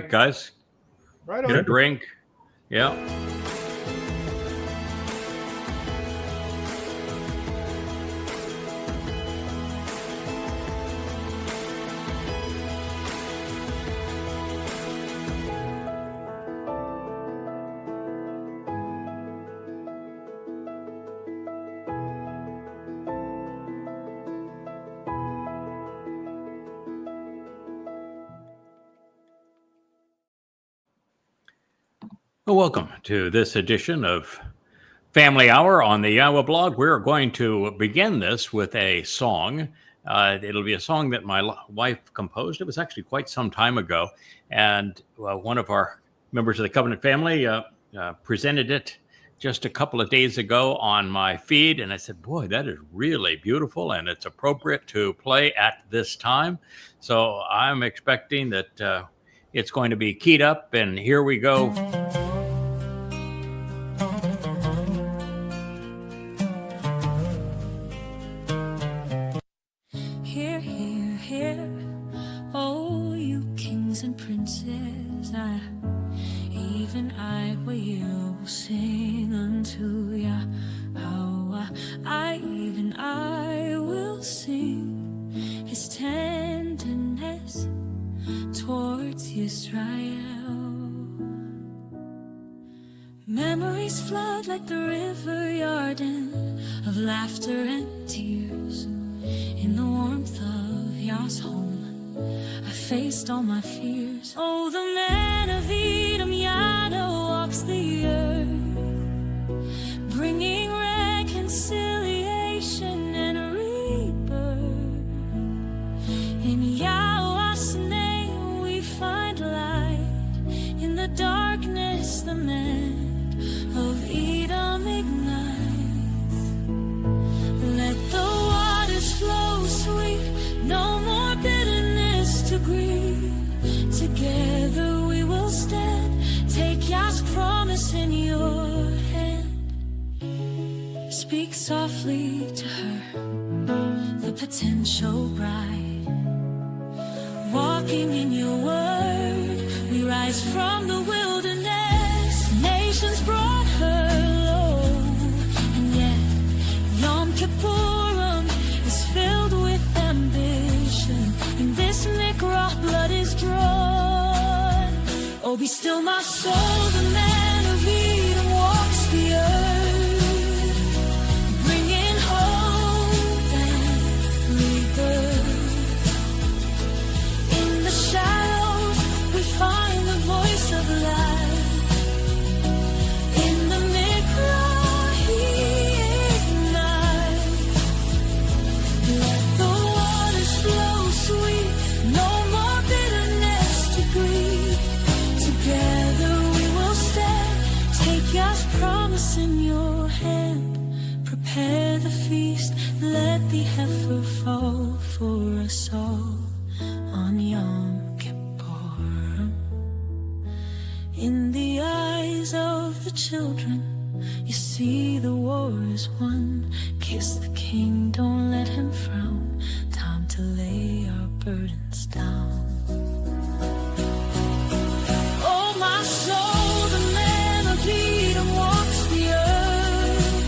break, guys. Right Get a on. drink. Yeah. Well, welcome to this edition of Family Hour on the YAHOWah blog. We're going to begin this with a song. It'll be a song that my wife composed. It was actually quite some time ago. And one of our members of the Covenant family presented it just a couple of days ago on my feed. And I said, boy, that is really beautiful. And it's appropriate to play at this time. So I'm expecting that it's going to be keyed up. And here we go. And princes, even I will sing unto YAHOWah. Even I will sing his tenderness towards Yisrael. Memories flood like the river Yarden of laughter and tears. In the warmth of Yah's home I faced all my fears. Oh, the man of Edom, Yada, walks the earth, bringing reconciliation and rebirth. In Yahweh's name we find light. In the darkness the man of Edom ignites. Let the waters flow sweet, no more bitterness to grieve. Together we will stand. Take Yah's promise in your hand. Speak softly to her, the potential bride. Walking in your word, we rise from the wilderness. Nations brought her low, and yet Yom Kipurym is filled with ambition. In this Nakry, blood is drawn. Oh, be still my soul, the man of Edom walks the earth, bringing hope and rebirth. In the shadows we find the voice of light. In the Nakry he ignites. Let the waters flow sweet, no more bitterness to grieve. Together we will stand. Take God's promise in your hand. Prepare the feast, let the heifer fall for us all on Yom Kipurym. In the eyes of the children you see the war is won. Kiss the king, don't let him frown. Time to lay our burdens down. Oh, my soul, the man of Edom walks the earth,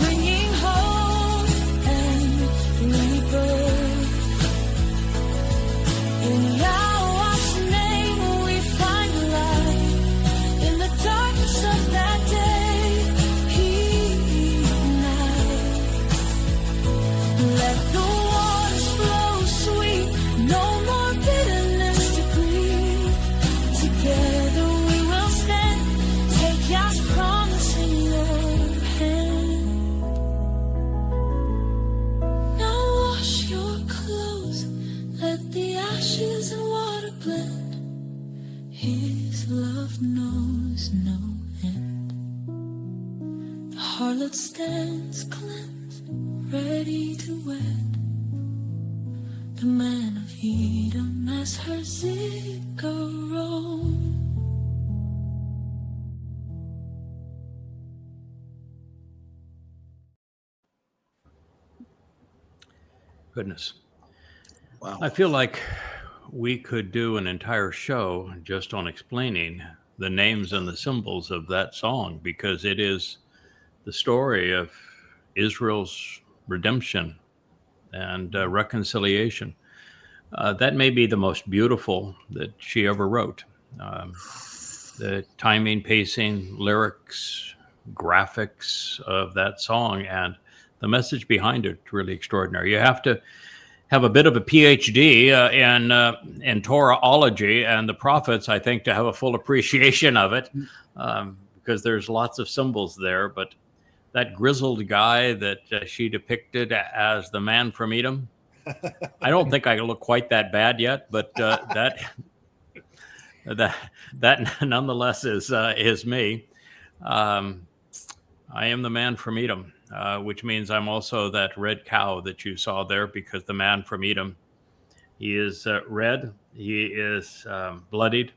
bringing hope and rebirth. In Yahweh's name we find light. In the darkness of that day he ignites. Let the waters flow sweet, no more bitterness to grieve. Together we will stand. Take Yah's promise in your hand. Now wash your clothes, let the ashes and water blend. His love knows no end. The harlot stands cleansed, ready to wed. The man of Edom as her Zarowa. Goodness. Wow. I feel like we could do an entire show just on explaining the names and the symbols of that song, because it is the story of Israel's redemption and reconciliation. That may be the most beautiful that she ever wrote. The timing, pacing, lyrics, graphics of that song, and the message behind it, really extraordinary. You have to have a bit of a PhD in Torahology and the prophets, I think, to have a full appreciation of it, because there's lots of symbols there. But that grizzled guy that she depicted as the man from Edom, I don't think I look quite that bad yet, but that nonetheless is me. I am the man from Edom, which means I'm also that red cow that you saw there, because the man from Edom, he is red, he is bloodied.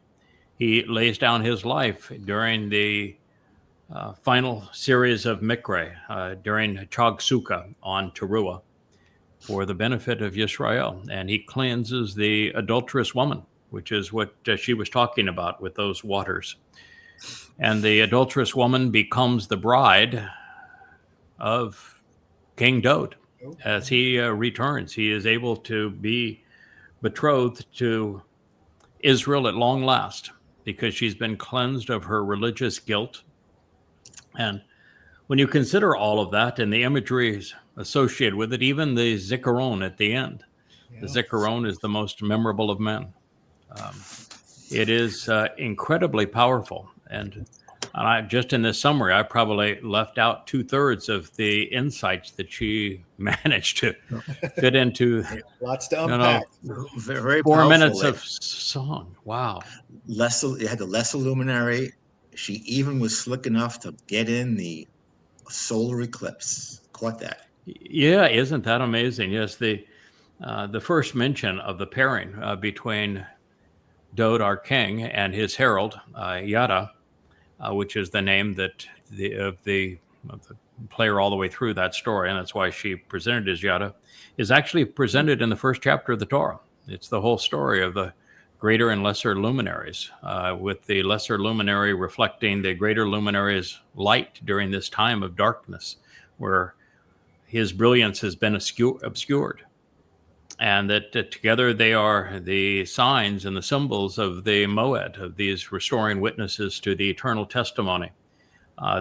He lays down his life during the final series of Nakry, during Sukah on Taruw'ah, for the benefit of Yisrael. And he cleanses the adulterous woman, which is what she was talking about with those waters. And the adulterous woman becomes the bride of King Dowd. As he returns, he is able to be betrothed to Israel at long last, because she's been cleansed of her religious guilt. And when you consider all of that and the imagery associated with it, even the Zikaron at the end, the Zikaron is the most memorable of men. It is incredibly powerful. And I, just in this summary, I probably left out 2/3 of the insights that she managed to fit into lots to unpack. Very 4 powerful. minutes of song. Wow. It had the lesser luminary. She even was slick enough to get in the solar eclipse. Caught that. Yeah, isn't that amazing? Yes, the first mention of the pairing between Dowd, our king, and his herald, Yada, which is the name that of the player all the way through that story, and that's why she presented as Yada, is actually presented in the first chapter of the Torah. It's the whole story of the greater and lesser luminaries, with the lesser luminary reflecting the greater luminary's light during this time of darkness, where his brilliance has been obscured. And that together they are the signs and the symbols of the Mow'ed, of these restoring witnesses to the eternal testimony,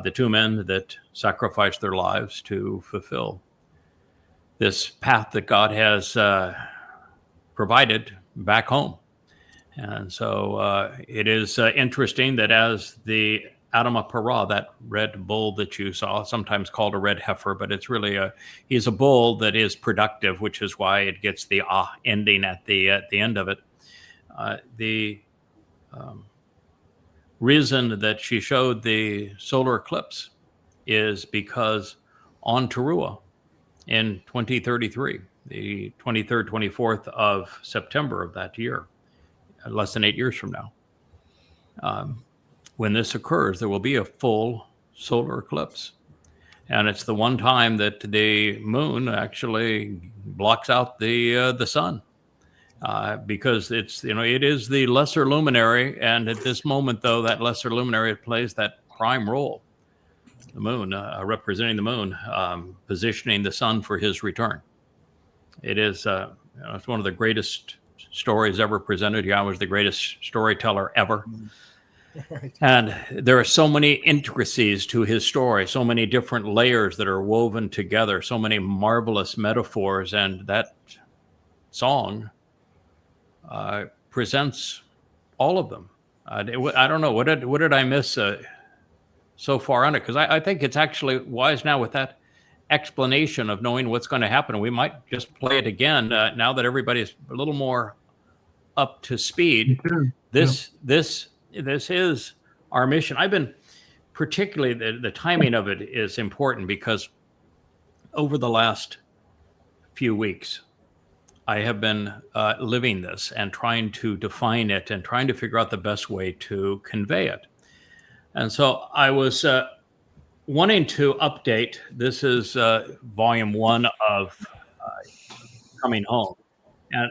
the two men that sacrificed their lives to fulfill this path that God has provided back home. And so it is interesting that as the AdamahParah, that red bull that you saw, sometimes called a red heifer, but it's really he's a bull that is productive, which is why it gets the ending at the end of it. The reason that she showed the solar eclipse is because on Taruw'ah in 2033, the 23rd, 24th of September of that year, less than 8 years from now, when this occurs, there will be a full solar eclipse. And it's the one time that the moon actually blocks out the sun, because it's, it is the lesser luminary. And at this moment, though, that lesser luminary plays that prime role, the moon, representing the moon, positioning the sun for his return. It is it's one of the greatest stories ever presented. Yahweh is the greatest storyteller ever. Right. And there are so many intricacies to his story, so many different layers that are woven together, so many marvelous metaphors. And that song presents all of them. I don't know, what did I miss so far on it? Because I think it's actually wise now with that explanation of knowing what's going to happen. We might just play it again now that everybody's a little more up to speed. This is our mission. I've been particularly, the timing of it is important, because over the last few weeks, I have been living this and trying to define it and trying to figure out the best way to convey it. And so I was wanting to update. This is volume 1 of Coming Home. And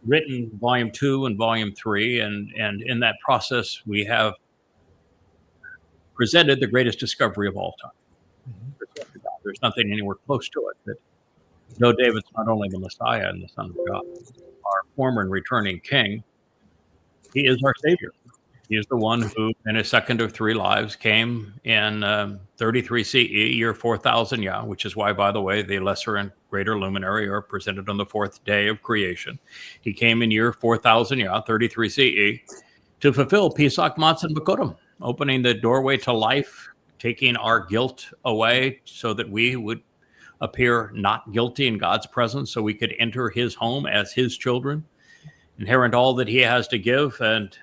written volume 2 and volume 3, and in that process, we have presented the greatest discovery of all time. There's nothing anywhere close to it. That though David's not only the Messiah and the Son of God, our former and returning King, he is our Savior. He is the one who, in his second of 3 lives, came in 33 CE, year 4000 Yah, which is why, by the way, the lesser and greater luminary are presented on the 4th day of creation. He came in year 4000 Yah, 33 CE, to fulfill Pesach Matzah B'Kodem, opening the doorway to life, taking our guilt away so that we would appear not guilty in God's presence, so we could enter his home as his children, inherit all that he has to give, and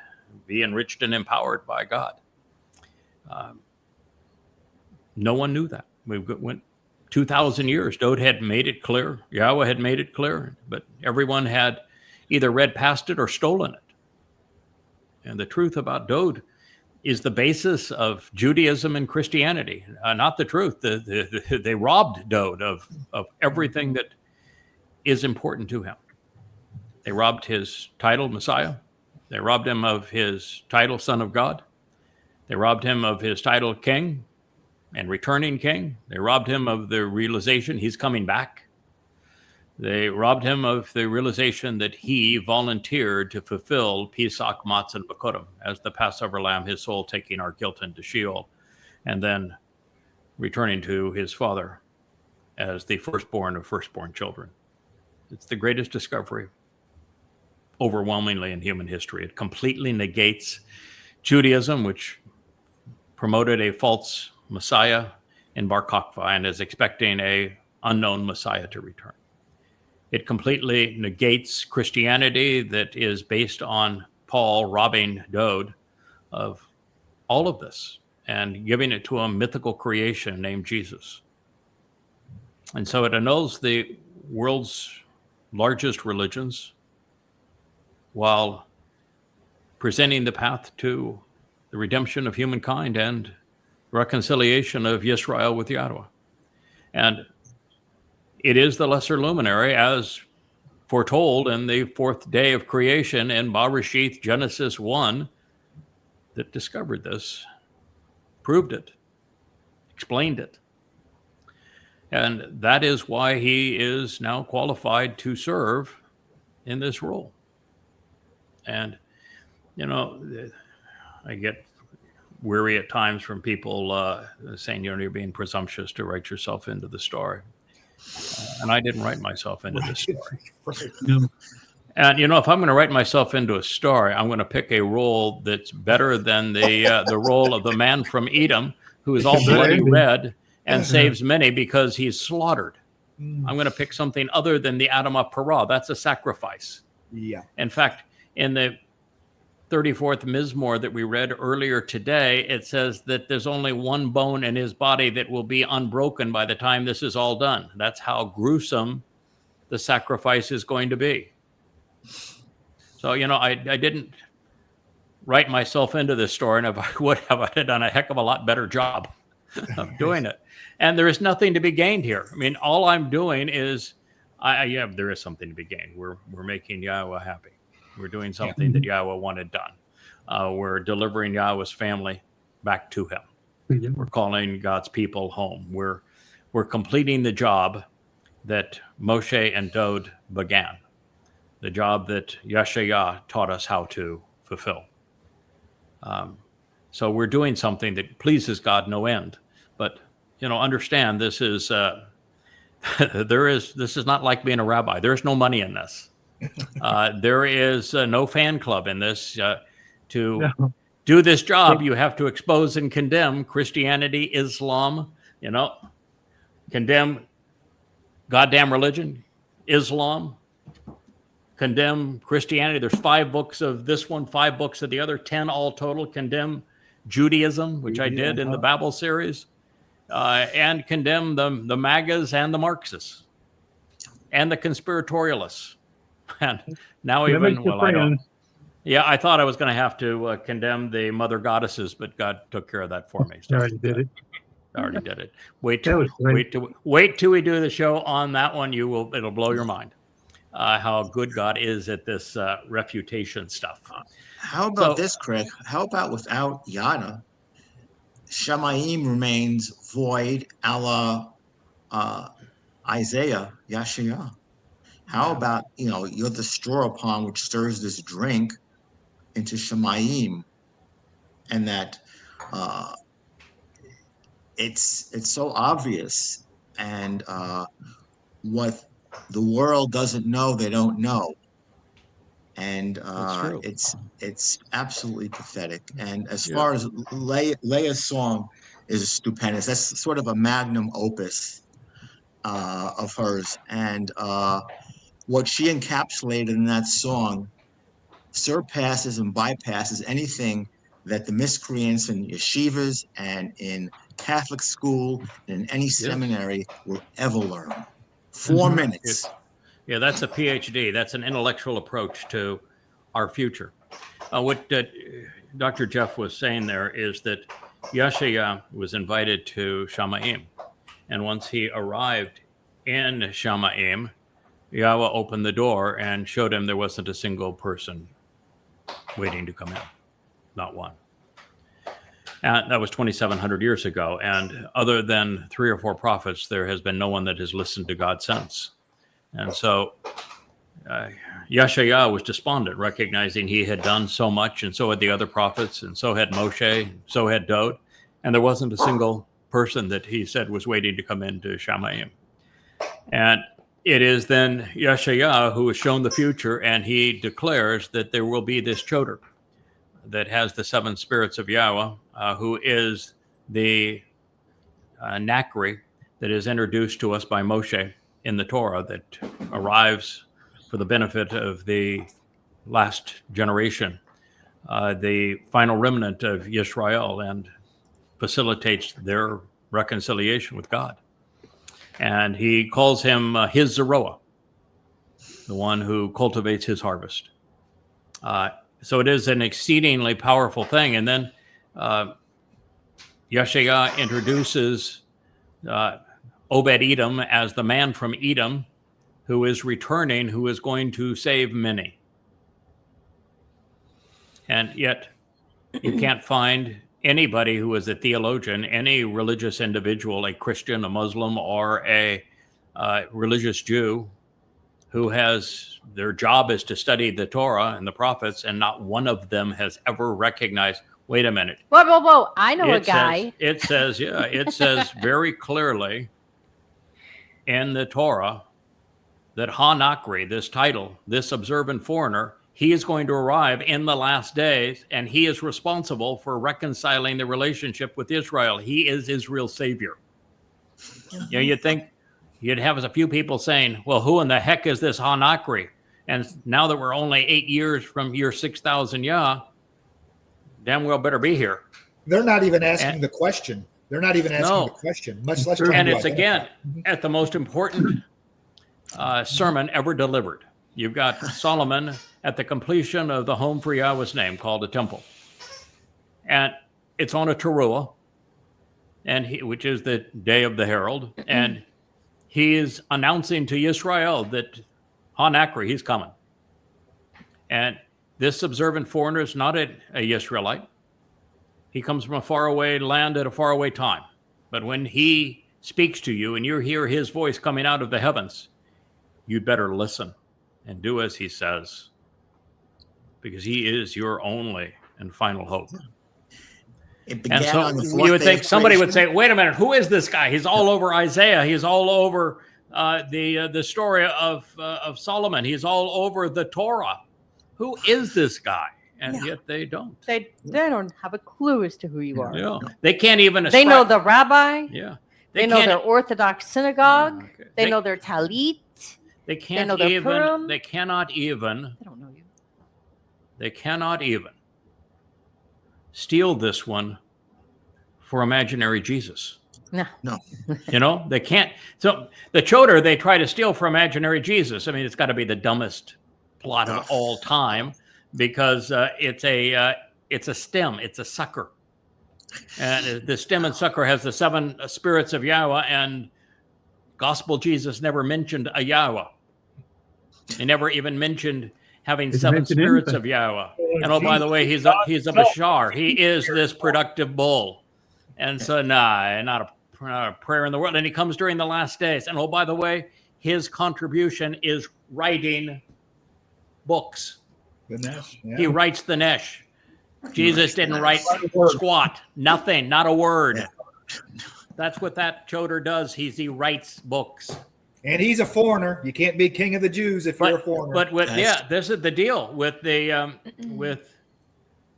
be enriched and empowered by God. No one knew that. We went 2,000 years. Dowd had made it clear. Yahweh had made it clear, but everyone had either read past it or stolen it. And the truth about Dowd is the basis of Judaism and Christianity. Not the truth. They robbed Dowd of everything that is important to him. They robbed his title, Messiah. They robbed him of his title, Son of God. They robbed him of his title, King and returning King. They robbed him of the realization he's coming back. They robbed him of the realization that he volunteered to fulfill Pesach Matzah B'Kodem as the Passover lamb, his soul taking our guilt into Sheol, and then returning to his Father as the firstborn of firstborn children. It's the greatest discovery overwhelmingly in human history. It completely negates Judaism, which promoted a false Messiah in Bar Kokhba and is expecting a unknown Messiah to return. It completely negates Christianity that is based on Paul robbing Dowd of all of this and giving it to a mythical creation named Jesus. And so it annuls the world's largest religions, while presenting the path to the redemption of humankind and reconciliation of Yisrael with YAHOWAH. And it is the lesser luminary, as foretold in the 4th day of creation in Bereshith, Genesis 1, that discovered this, proved it, explained it. And that is why he is now qualified to serve in this role. And, you know, I get weary at times from people saying, you know, you're being presumptuous to write yourself into the story. And I didn't write myself into the story. Right. No. And, you know, if I'm going to write myself into a story, I'm going to pick a role that's better than the role of the man from Edom, who is all bloody red and saves many because he's slaughtered. I'm going to pick something other than the AdamahParah. That's a sacrifice. Yeah. In fact, in the 34th Mizmor that we read earlier today, it says that there's only one bone in his body that will be unbroken by the time this is all done. That's how gruesome the sacrifice is going to be. So, you know, I didn't write myself into this story, and if I would have, I'd have done a heck of a lot better job of doing it. And there is nothing to be gained here. I mean, all I'm doing is, yeah, there is something to be gained. We're making YAHOWAH happy. We're doing something that YAHOWAH wanted done. We're delivering YAHOWAH's family back to him. Yeah. We're calling God's people home. We're completing the job that Moshe and Dowd began, the job that Yeshayah taught us how to fulfill. So we're doing something that pleases God no end. But, you know, understand this is this is not like being a rabbi. There's no money in this. There is no fan club in this. To do this job, you have to expose and condemn Christianity, Islam, you know, condemn goddamn religion, Islam, condemn Christianity. There's 5 books of this one, 5 books of the other, 10 all total. Condemn Judaism, which I did in the Babel series, and condemn the MAGAs and the Marxists and the conspiratorialists. And now even, well, I don't. Yeah, I thought I was going to have to condemn the mother goddesses, but God took care of that for me. So, Already did it. Already did it. Wait till we do the show on that one. It'll blow your mind. how good God is at this refutation stuff. How about So- this, Craig? How about without Yada, Shamayim remains void, a la Isaiah, Yashayah. How about, you're the straw upon which stirs this drink into Shamayim, and that it's so obvious, and what the world doesn't know, they don't know, and That's true. it's absolutely pathetic. And as Yeah. far as Leah's song is stupendous. That's sort of a magnum opus of hers, and what she encapsulated in that song surpasses and bypasses anything that the miscreants in yeshivas and in Catholic school and in any seminary will ever learn. 4 minutes. Yeah, that's a PhD. That's an intellectual approach to our future. What Dr. Jeff was saying there is that Yashayah was invited to Shamayim. And once he arrived in Shamayim, Yahweh opened the door and showed him there wasn't a single person waiting to come in. Not one. And that was 2,700 years ago. And other than 3 or 4 prophets, there has been no one that has listened to God since. And so Yashayah was despondent, recognizing he had done so much, and so had the other prophets, and so had Moshe, so had Dowd. And there wasn't a single person that he said was waiting to come into Shamayim. And it is then Yashayah who is shown the future, and he declares that there will be this Choter that has the 7 spirits of Yahweh, who is the Nakry that is introduced to us by Moshe in the Torah, that arrives for the benefit of the last generation, the final remnant of Yisrael, and facilitates their reconciliation with God. And he calls him his Zarowa, the one who cultivates his harvest. So it is an exceedingly powerful thing. And then Yashayah introduces Obed Edom as the man from Edom who is returning, who is going to save many. And yet you can't find anybody who is a theologian, any religious individual, a Christian, a Muslim, or a religious Jew who has their job is to study the Torah and the prophets, and not one of them has ever recognized, wait a minute. Whoa. I know a guy. It says very clearly in the Torah that Nakry, this title, this observant foreigner, he is going to arrive in the last days, and he is responsible for reconciling the relationship with Israel. He is Israel's savior. You'd think you'd have a few people saying, well, who in the heck is this Nakry? And now that we're only 8 years from year 6,000 Yah, damn well better be here. They're not even asking the question. They're not even asking the question, much less. And it's again at the most important sermon ever delivered. You've got Solomon at the completion of the home for Yahweh's name, called a temple. And it's on a Taruw'ah, which is the day of the herald. And he is announcing to Yisrael that Nakry, he's coming. And this observant foreigner is not a Yisraelite. He comes from a faraway land at a faraway time. But when he speaks to you and you hear his voice coming out of the heavens, you'd better listen and do as he says, because he is your only and final hope. And so you would think somebody would say, wait a minute, who is this guy? He's all over Isaiah. He's all over the story of Solomon. He's all over the Torah. Who is this guy? And yet they don't. They don't have a clue as to who you are. Yeah. They can't even They know the rabbi. Yeah. They know their Orthodox synagogue. Okay. They know their talit. They can't know their even. Kipurym. They cannot even. They don't know you. They cannot even steal this one for imaginary Jesus. No. They can't. So the Choter they try to steal for imaginary Jesus. I mean, it's got to be the dumbest plot of all time, because it's a stem, it's a sucker, and the stem and sucker has the 7 spirits of Yahweh, and Gospel Jesus never mentioned a Yahweh. He never even mentioned having Didn't 7 mention spirits anything. of Yahweh. And oh, by the way, he's a Bashar. He is this productive bull. And so, not a prayer in the world. And he comes during the last days. And oh, by the way, his contribution is writing books. The Nesh, yeah. He writes the Nesh. Jesus didn't write squat, nothing, not a word. That's what that Choter does. He writes books. And he's a foreigner. You can't be king of the Jews if you're a foreigner. But this is the deal with the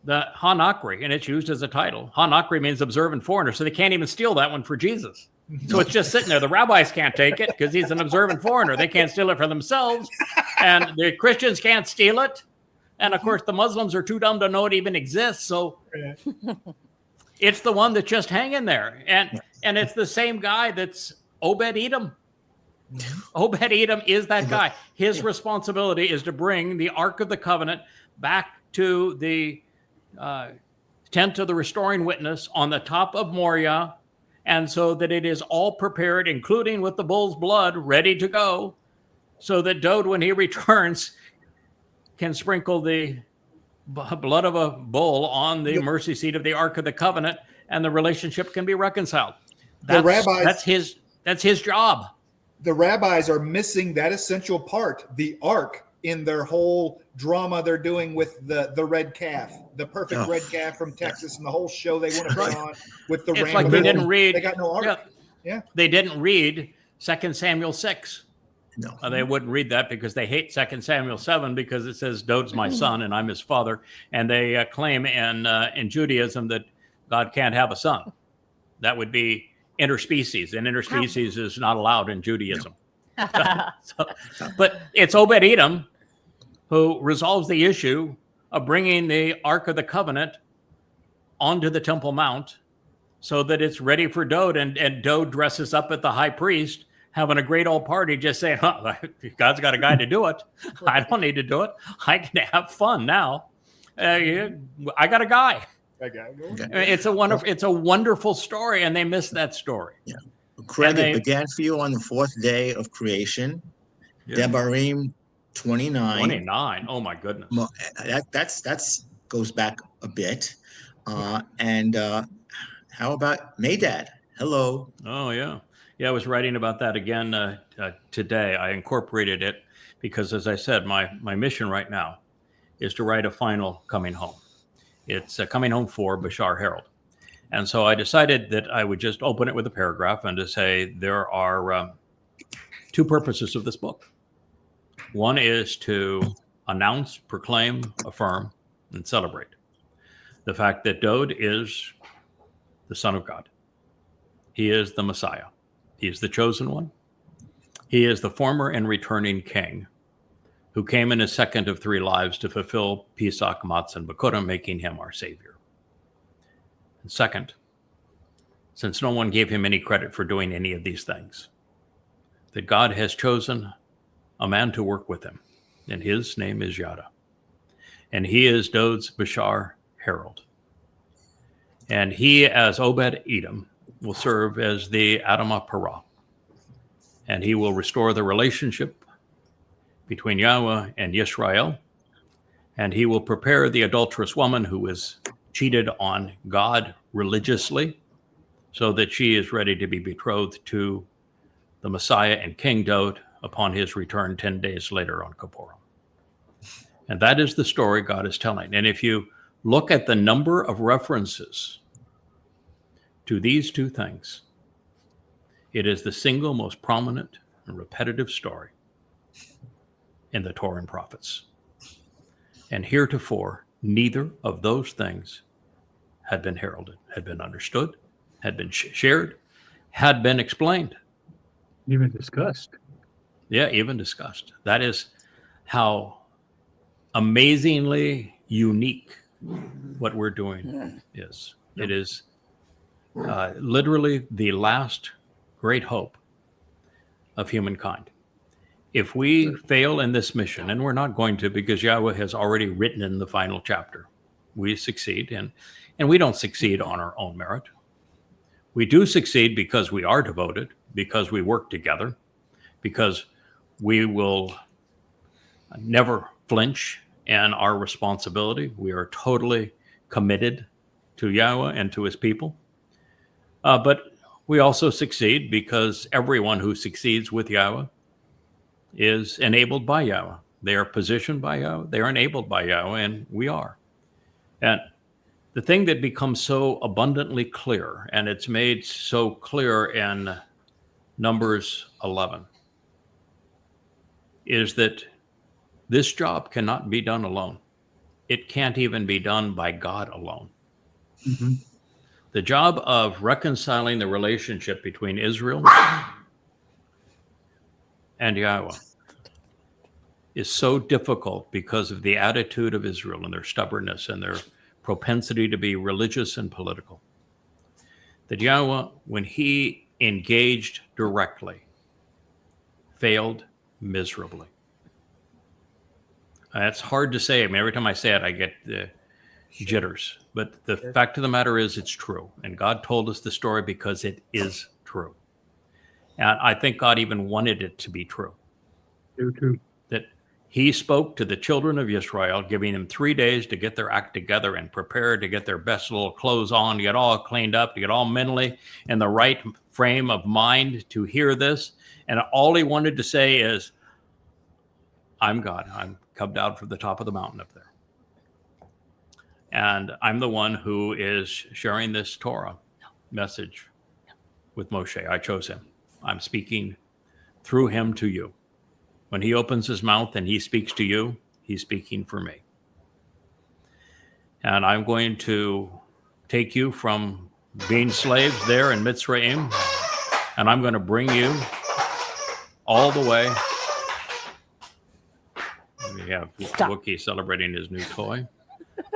Nakry, and it's used as a title. Nakry means observant foreigner, so they can't even steal that one for Jesus. So it's just sitting there. The rabbis can't take it because he's an observant foreigner. They can't steal it for themselves, and the Christians can't steal it. And of course, the Muslims are too dumb to know it even exists. So it's the one that's just hanging there, and it's the same guy that's Obed-Edom. Obed-Edom is that guy. His responsibility is to bring the Ark of the Covenant back to the tent of the restoring witness on the top of Moriah, and so that it is all prepared, including with the bull's blood, ready to go, so that Dowd, when he returns, can sprinkle the blood of a bull on the mercy seat of the Ark of the Covenant, and the relationship can be reconciled. That's his job. The rabbis are missing that essential part, the Ark, in their whole drama they're doing with the red calf, the perfect red calf from Texas, and the whole show they want to put on with the It's like they didn't read. They got no Ark. Yeah. They didn't read 2 Samuel 6. No. They wouldn't read that because they hate 2 Samuel 7 because it says Dowd's my son and I'm his father. And they claim in Judaism that God can't have a son. That would be interspecies, and interspecies is not allowed in Judaism. But it's Obed-Edom who resolves the issue of bringing the Ark of the Covenant onto the Temple Mount so that it's ready for Dowd. And Dowd dresses up at the high priest, having a great old party, just saying, God's got a guy to do it. I don't need to do it. I can have fun now. I got a guy. It's a wonderful story, and they missed that story. Yeah. Craig, it began for you on the 4th day of creation. Yeah. Devarim 29. 29. Oh my goodness. That's goes back a bit. And how about Medad? Hello. Oh yeah. Yeah, I was writing about that again today. I incorporated it because, as I said, my mission right now is to write a final coming home. It's coming home for Bashar Herald. And so I decided that I would just open it with a paragraph and to say there are 2 purposes of this book. One is to announce, proclaim, affirm, and celebrate the fact that Dowd is the Son of God. He is the Messiah. He is the chosen one. He is the former and returning king who came in his second of 3 lives to fulfill Pesach, Matzah, and Kipurym, making him our Savior. And second, since no one gave him any credit for doing any of these things, that God has chosen a man to work with him, and his name is Yada. And he is Dowd's Bashar Herald. And he, as Obed-Edom, will serve as the AdamahParah. And he will restore the relationship between Yahweh and Yisra'el. And he will prepare the adulterous woman who is cheated on God religiously so that she is ready to be betrothed to the Messiah and King Dowd upon his return 10 days later on Kipurym. And that is the story God is telling. And if you look at the number of references to these 2 things, it is the single most prominent and repetitive story in the Torah and prophets. And heretofore, neither of those things had been heralded, had been understood, had been shared, had been explained. Even discussed. Yeah, even discussed. That is how amazingly unique what we're doing is. It is literally the last great hope of humankind. If we fail in this mission, and we're not going to because Yahweh has already written in the final chapter, we succeed, and we don't succeed on our own merit. We do succeed because we are devoted, because we work together, because we will never flinch in our responsibility. We are totally committed to Yahweh and to his people. But we also succeed because everyone who succeeds with Yahweh is enabled by Yahweh. They are positioned by Yahweh. They are enabled by Yahweh, and we are. And the thing that becomes so abundantly clear, and it's made so clear in Numbers 11, is that this job cannot be done alone. It can't even be done by God alone. Mm-hmm. The job of reconciling the relationship between Israel and Yahweh is so difficult because of the attitude of Israel and their stubbornness and their propensity to be religious and political. That Yahweh, when he engaged directly, failed miserably. That's hard to say. I mean, every time I say it, I get jitters. But the fact of the matter is, it's true. And God told us the story because it is true. And I think God even wanted it to be true. True. That he spoke to the children of Yisrael, giving them 3 days to get their act together and prepare to get their best little clothes on, to get all cleaned up, to get all mentally in the right frame of mind to hear this. And all he wanted to say is, I'm God. I'm come down from the top of the mountain up there. And I'm the one who is sharing this Torah message with Moshe. I chose him. I'm speaking through him to you. When he opens his mouth and he speaks to you, he's speaking for me. And I'm going to take you from being slaves there in Mitzrayim, and I'm going to bring you all the way. We have Wookiee celebrating his new toy.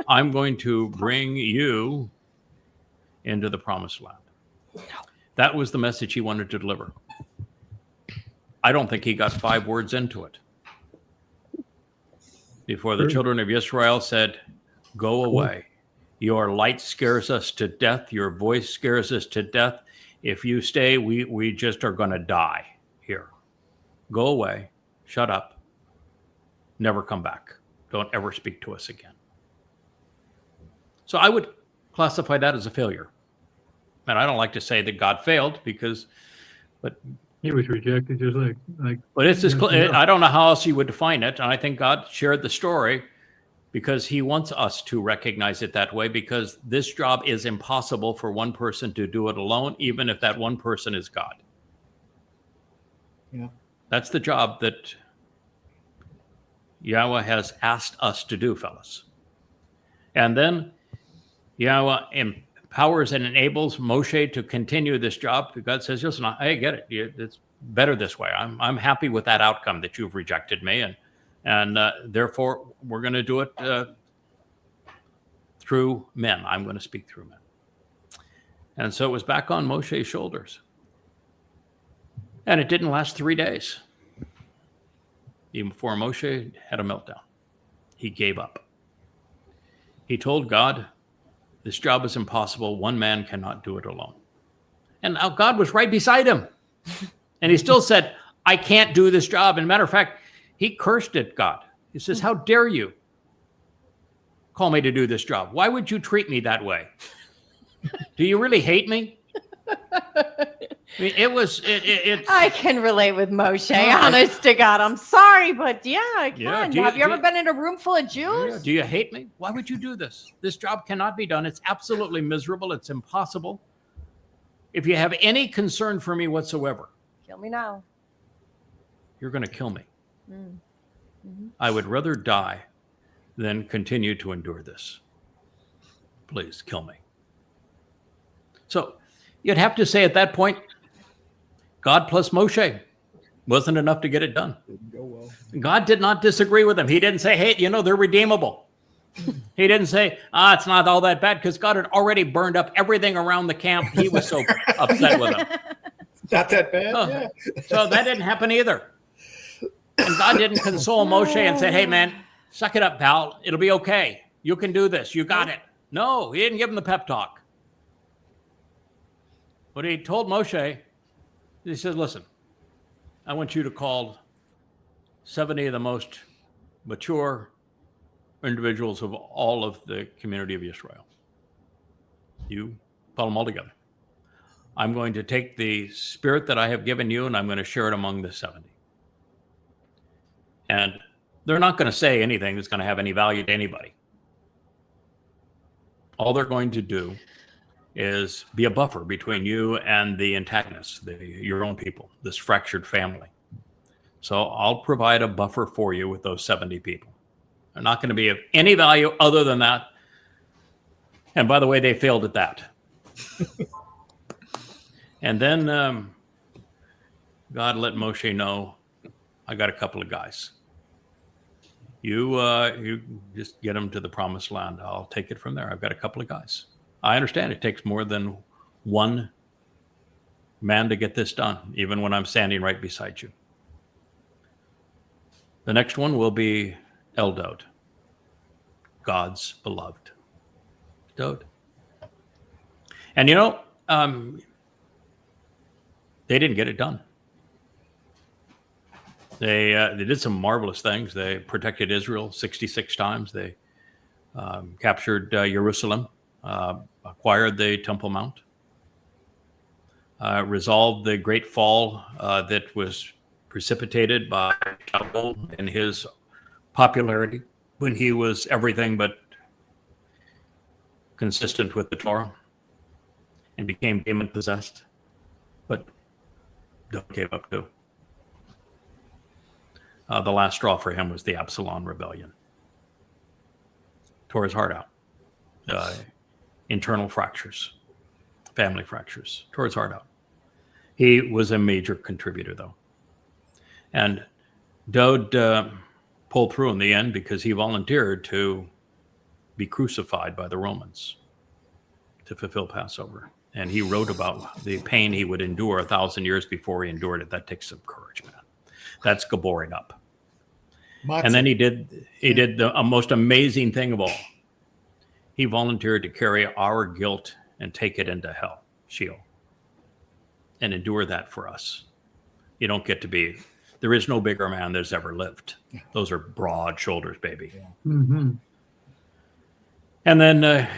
I'm going to bring you into the promised land. That was the message he wanted to deliver. I don't think he got 5 words into it before the children of Yisrael said, go away. Your light scares us to death. Your voice scares us to death. If you stay, we just are going to die here. Go away. Shut up. Never come back. Don't ever speak to us again. So I would classify that as a failure. And I don't like to say that God failed but He was rejected just like. But it's just, I don't know how else you would define it. And I think God shared the story because he wants us to recognize it that way, because this job is impossible for one person to do it alone, even if that one person is God. Yeah. That's the job that Yahweh has asked us to do, fellas. And then Yahweh empowers and enables Moshe to continue this job. God says, listen, I get it. It's better this way. I'm happy with that outcome that you've rejected me. And therefore, we're going to do it through men. I'm going to speak through men. And so it was back on Moshe's shoulders. And it didn't last 3 days. Even before Moshe had a meltdown. He gave up. He told God, this job is impossible. One man cannot do it alone. And now God was right beside him. And he still said, I can't do this job. And matter of fact, he cursed at God. He says, how dare you call me to do this job? Why would you treat me that way? Do you really hate me? I mean, I can relate with Moshe, honest to God. I'm sorry, but yeah, I can. Yeah, Have you ever been in a room full of Jews? Yeah, do you hate me? Why would you do this? This job cannot be done. It's absolutely miserable. It's impossible. If you have any concern for me whatsoever, Kill me now. you're going to kill me. Mm-hmm. I would rather die than continue to endure this. Please kill me. So you'd have to say at that point, God plus Moshe wasn't enough to get it done. Didn't go well. God did not disagree with him. He didn't say, hey, they're redeemable. He didn't say, it's not all that bad, because God had already burned up everything around the camp. He was so upset with him. Not that bad. Oh, Yeah. So that didn't happen either. And God didn't console Moshe and say, hey, man, suck it up, pal. It'll be okay. You can do this. You got it. No, he didn't give him the pep talk. But he told Moshe, he says, listen, I want you to call 70 of the most mature individuals of all of the community of Yisrael. You pull them all together. I'm going to take the spirit that I have given you and I'm going to share it among the 70. And they're not going to say anything that's going to have any value to anybody. All they're going to do is be a buffer between you and the antagonists, your own people, this fractured family. So I'll provide a buffer for you with those 70 people. They're not going to be of any value other than that. And by the way, they failed at that. And then God let Moshe know, I got a couple of guys. You just get them to the promised land. I'll take it from there. I've got a couple of guys. I understand it takes more than one man to get this done, even when I'm standing right beside you. The next one will be Dowd, God's beloved. Dowd. And you know, they didn't get it done. They did some marvelous things. They protected Israel 66 times. They captured Jerusalem, acquired the Temple Mount, resolved the great fall that was precipitated by Shaul and his popularity when he was everything but consistent with the Torah and became demon-possessed. But Dowd gave up too. The last straw for him was the Absalom rebellion. Tore his heart out. Internal fractures, family fractures, tore his heart out. He was a major contributor, though. And Dowd pulled through in the end because he volunteered to be crucified by the Romans to fulfill Passover. And he wrote about the pain he would endure 1,000 years before he endured it. That takes some courage, man. That's Gibowr'ing up. And then he did the most amazing thing of all. He volunteered to carry our guilt and take it into hell, Sheol, and endure that for us. You don't get to be, there is no bigger man that's ever lived. Those are broad shoulders, baby. Yeah. Mm-hmm. And then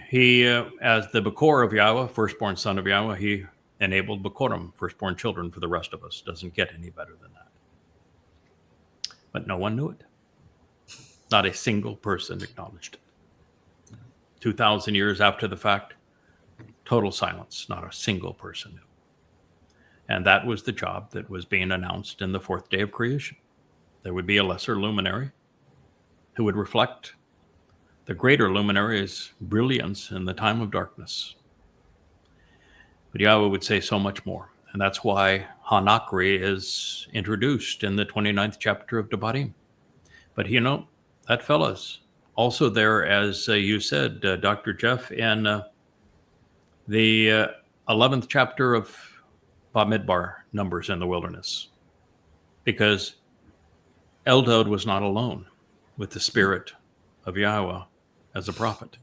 he, as the Bekor of YAHOWAH, firstborn son of YAHOWAH, he enabled Bekurim, firstborn children for the rest of us. Doesn't get any better than that. But no one knew it. Not a single person acknowledged it. 2,000 years after the fact, total silence. Not a single person knew. And that was the job that was being announced in the fourth day of creation. There would be a lesser luminary who would reflect the greater luminary's brilliance in the time of darkness. But YAHOWAH would say so much more. And that's why Nakry is introduced in the 29th chapter of Devarim. But you know, that fella's also there, as you said, Dr. Jeff, in the 11th chapter of Bamidbar, Numbers in the Wilderness. Because Dowd was not alone with the spirit of YAHOWAH as a prophet.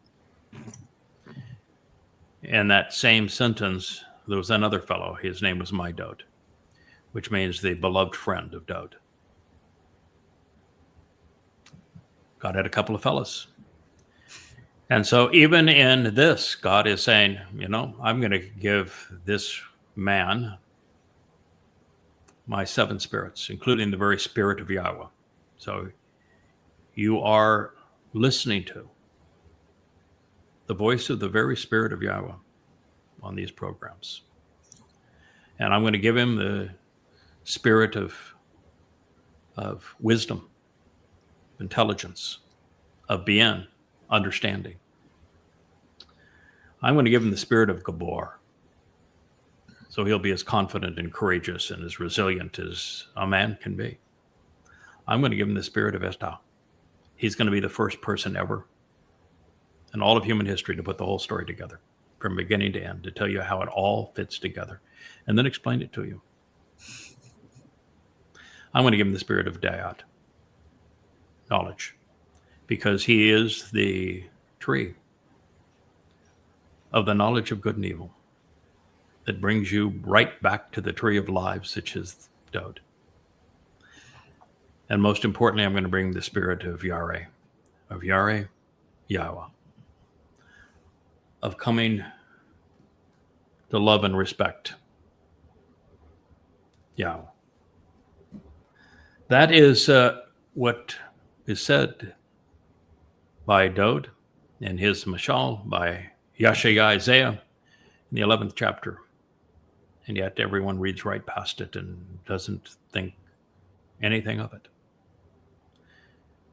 In that same sentence, there was another fellow. His name was my Dowd, which means the beloved friend of Dowd. God had a couple of fellows. And so even in this, God is saying, you know, I'm going to give this man my 7 spirits, including the very spirit of YAHOWAH. So you are listening to the voice of the very spirit of YAHOWAH on these programs. And I'm going to give him the spirit of wisdom, intelligence, of bien, understanding. I'm going to give him the spirit of Gibowr. So he'll be as confident and courageous and as resilient as a man can be. I'm going to give him the spirit of Esther. He's going to be the first person ever in all of human history to put the whole story together from beginning to end, to tell you how it all fits together, and then explain it to you. I'm going to give him the spirit of Dayat, knowledge, because he is the tree of the knowledge of good and evil that brings you right back to the tree of lives, which is Dowd. And most importantly, I'm going to bring the spirit of YAHOWah, of coming to love and respect Yahweh. That is what is said by Dowd in his mashal, by Isaiah in the 11th chapter. And yet everyone reads right past it and doesn't think anything of it.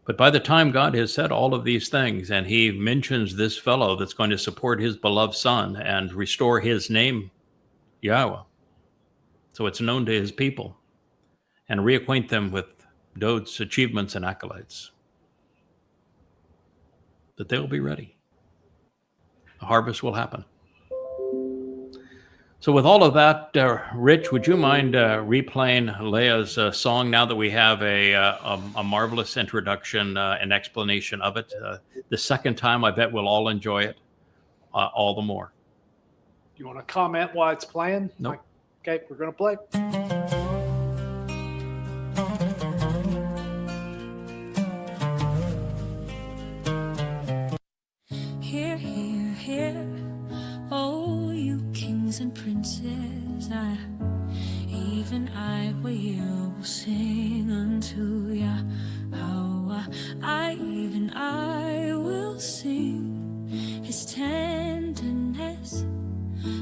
But by the time God has said all of these things, and he mentions this fellow that's going to support his beloved son and restore his name, Yahweh, so it's known to his people, and reacquaint them with Dowd's achievements and accolades, that they will be ready. The harvest will happen. So with all of that, Rich, would you mind replaying Leah's song now that we have a marvelous introduction and explanation of it? The second time, I bet we'll all enjoy it all the more. Do you want to comment why it's playing? Nope. Okay, we're going to play. Hear, hear, hear, oh, you kings and princes, even I will sing unto YAHOWAH. Even I will sing his tenderness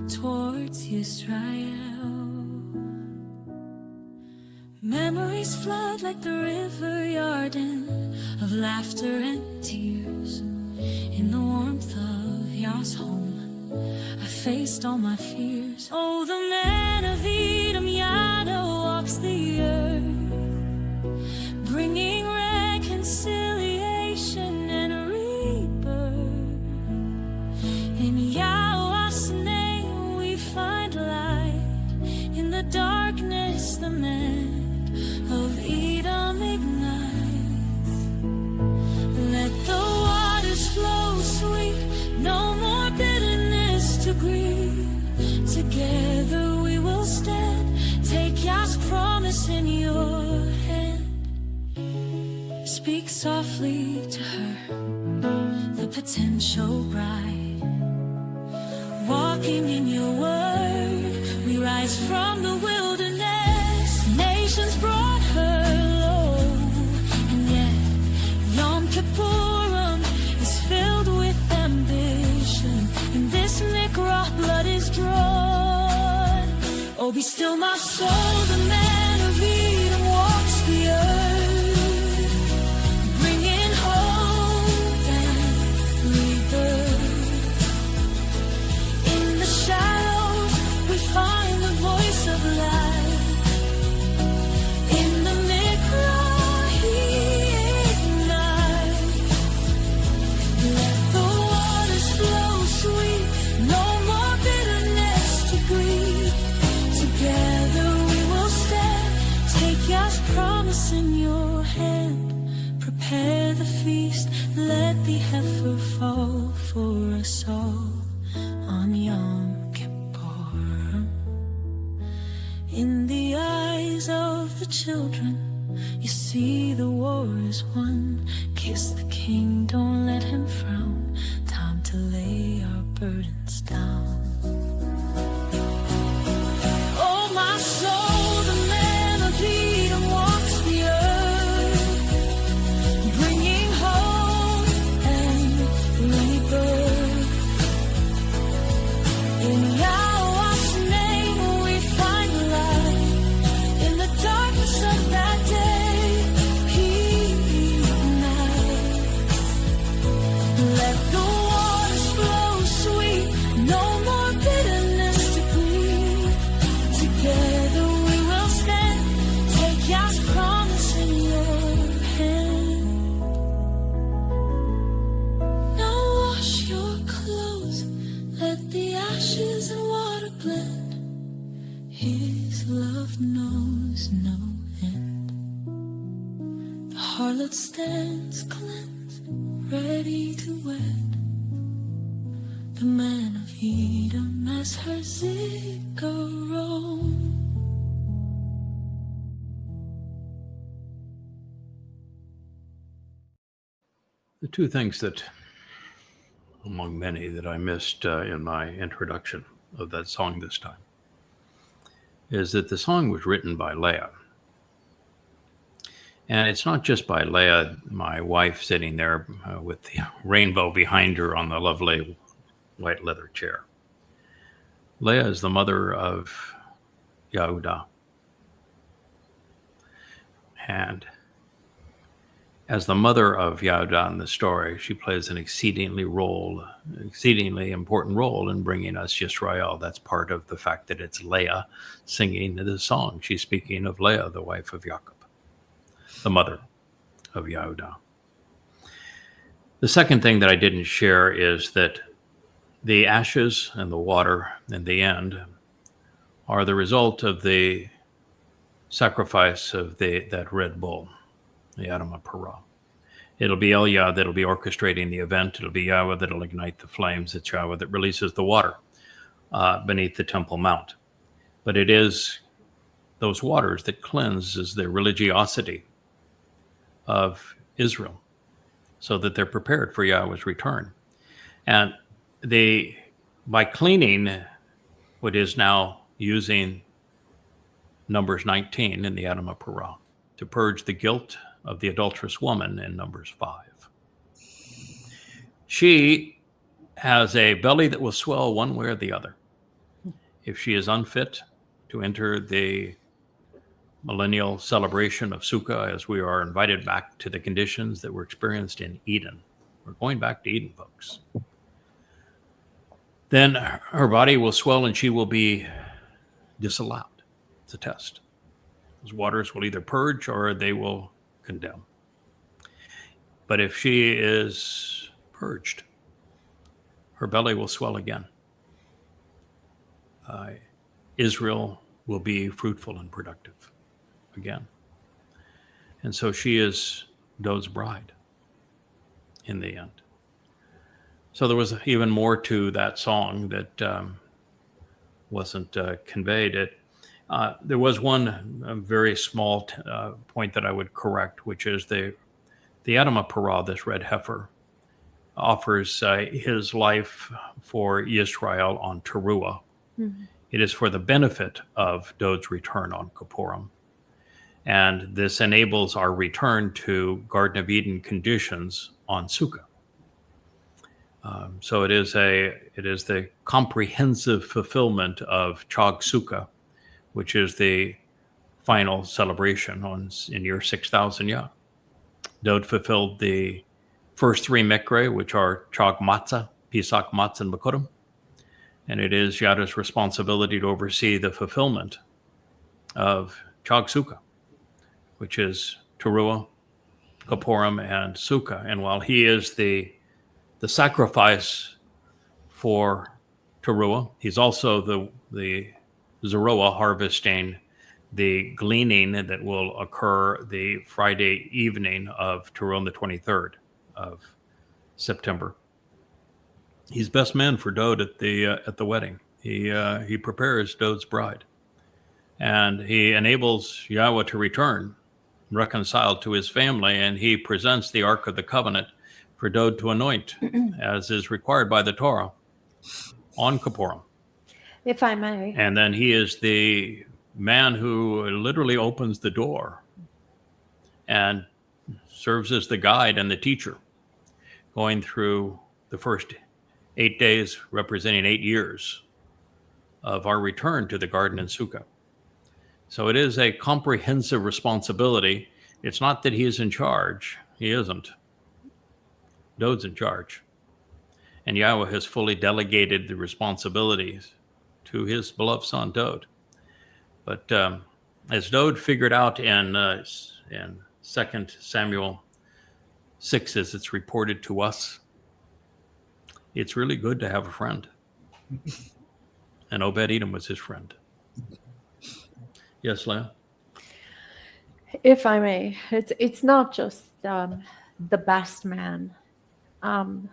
towards Yisrael. Memories flood like the river Yarden of laughter and tears. In the warmth of Yah's home, I faced all my fears. Oh, the man of Edom, Yada, walks the earth, bringing reconciliation and rebirth. In Yahweh's name we find light. In the darkness the man of Edom ignites. Let the waters flow sweet, no more bitterness to grieve. Together we will stand, take Yah's promise in your hand. Speak softly to her, the potential bride. Walking in your word, we rise from the wilderness. Nations brought her low, and yet Yom Kipurym is filled with ambition. In this Nakry, blood is drawn. Oh, be still my soul, the man of Edom walks the earth, bringing hope and rebirth. In the shadows we find the voice of light. In the Nakry he ignites. Let the waters flow sweet, no more bitterness to grieve. Together we will stand, take Yah's promise in your hand. Prepare the feast, let the heifer fall for us all on Yom Kippur. In the eyes of the children, you see the war is won. Kiss the king, don't let him frown. Time to lay our burdens down. Oh, my soul, the man of Edom walks the earth, bringing hope and rebirth. In Yahweh's name we find light. In the darkness of that day, he ignites. Let the waters flow sweet, no more bitterness to grieve. Together we will stand, take Yah's promise in your hand. Now wash your clothes, let the ashes and water blend. His love knows no end. The harlot stands cleansed, ready to wed the man of Edom as her Zikaron. The two things that, among many, that I missed in my introduction of that song this time is that the song was written by Leah. And it's not just by Leah, my wife, sitting there with the rainbow behind her on the lovely white leather chair. Leah is the mother of YAHOWAH. And as the mother of YAHOWAH in the story, she plays an exceedingly important role in bringing us Yisra'el. That's part of the fact that it's Leah singing the song. She's speaking of Leah, the wife of Jacob, the mother of YAHOWAH. The second thing that I didn't share is that the ashes and the water in the end are the result of the sacrifice of that red bull, the AdamahParah. It'll be YAHOWAH that'll be orchestrating the event. It'll be YAHOWAH that'll ignite the flames. It's YAHOWAH that releases the water beneath the Temple Mount. But it is those waters that cleanses the religiosity of Israel so that they're prepared for YAHOWAH's return. And by cleaning what is now using Numbers 19 in the AdamahParah to purge the guilt of the adulterous woman in Numbers 5. She has a belly that will swell one way or the other. If she is unfit to enter the millennial celebration of Sukah, as we are invited back to the conditions that were experienced in Eden. We're going back to Eden, folks. Then her body will swell and she will be disallowed. It's a test. Those waters will either purge or they will condemn. But if she is purged, her belly will swell again. Israel will be fruitful and productive again. And so she is Dowd's bride in the end. So there was even more to that song that wasn't conveyed. There was one very small point that I would correct, which is the AdamahParah, this red heifer, offers his life for Yisrael on Taruw'ah. Mm-hmm. It is for the benefit of Dowd's return on Kipurym. And this enables our return to Garden of Eden conditions on Sukah. So it is the comprehensive fulfillment of Chag Sukah, which is the final celebration in year 6,000 Yah. Dowd fulfilled the first three Nakry, which are Chag Matzah, Pesach, Matzah, and Bikurim. And it is Yadah's responsibility to oversee the fulfillment of Chag Sukah, which is Taruw'ah, Kipurym, and Sukah. And while he is the sacrifice for Taruw'ah, he's also the Zarowa harvesting the gleaning that will occur the Friday evening of Taruw'ah, the 23rd of September. He's best man for Dowd at the wedding. He prepares Dowd's bride, and he enables YAHOWAH to return, reconciled to his family, and he presents the Ark of the Covenant for Dowd to anoint, as is required by the Torah, on Kipurym. If I may. And then he is the man who literally opens the door and serves as the guide and the teacher, going through the first 8 days, representing 8 years of our return to the garden in Sukah. So it is a comprehensive responsibility. It's not that he is in charge. He isn't. Dowd's in charge. And YAHOWAH has fully delegated the responsibilities to his beloved son, Dowd. But as Dowd figured out in 2 Samuel 6, as it's reported to us, it's really good to have a friend. And Obed-Edom was his friend. Yes, Leah? If I may, it's not just the best man. Yada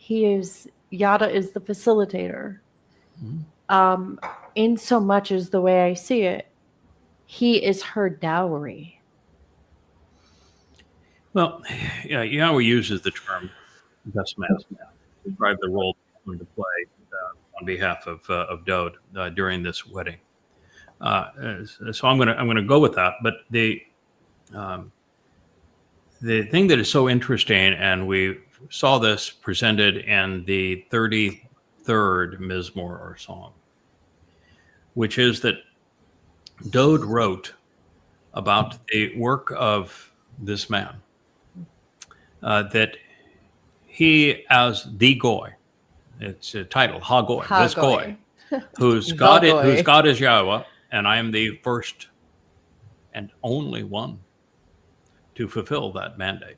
is the facilitator. Mm-hmm. In so much as the way I see it, he is her dowry. Well, yeah, Yahweh uses the term best man to describe the role he's going to play on behalf of Dowd during this wedding. So I'm gonna go with that. But the thing that is so interesting, and we saw this presented in the 33rd Mizmor or song, which is that Dowd wrote about the work of this man, that he, as the goy, it's a title, Hagoy, this goy, whose God is Yahweh, and I am the first and only one to fulfill that mandate.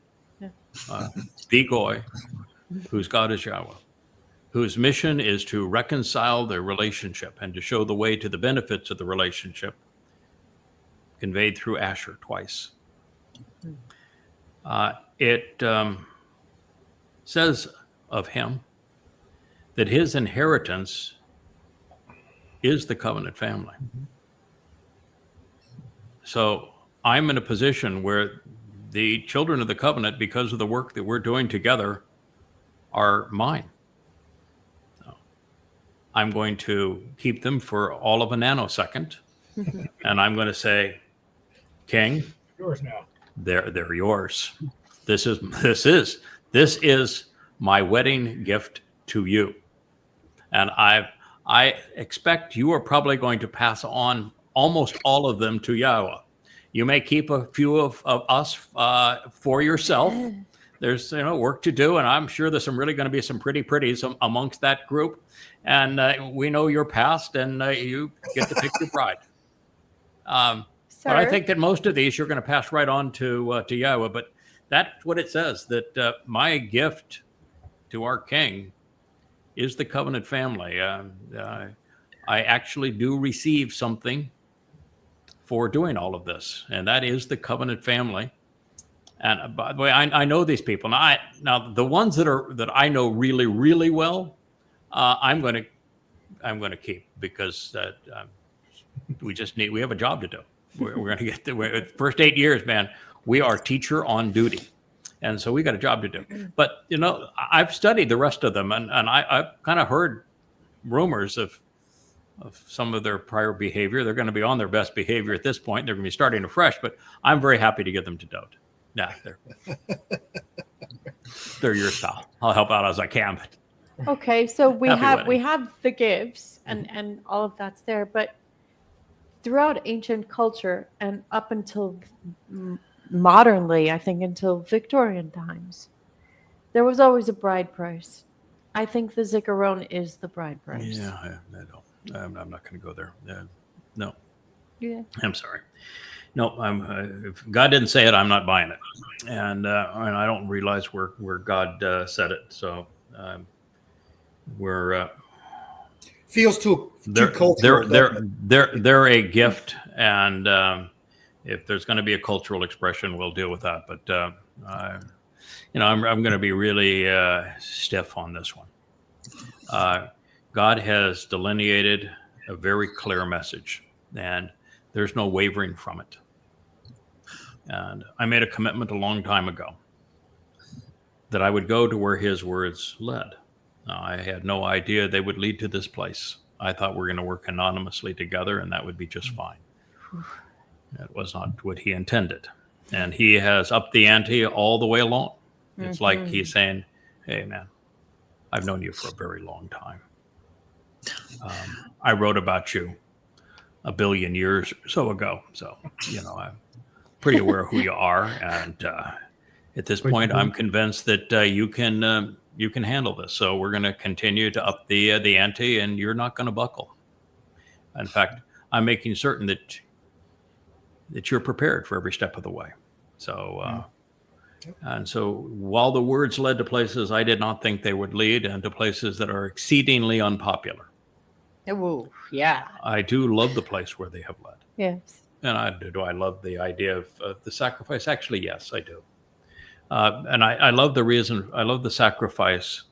The goy, whose God is Yahweh, whose mission is to reconcile their relationship and to show the way to the benefits of the relationship, conveyed through Asher twice. It says of him that his inheritance is the covenant family. So I'm in a position where the children of the covenant, because of the work that we're doing together, are mine. So I'm going to keep them for all of a nanosecond, and I'm going to say, King, Yours now. they're yours. This is my wedding gift to you, and I expect you are probably going to pass on almost all of them to Yahweh. You may keep a few of us for yourself. There's work to do, and I'm sure there's really going to be some pretty pretties amongst that group. And we know your past, and you get to pick your bride. But I think that most of these you're going to pass right on to Yahweh. But that's what it says, that my gift to our King is the covenant family. I actually do receive something for doing all of this, and that is the covenant family. And by the way, I know these people now. The ones that I know really, really well, I'm going to keep, because we have a job to do. We're going to get the first 8 years, man. We are teacher on duty, and so we got a job to do. But I've studied the rest of them, and I've kind of heard rumors of some of their prior behavior. They're going to be on their best behavior at this point. They're going to be starting afresh, but I'm very happy to get them to Dowd. Yeah, they're your style. I'll help out as I can. But Okay, so we Happy have the gifts and all of that's there, but throughout ancient culture and up until modernly, I think until Victorian times, there was always a bride price. I think the Zikaron is the bride price. yeah, I don't. I'm not going to go there. No, Yeah. I'm sorry. No, if God didn't say it, I'm not buying it, and I don't realize where God said it. So we're Feels too cultural. they're a gift, and if there's going to be a cultural expression, we'll deal with that. But I'm going to be really stiff on this one. God has delineated a very clear message, and there's no wavering from it. And I made a commitment a long time ago that I would go to where his words led. Now, I had no idea they would lead to this place. I thought we were going to work anonymously together, and that would be just fine. That was not what he intended. And he has upped the ante all the way along. It's like he's saying, hey, man, I've known you for a very long time. I wrote about you a billion years or so ago. So, I'm pretty aware of who you are. And at this point, I'm convinced that you can handle this. So we're going to continue to up the ante, and you're not going to buckle. In fact, I'm making certain that you're prepared for every step of the way. So, and so while the words led to places I did not think they would lead, and to places that are exceedingly unpopular, Ooh, yeah. I do love the place where they have led. Yes. And do I love the idea of the sacrifice? Actually, yes, I do. And I love the reason. I love the sacrifice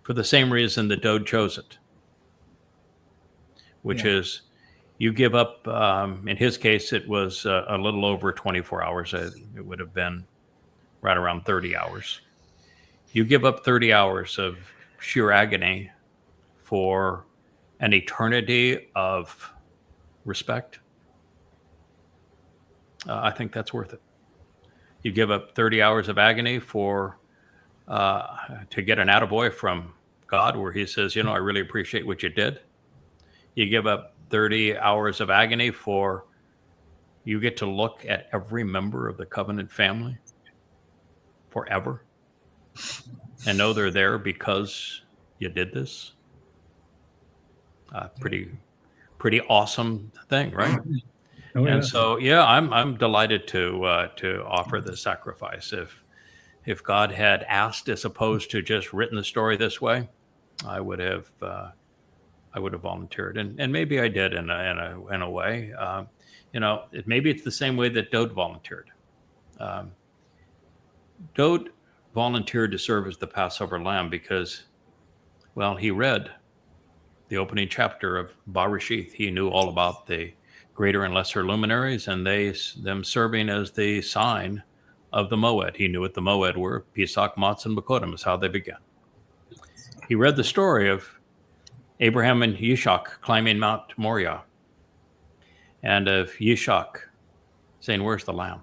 for the same reason that Dowd chose it, which is you give up. In his case, it was a little over 24 hours. It would have been right around 30 hours. You give up 30 hours of sheer agony for an eternity of respect. I think that's worth it. You give up 30 hours of agony for to get an attaboy from God where he says, you know, I really appreciate what you did. You give up 30 hours of agony for you get to look at every member of the covenant family forever and know they're there because you did this. Pretty awesome thing, right? Oh, yeah. And so, yeah, I'm delighted to offer this sacrifice. If God had asked, as opposed to just written the story this way, I would have volunteered, and maybe I did in a way. You know, maybe it's the same way that Dowd volunteered. Dowd volunteered to serve as the Passover lamb because, well, he read the opening chapter of Bereshith. He knew all about the greater and lesser luminaries and them serving as the sign of the Mow'ed. He knew what the Mow'ed were. Pesach, Matzah, and Bokodim is how they began. He read the story of Abraham and Yishak climbing Mount Moriah, and of Yishak saying, where's the lamb?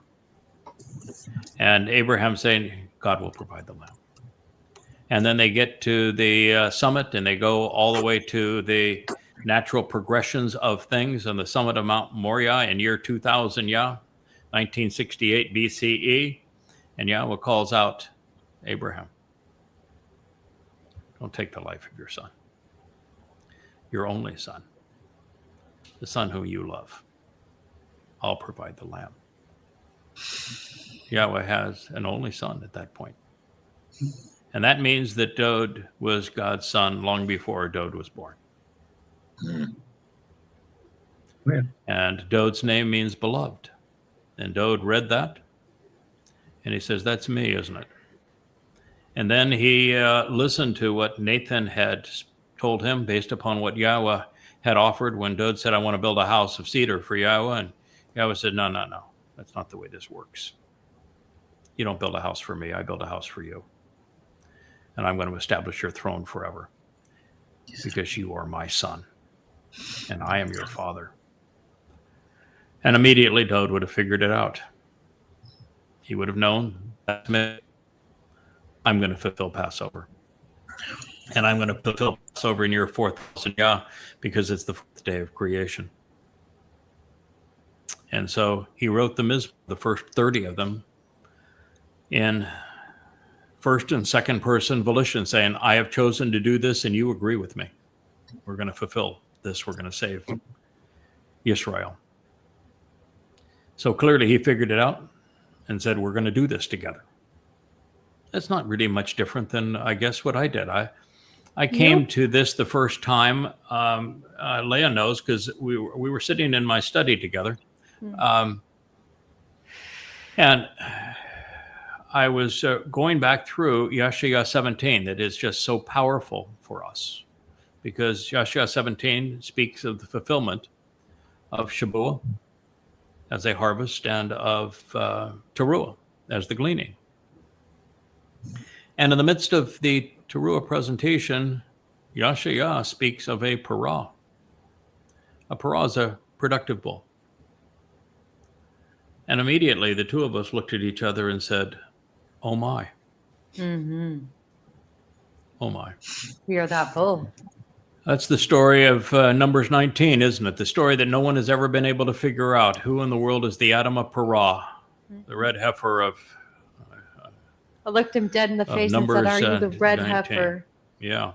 And Abraham saying, God will provide the lamb. And then they get to the summit, and they go all the way to the natural progressions of things on the summit of Mount Moriah in year 2000, 1968 BCE. And Yahweh calls out Abraham, don't take the life of your son, your only son, the son whom you love. I'll provide the lamb. Yahweh has an only son at that point. And that means that Dowd was God's son long before Dowd was born. Yeah. And Dowd's name means beloved. And Dowd read that, and he says, that's me, isn't it? And then he listened to what Nathan had told him based upon what Yahweh had offered when Dowd said, I want to build a house of cedar for Yahweh. And Yahweh said, no. That's not the way this works. You don't build a house for me. I build a house for you. And I'm going to establish your throne forever because you are my son and I am your father. And immediately Dowd would have figured it out. He would have known that I'm going to fulfill Passover. And I'm going to fulfill Passover in year 4,000 because it's the fourth day of creation. And so he wrote the first 30 of them, in first and second person volition, saying, I have chosen to do this and you agree with me. We're going to fulfill this. We're going to save Yisrael. So clearly he figured it out and said, we're going to do this together. That's not really much different than, I guess, what I did. I came to this the first time. Leah knows because we were sitting in my study together. And I was going back through Yeshua 17 that is just so powerful for us because Yeshua 17 speaks of the fulfillment of Shabuah as a harvest and of Taruw'ah as the gleaning. And in the midst of the Taruw'ah presentation, Yeshua speaks of a Parah. A Parah is a productive bull. And immediately the two of us looked at each other and said, oh my. Mm-hmm. Oh my. We are that bull. That's the story of Numbers 19, isn't it? The story that no one has ever been able to figure out. Who in the world is the AdamahParah, the red heifer of I looked him dead in the face and Numbers, said, are you the red 19. heifer? Yeah.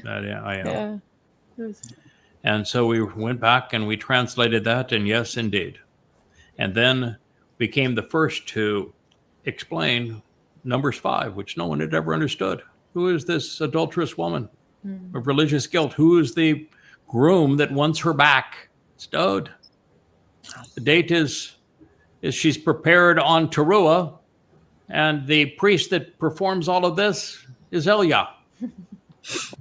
I am. Yeah. And so we went back and we translated that, and yes, indeed. And then became the first to explain Numbers 5, which no one had ever understood. Who is this adulterous woman of religious guilt? Who is the groom that wants her back? It's Dowd. The date is she's prepared on Taruw'ah, and the priest that performs all of this is Eliah.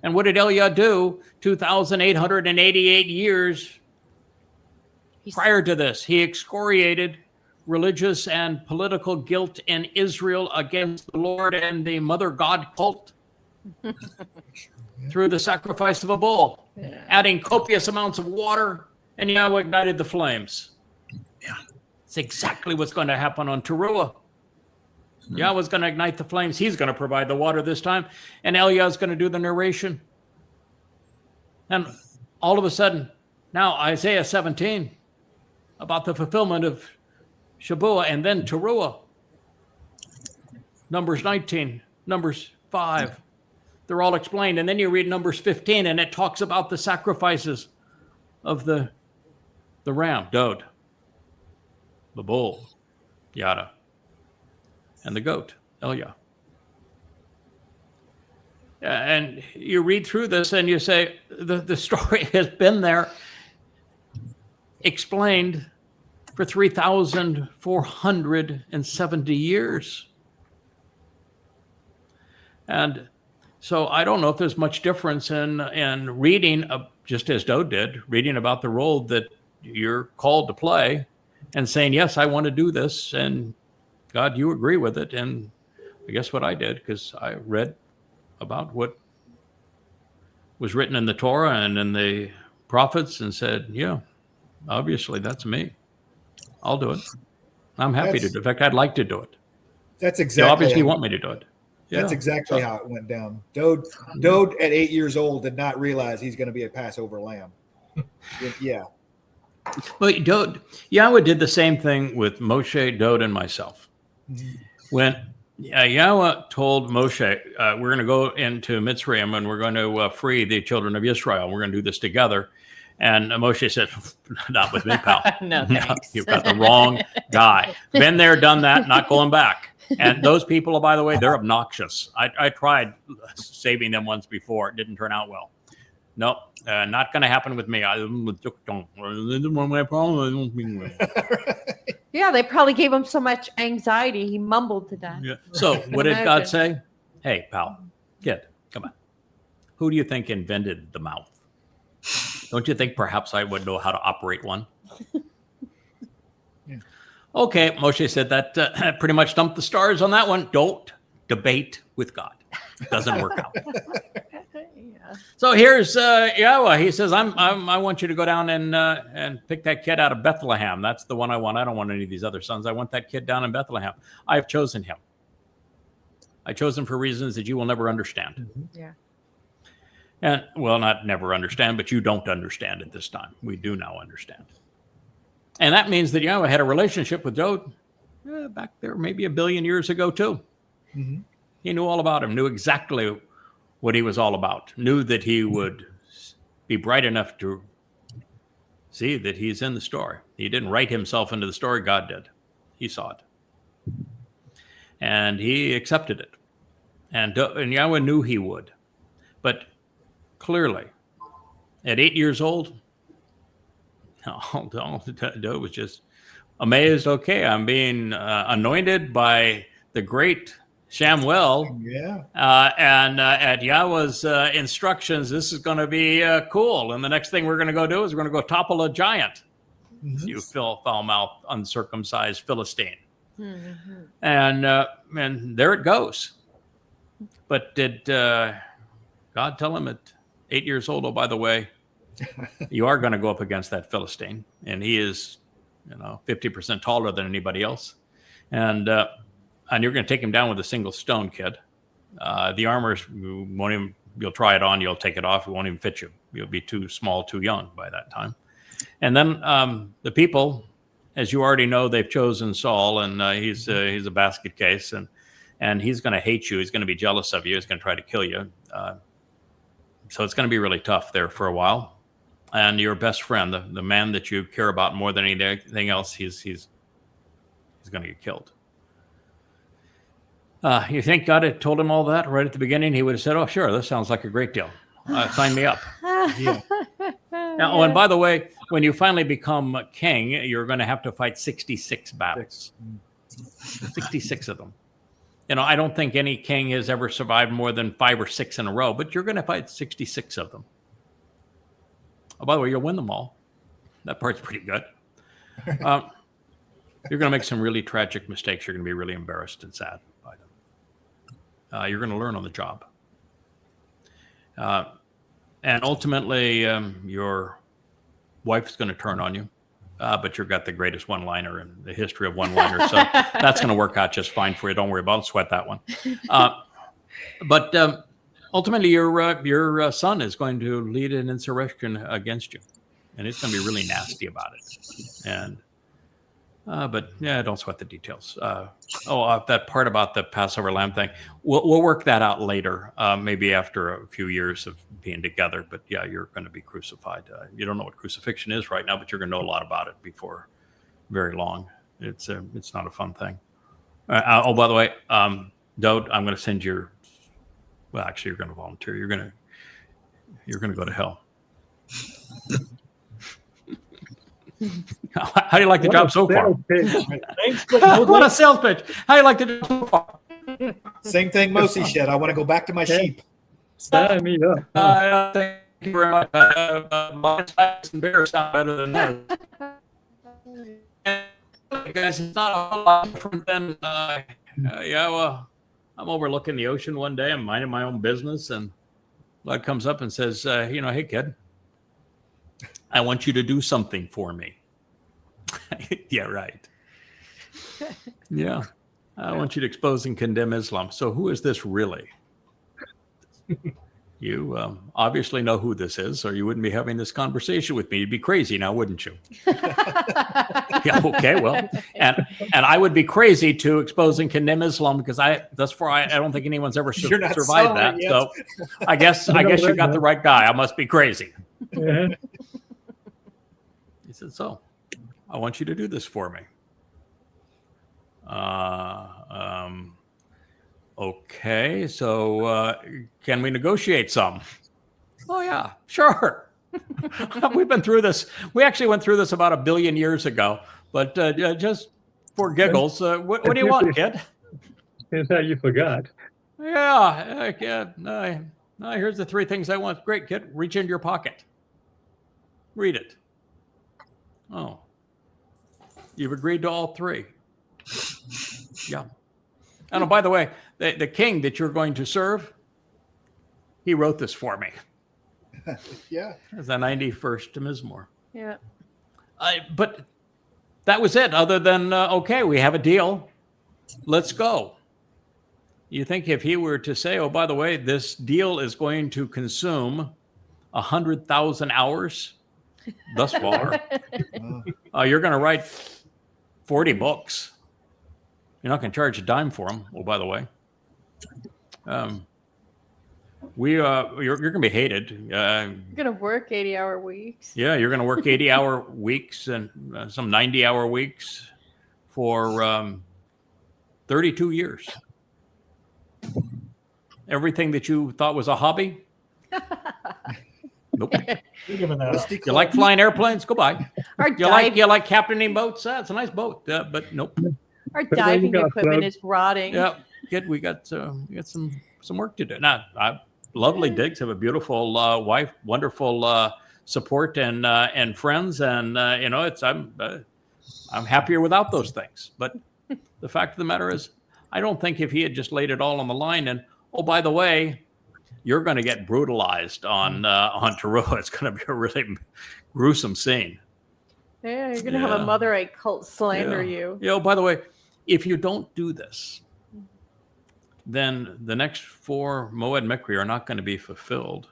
And what did Eliah do 2,888 years prior to this? He excoriated religious and political guilt in Israel against the Lord and the Mother God cult through the sacrifice of a bull, adding copious amounts of water, and Yahweh ignited the flames. Yeah. It's exactly what's going to happen on Taruw'ah. Yahweh's going to ignite the flames. He's going to provide the water this time, and Eliah's going to do the narration. And all of a sudden, now Isaiah 17 about the fulfillment of Shabbat, and then Taruw'ah. Numbers 19, Numbers 5. They're all explained. And then you read Numbers 15, and it talks about the sacrifices of the ram, Dowd, the bull, Yada, and the goat, Eliah. And you read through this and you say, the story has been there explained for 3,470 years. And so I don't know if there's much difference in reading, just as Dowd did, reading about the role that you're called to play and saying, yes, I want to do this. And God, you agree with it. And I guess what I did, because I read about what was written in the Torah and in the prophets and said, yeah, obviously that's me. I'll do it. I'm happy to do it. In fact, I'd like to do it. That's You exactly. obviously want me to do it. That's Yeah. exactly how it went down. Dowd at 8 years old did not realize he's going to be a Passover lamb. Yeah. But Yahweh did the same thing with Moshe, Dowd, and myself. When Yahweh told Moshe, we're going to go into Mitzrayim and we're going to free the children of Yisrael. We're going to do this together. And Moshe said, not with me, pal. No, thanks. You've got the wrong guy. Been there, done that, not going back. And those people, by the way, they're obnoxious. I tried saving them once before. It didn't turn out well. Nope, not going to happen with me. Yeah, they probably gave him so much anxiety, he mumbled to death. Yeah. So what did God say? Hey, pal, kid, come on. Who do you think invented the mouth? Don't you think perhaps I would know how to operate one? Yeah. Okay, Moshe said that pretty much dumped the stars on that one. Don't debate with God. It doesn't work out. Yeah. So here's Yahweh. He says, I want you to go down and pick that kid out of Bethlehem. That's the one I want. I don't want any of these other sons. I want that kid down in Bethlehem. I have chosen him. I chose him for reasons that you will never understand. Yeah. And, well, not never understand, but you don't understand at this time. We do now understand. And that means that Yahweh had a relationship with Dowd back there maybe 1 billion years ago, too. Mm-hmm. He knew all about him, knew exactly what he was all about, knew that he would be bright enough to see that he's in the story. He didn't write himself into the story. God did. He saw it. And he accepted it. And Yahweh knew he would. But clearly, at 8 years old, Dowd was just amazed. Okay, I'm being anointed by the great Shamuel. Yeah. And at Yahweh's instructions, this is going to be cool. And the next thing we're going to go do is we're going to go topple a giant. Mm-hmm. You foul-mouthed, uncircumcised Philistine. Mm-hmm. And there it goes. But did God tell him at 8 years old, oh, by the way, you are going to go up against that Philistine, and he is, 50% taller than anybody else, and you're going to take him down with a single stone, kid. The armor won't even. You'll try it on, you'll take it off. It won't even fit you. You'll be too small, too young by that time. And then the people, as you already know, they've chosen Saul, and he's a basket case, and he's going to hate you. He's going to be jealous of you. He's going to try to kill you. So it's going to be really tough there for a while. And your best friend, the man that you care about more than anything else, he's going to get killed. You think God had told him all that right at the beginning? He would have said, oh, sure, this sounds like a great deal. Sign me up. Yeah. Now, and by the way, when you finally become king, you're going to have to fight 66 battles. 66 of them. I don't think any king has ever survived more than 5 or 6 in a row, but you're going to fight 66 of them. Oh, by the way, you'll win them all. That part's pretty good. You're going to make some really tragic mistakes. You're going to be really embarrassed and sad by them. You're going to learn on the job. And ultimately, your wife's going to turn on you. But you've got the greatest one-liner in the history of one-liners. So that's going to work out just fine for you. Don't worry about it. Sweat that one. But ultimately, your son is going to lead an insurrection against you. And it's going to be really nasty about it. And but yeah, don't sweat the details. That part about the Passover lamb thing, we'll work that out later, maybe after a few years of being together. But yeah, you're going to be crucified. You don't know what crucifixion is right now, but you're going to know a lot about it before very long. It's not a fun thing. By the way, Dowd, I'm going to send your. Well, actually, you're going to volunteer. You're going to go to hell. How do you like the job so far? What a sales pitch. How do you like the job so far? Same thing Mosi said. I want to go back to my sheep. Sign me up. Thank you very much. Lions and bears sound better than that. Guys, it's not a whole lot different than, I'm overlooking the ocean one day. I'm minding my own business, and Lord comes up and says, hey, kid, I want you to do something for me. Yeah, right. Yeah. I want you to expose and condemn Islam. So who is this really? You obviously know who this is, or you wouldn't be having this conversation with me. You'd be crazy now, wouldn't you? Yeah, okay, well, and I would be crazy to expose and condemn Islam because I don't think anyone's ever survived that. Yet. So I guess you got the right guy. I must be crazy. Yeah. He said, so I want you to do this for me. Okay, so can we negotiate some? Oh, yeah, sure. We've been through this. We actually went through this about 1 billion years ago. But just for giggles, what do you want, kid? Is how you forgot. Yeah, here's the 3 things I want. Great, kid. Reach into your pocket. Read it. Oh, you've agreed to all 3. Yeah. And by the way, the king that you're going to serve, he wrote this for me. Yeah. It's the 91st Mizmor. Yeah. But that was it. Other than, okay, we have a deal. Let's go. You think if he were to say, oh, by the way, this deal is going to consume 100,000 hours thus far. You're going to write 40 books. You're not going to charge a dime for them. Oh, by the way, you're going to be hated. You're going to work 80-hour weeks. Yeah, you're going to work 80-hour weeks and some 90-hour weeks for 32 years. Everything that you thought was a hobby. Nope. You like flying airplanes? Go by. You like captaining boats? It's a nice boat, but nope. Our diving equipment is rotting. Yeah, we got some work to do. Now, lovely digs, have a beautiful wife, wonderful support and friends, and I'm happier without those things. But the fact of the matter is, I don't think if he had just laid it all on the line and, oh, by the way, you're going to get brutalized on Taruw'ah. It's going to be a really gruesome scene. Yeah, you're going to have a Motherite cult slander you. Yeah, by the way, if you don't do this, then the next 4 Mow'ed Nakry are not going to be fulfilled.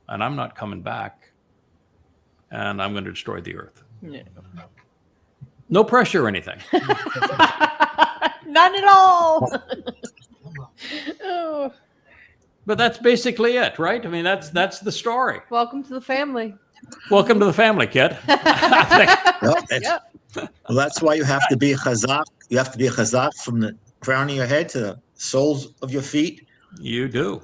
And I'm not coming back. And I'm going to destroy the earth. Yeah. No pressure or anything. None at all. Oh. But that's basically it, right? I mean, that's the story. Welcome to the family. Welcome to the family, kid. Well, that's why you have to be chazak. You have to be chazak from the crown of your head to the soles of your feet. You do.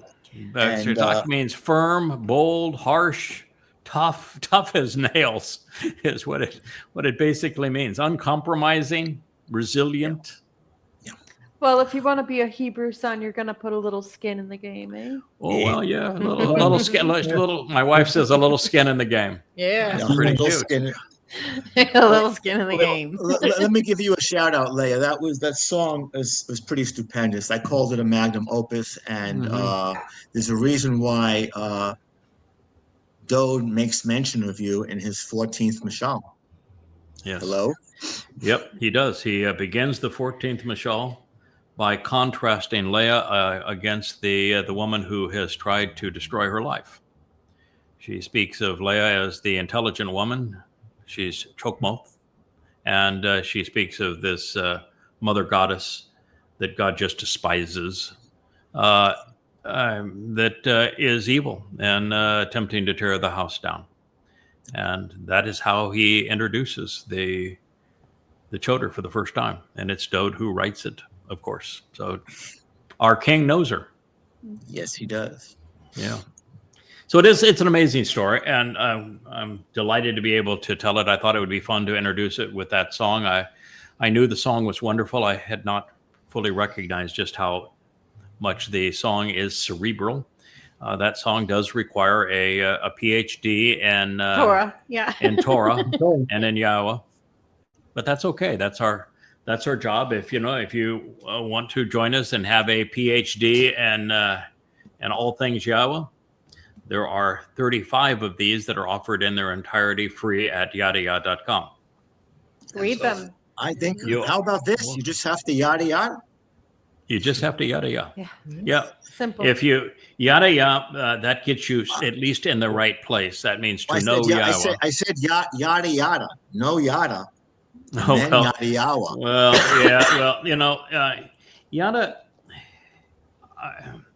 Chazak means firm, bold, harsh, tough as nails is what it basically means. Uncompromising, resilient. Well, if you want to be a Hebrew son, you're going to put a little skin in the game, eh? Oh, well, yeah. A little skin. My wife says a little skin in the game. Yeah. It's pretty cute. Skin. A little skin in the game. Let me give you a shout out, Leah. That song was pretty stupendous. I called it a magnum opus, and there's a reason why Dowd makes mention of you in his 14th mashal. Yes. Hello? Yep, he does. He begins the 14th mashal by contrasting Leah against the woman who has tried to destroy her life. She speaks of Leah as the intelligent woman. She's chokmoth. And she speaks of this mother goddess that God just despises, that is evil and attempting to tear the house down. And that is how he introduces the Choter for the first time. And it's Dowd who writes it, of course. So our king knows her. Yes, he does. Yeah. So it's an amazing story, and I'm delighted to be able to tell it. I thought it would be fun to introduce it with that song. I knew the song was wonderful. I had not fully recognized just how much the song is cerebral. That song does require a PhD in Towrah, yeah. in Towrah and in YAHOWah, but that's okay. That's our job. If you want to join us and have a PhD in all things YAHOWah, there are 35 of these that are offered in their entirety free at YadaYah.com. Read them. I think, how about this? You just have to yada. You just have to YadaYah. Yeah. Yeah. Simple. If you YadaYah, that gets you at least in the right place. That means to know YAHOWah. I said yada. No yada. Oh, Then well, YadaYahowah. well, yeah. Well, Yada.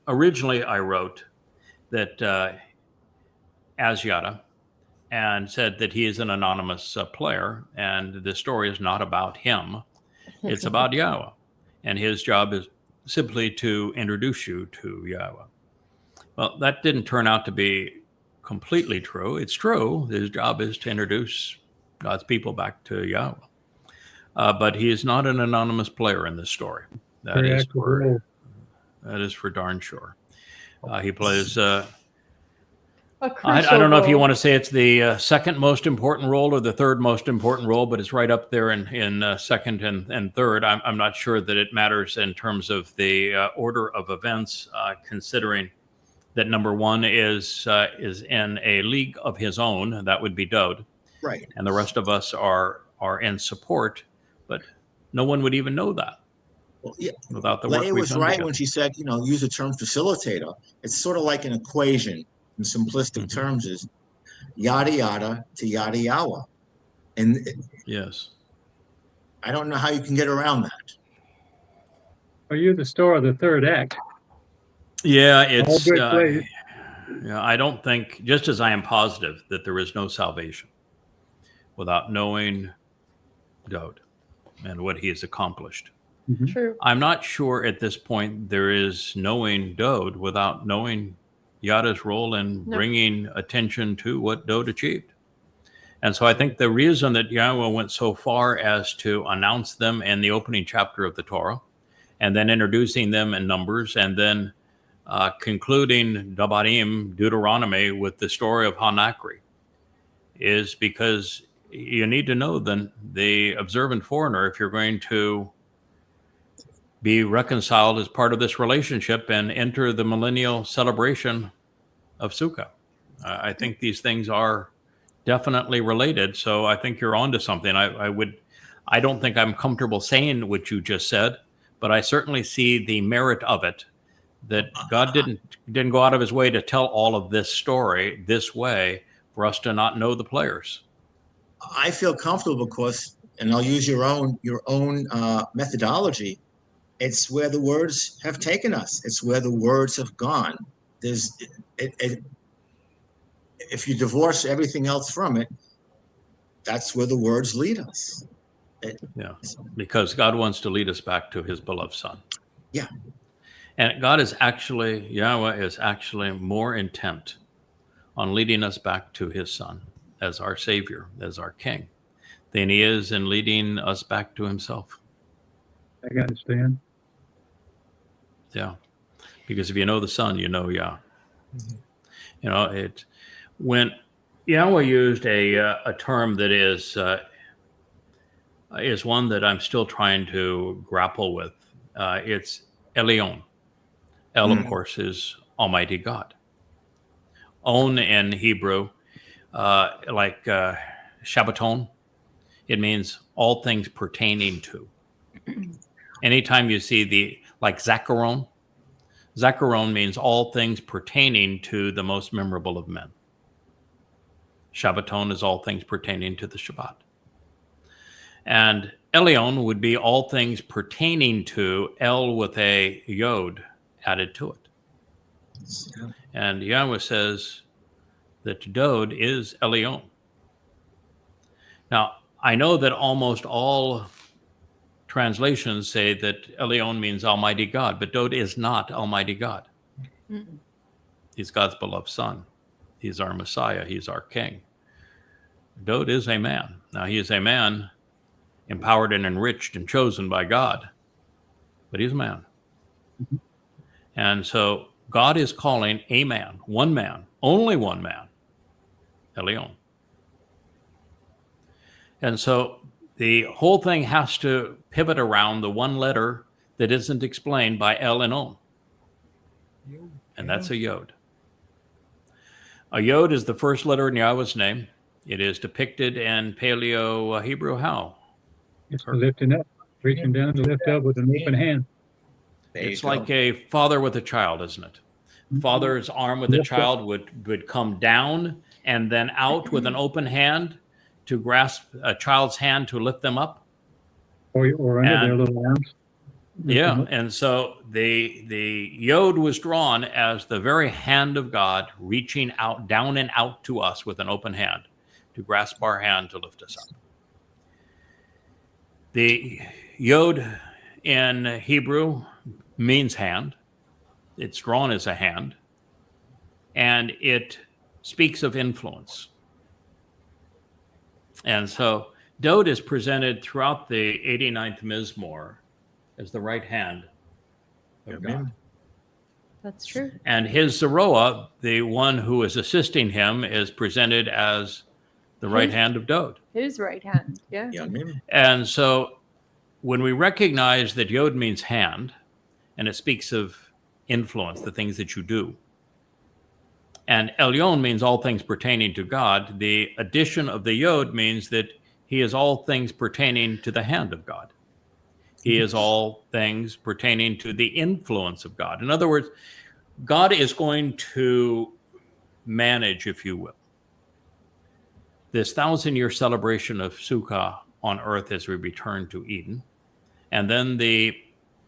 Originally, I wrote that as Yada, and said that he is an anonymous player, and the story is not about him. It's about YAHOWah, and his job is simply to introduce you to YAHOWah. Well, that didn't turn out to be completely true. It's true. His job is to introduce God's people back to YAHOWah. But he is not an anonymous player in this story. That is for darn sure. He plays... I don't know if you want to say it's the second most important role or the third most important role, but it's right up there in second and third. I'm not sure that it matters in terms of the order of events, considering that number one is in a league of his own. That would be Dowd. Right. And the rest of us are in support, but no one would even know that. Well, yeah. Without the work Leah we've was done right together. when she said, use the term facilitator. It's sort of like an equation in simplistic terms is yada yada to YadaYahowah. And Yes. I don't know how you can get around that. Are you the star of the third act? Yeah, it's All good plays. I don't think, just as I am positive that there is no salvation without knowing Dowd and what he has accomplished. True. I'm not sure at this point there is knowing Dowd without knowing Yada's role in bringing attention to what Dowd achieved. And so I think the reason that YAHOWah went so far as to announce them in the opening chapter of the Torah, and then introducing them in Numbers, and then concluding Devarim, Deuteronomy, with the story of Nakry, is because you need to know the observant foreigner if you're going to be reconciled as part of this relationship and enter the millennial celebration of Sukah. I think these things are definitely related. So I think you're onto something. I don't think I'm comfortable saying what you just said, but I certainly see the merit of it, that God didn't go out of his way to tell all of this story this way for us to not know the players. I feel comfortable because, and I'll use your own methodology. It's where the words have taken us. It's where the words have gone. If you divorce everything else from it, that's where the words lead us. Because God wants to lead us back to his beloved son. Yeah. And YAHOWah is actually more intent on leading us back to his son as our savior, as our king, than he is in leading us back to himself. I understand. Yeah. Because if you know the son, you know Yah. When Yahweh used a term that is one that I'm still trying to grapple with. It's Elyon. El, of course, is Almighty God. On in Hebrew, like Shabbaton, it means all things pertaining to. Anytime you see like Zacharon means all things pertaining to the most memorable of men. Shabbaton is all things pertaining to the Shabbat. And Elyon would be all things pertaining to, El with a Yod added to it. And Yahweh says that Dowd is Elyon. Now, I know that almost all translations say that Elyon means Almighty God, but Dowd is not Almighty God. He's God's beloved Son. He's our Messiah. He's our King. Dowd is a man. Now, he is a man empowered and enriched and chosen by God, but he's a man. And so God is calling a man, only one man, Elyon. And so the whole thing has to pivot around the one letter that isn't explained by El and On. And that's a Yod. A Yod is the first letter in Yahweh's name. It is depicted in Paleo Hebrew how? It's lifting up, reaching down to lift up with an open hand. It's like a father with a child, isn't it? Father's arm with the child would come down and then out with an open hand to grasp a child's hand to lift them up. Or under their little arms. Yeah, and so the Yod was drawn as the very hand of God reaching out, down and out to us with an open hand to grasp our hand to lift us up. The Yod in Hebrew means hand. It's drawn as a hand, and it speaks of influence. And so Dowd is presented throughout the 89th Mizmor as the right hand of God. That's true. And his Zarowa, the one who is assisting him, is presented as the right hand of Dowd. His right hand, yeah. And so when we recognize that Yod means hand, and it speaks of influence, the things that you do, and Elyon means all things pertaining to God, the addition of the Yod means that he is all things pertaining to the hand of God. He is all things pertaining to the influence of God. In other words, God is going to manage, if you will, this 1,000-year celebration of Sukah on earth as we return to Eden, and then the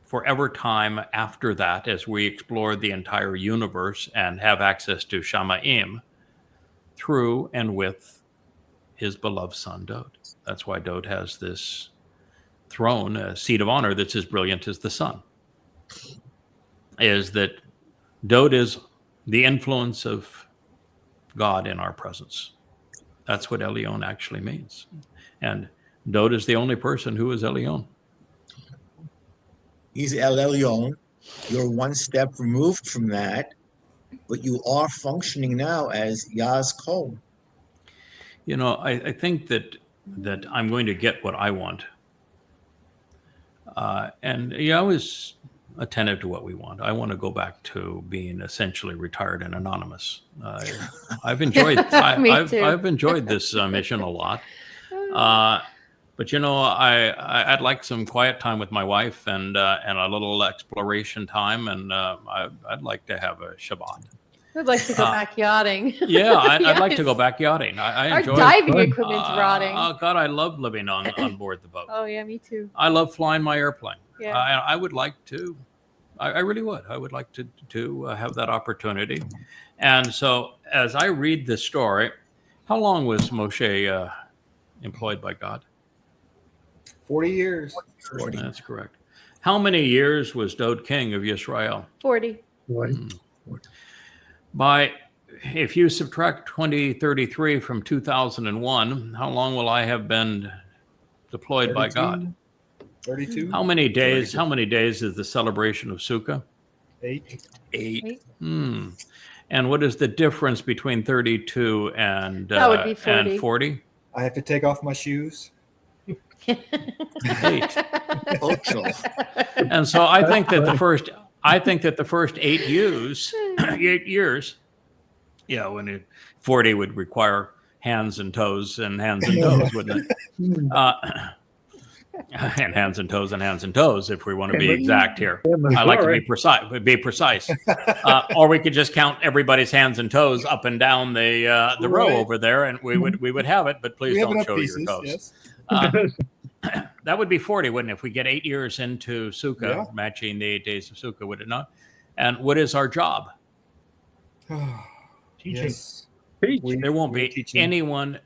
forever time after that as we explore the entire universe and have access to Shamayim through and with his beloved son, Dowd. That's why Dowd has this throne, a seat of honor that's as brilliant as the sun, is that Dowd is the influence of God in our presence. That's what Elyon actually means. And Dowd is the only person who is Elyon. He's El Elyon. You're one step removed from that, but you are functioning now as Yah's Kol. You know, I think that I'm going to get what I want. And yeah, I was attentive to what we want. I want to go back to being essentially retired and anonymous. I've enjoyed I've enjoyed this mission a lot. But you know, I'd like some quiet time with my wife and a little exploration time, and I'd like to have a Shabbat. I'd like to go back yachting. Yeah, I'd like to go back yachting. I enjoy our diving equipment's rotting. Oh God, I love living on board the boat. Oh yeah, me too. I love flying my airplane. Yeah. I would like to. I really would. I would like to have that opportunity. And so, as I read this story, how long was Moshe employed by God? 40 years. 40. That's correct. How many years was Dowd king of Yisrael? 40. If you subtract 2033 from 2001, how long will I have been deployed 32? by God? 32. How many days? How many days is the celebration of Sukah? 8. 8. And what is the difference between 32 and That would be 40. and 40? I have to take off my shoes. 8. Ocho. And so I think that the first 8 years, 8 years, when 40 would require hands and toes, wouldn't it? And hands and toes, if we want to be exact here. I like to be precise. Or we could just count everybody's hands and toes up and down the row over there, and we would have it. But please don't show your toes. Yes. That would be 40, wouldn't it? If we get 8 years into Sukah, matching the 8 days of Sukah, would it not? And what is our job? Teaching. Yes. There won't be teaching. anyone,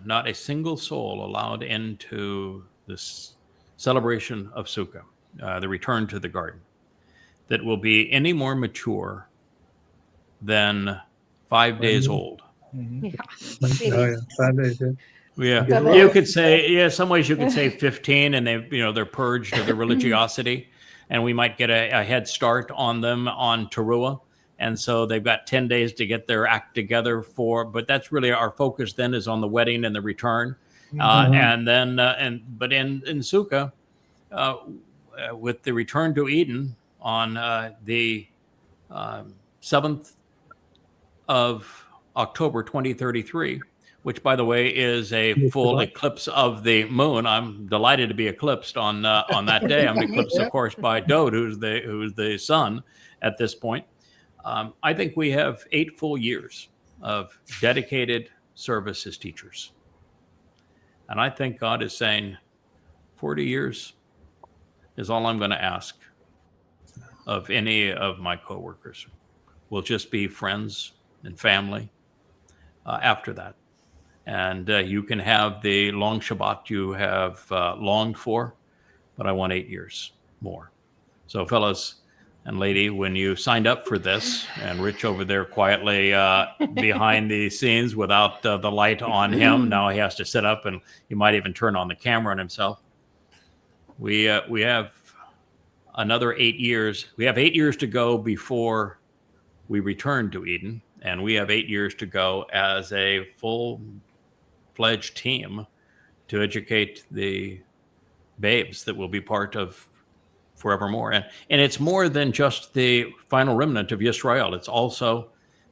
not a single soul allowed into this celebration of Sukah, the return to the garden, that will be any more mature than 5 days old. Mhm. Oh, yeah. 5 days, yeah. Yeah, you could say, some ways you could say 15, and they're purged of their religiosity, and we might get a head start on them on Taruw'ah. And so they've got 10 days to get their act together but that's really our focus then is on the wedding and the return. And then, but in Sukah, with the return to Eden on the 7th of October, 2033, which by the way is a full eclipse of the moon. I'm delighted to be eclipsed on that day. I'm eclipsed, of course, by Dowd, who's the sun at this point. I think we have 8 full years of dedicated service as teachers. And I think God is saying 40 years is all I'm going to ask of any of my coworkers. We'll just be friends and family after that. And you can have the long Shabbat you have longed for, but I want 8 years more. So fellas and lady, when you signed up for this, and Rich over there quietly behind the scenes without the light on him, now he has to sit up and he might even turn on the camera on himself. We have another 8 years. We have 8 years to go before we return to Eden, and we have 8 years to go as a full-fledged team to educate the babes that will be part of forevermore. And it's more than just the final remnant of Yisrael. It's also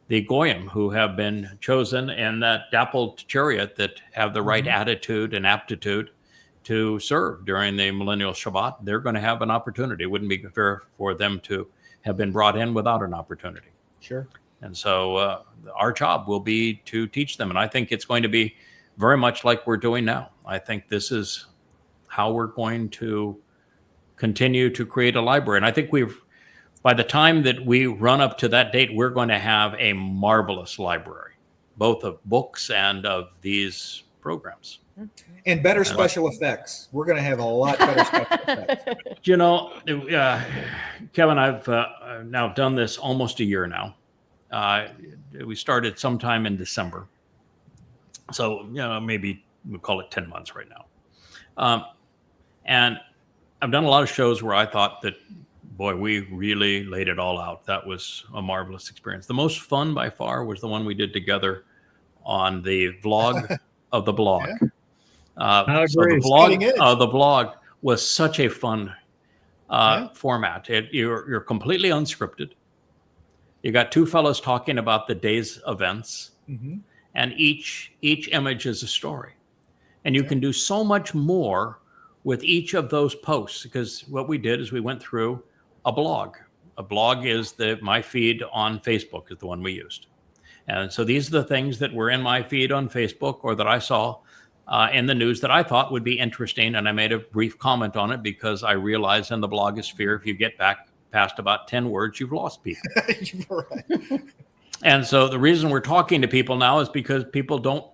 the Goyim who have been chosen in that dappled chariot that have the right attitude and aptitude to serve during the millennial Shabbat. They're going to have an opportunity. It wouldn't be fair for them to have been brought in without an opportunity. Sure. And so our job will be to teach them. And I think it's going to be very much like we're doing now. I think this is how we're going to continue to create a library. And I think by the time that we run up to that date, we're going to have a marvelous library, both of books and of these programs. And better special effects. We're going to have a lot better special effects. Kevin, I've now done this almost a year now. We started sometime in December. So, maybe we'll call it 10 months right now. And I've done a lot of shows where I thought that, boy, we really laid it all out. That was a marvelous experience. The most fun by far was the one we did together on the vlog of the blog. I So the agree. blog was such a fun format. You're completely unscripted. You got 2 fellows talking about the day's events, and each image is a story. And you can do so much more with each of those posts, because what we did is we went through a blog. A blog is my feed on Facebook is the one we used. And so these are the things that were in my feed on Facebook or that I saw in the news that I thought would be interesting. And I made a brief comment on it because I realize in the blogosphere, if you get back past about 10 words, you've lost people. Right. And so the reason we're talking to people now is because people don't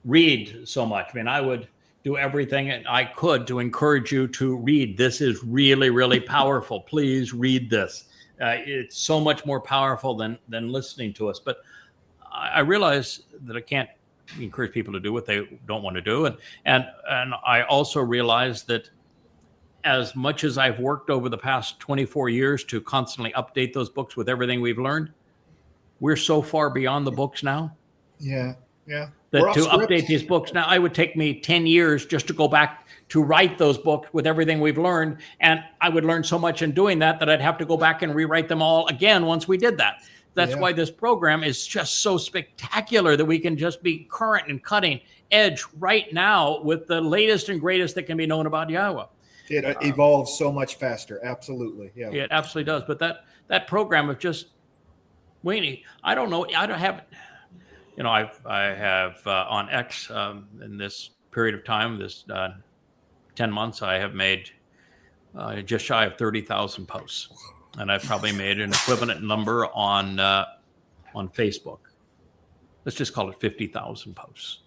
read so much. I mean, I would do everything I could to encourage you to read. This is really, really powerful. Please read this. It's so much more powerful than listening to us. But I realize that I can't encourage people to do what they don't want to do. And I also realize that as much as I've worked over the past 24 years to constantly update those books with everything we've learned, we're so far beyond the books now Yeah. Yeah. that We're off to script. update these books now, it would take me 10 years just to go back to write those books with everything we've learned. And I would learn so much in doing that I'd have to go back and rewrite them all again once we did that. That's Yeah. why this program is just so spectacular that we can just be current and cutting edge right now with the latest and greatest that can be known about Yahowah. It evolves so much faster. Absolutely. Yeah. It absolutely does. But that program of just waiting, I don't know. I don't have, I have on X in this period of time, this 10 months, I have made just shy of 30,000 posts. And I've probably made an equivalent number on Facebook. Let's just call it 50,000 posts.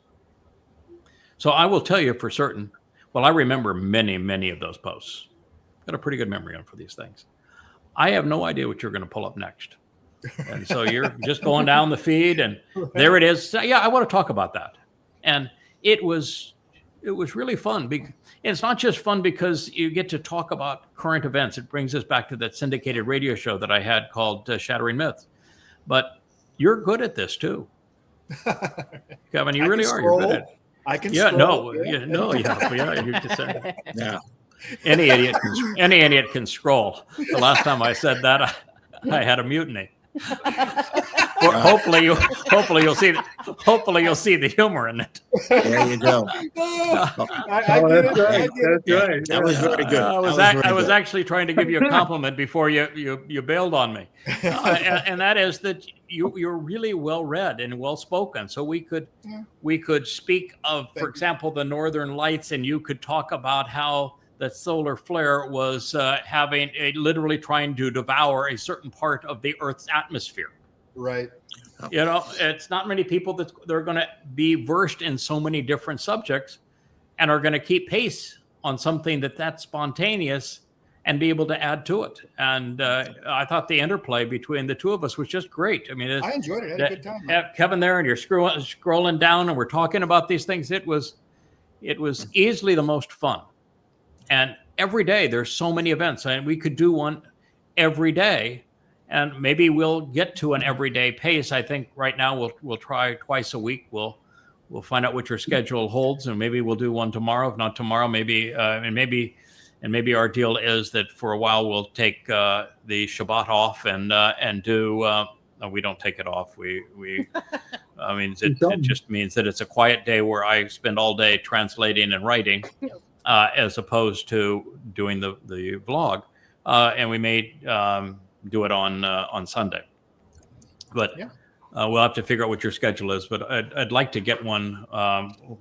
So I will tell you for certain, I remember many, many of those posts. Got a pretty good memory on for these things. I have no idea what you're going to pull up next. And so you're just going down the feed and there it is. So, yeah, I want to talk about that. And it was really fun. And it's not just fun because you get to talk about current events. It brings us back to that syndicated radio show that I had called Shattering Myths. But you're good at this too. Kevin, you really are. You're good at it. I can Yeah, scroll. you can say. Yeah. Any idiot can scroll. The last time I said that, I had a mutiny. Hopefully you'll see the humor in it. There you go. I Oh, did that's it. I right. did it. That's right. That was very good. I was actually trying to give you a compliment before you bailed on me, and that is that you're really well read and well spoken. So we could speak of, for example, the Northern Lights, and you could talk about how the solar flare was literally trying to devour a certain part of the Earth's atmosphere. Right. It's not many people that they're going to be versed in so many different subjects and are going to keep pace on something that's spontaneous and be able to add to it. And I thought the interplay between the two of us was just great. I mean, I enjoyed it. I had a good time. Man. Kevin there, and you're scrolling down, and we're talking about these things. It was easily the most fun. And every day there's so many events, and we could do one every day. And maybe we'll get to an everyday pace. I think right now we'll try twice a week. We'll find out what your schedule holds, and maybe we'll do one tomorrow. If not tomorrow, maybe maybe our deal is that for a while we'll take the Shabbat off and do. We don't take it off. It just means that it's a quiet day where I spend all day translating and writing, as opposed to doing the vlog. And we may do it on Sunday, but we'll have to figure out what your schedule is. But I'd like to get one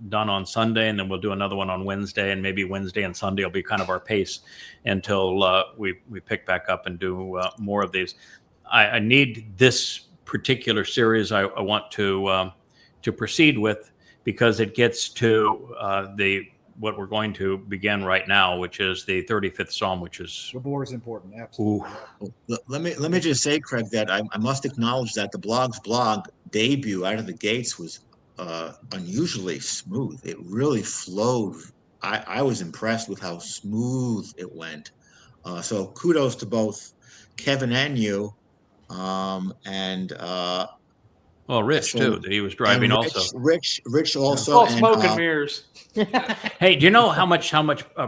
done on Sunday, and then we'll do another one on Wednesday, and maybe Wednesday and Sunday will be kind of our pace until we pick back up and do more of these. I need this particular series I want to proceed with, because it gets to what we're going to begin right now, which is the 35th Psalm, which is Gibowr is important. Absolutely. Let me just say, Craig, that I must acknowledge that the blog's blog debut out of the gates was unusually smooth. It really flowed. I was impressed with how smooth it went. So kudos to both Kevin and you. Rich too. That he was driving Rich, also. Rich also. All smoke and mirrors. Hey, do you know how much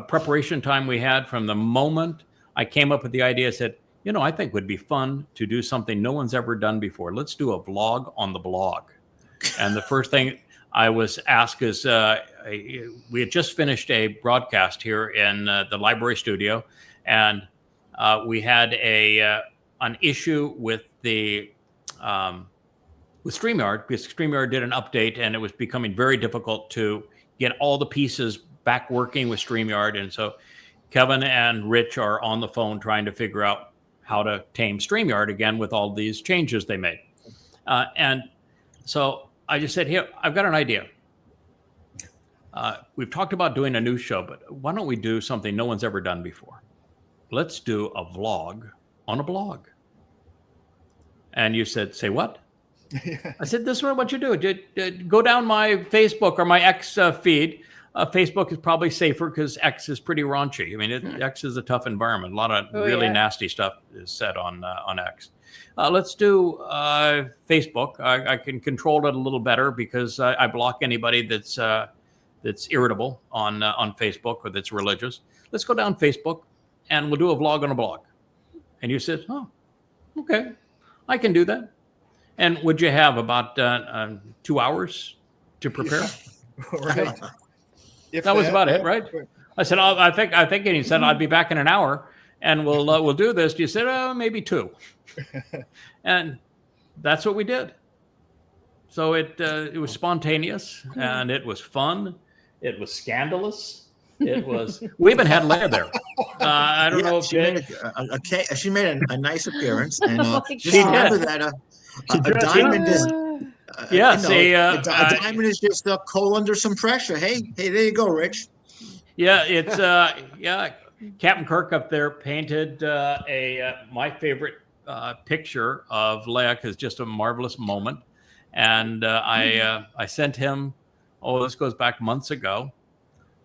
preparation time we had from the moment I came up with the idea? I said, I think it would be fun to do something no one's ever done before. Let's do a vlog on the blog. And the first thing I was asked is, we had just finished a broadcast here in the library studio, and we had an issue with the with StreamYard, because StreamYard did an update, and it was becoming very difficult to get all the pieces back working with StreamYard. And so Kevin and Rich are on the phone trying to figure out how to tame StreamYard again with all these changes they made. And so I just said, here, I've got an idea. We've talked about doing a news show, but why don't we do something no one's ever done before? Let's do a vlog on a blog. And you said, say what? I said, this is what I want you to do. Go down my Facebook or my X feed. Facebook is probably safer because X is pretty raunchy. I mean, X is a tough environment. A lot of really nasty stuff is said on X. let's do Facebook. I can control it a little better because I block anybody that's irritable on Facebook or that's religious. Let's go down Facebook and we'll do a vlog on a blog. And you said, oh, okay, I can do that. And would you have about 2 hours to prepare? Right. If That was about it, yeah. right? I said, oh, I think, and he said, I'd be back in an hour and we'll do this. You said, oh, maybe 2. And that's what we did. So it was spontaneous and it was fun. It was scandalous. It was. We even had Leah there. I don't know if she made a nice appearance, and Oh my just God. remember that a diamond is a diamond is just a coal under some pressure. Hey, there you go, Rich. Yeah, it's Captain Kirk up there painted my favorite picture of Leah because just a marvelous moment, and I sent him. Oh, this goes back months ago.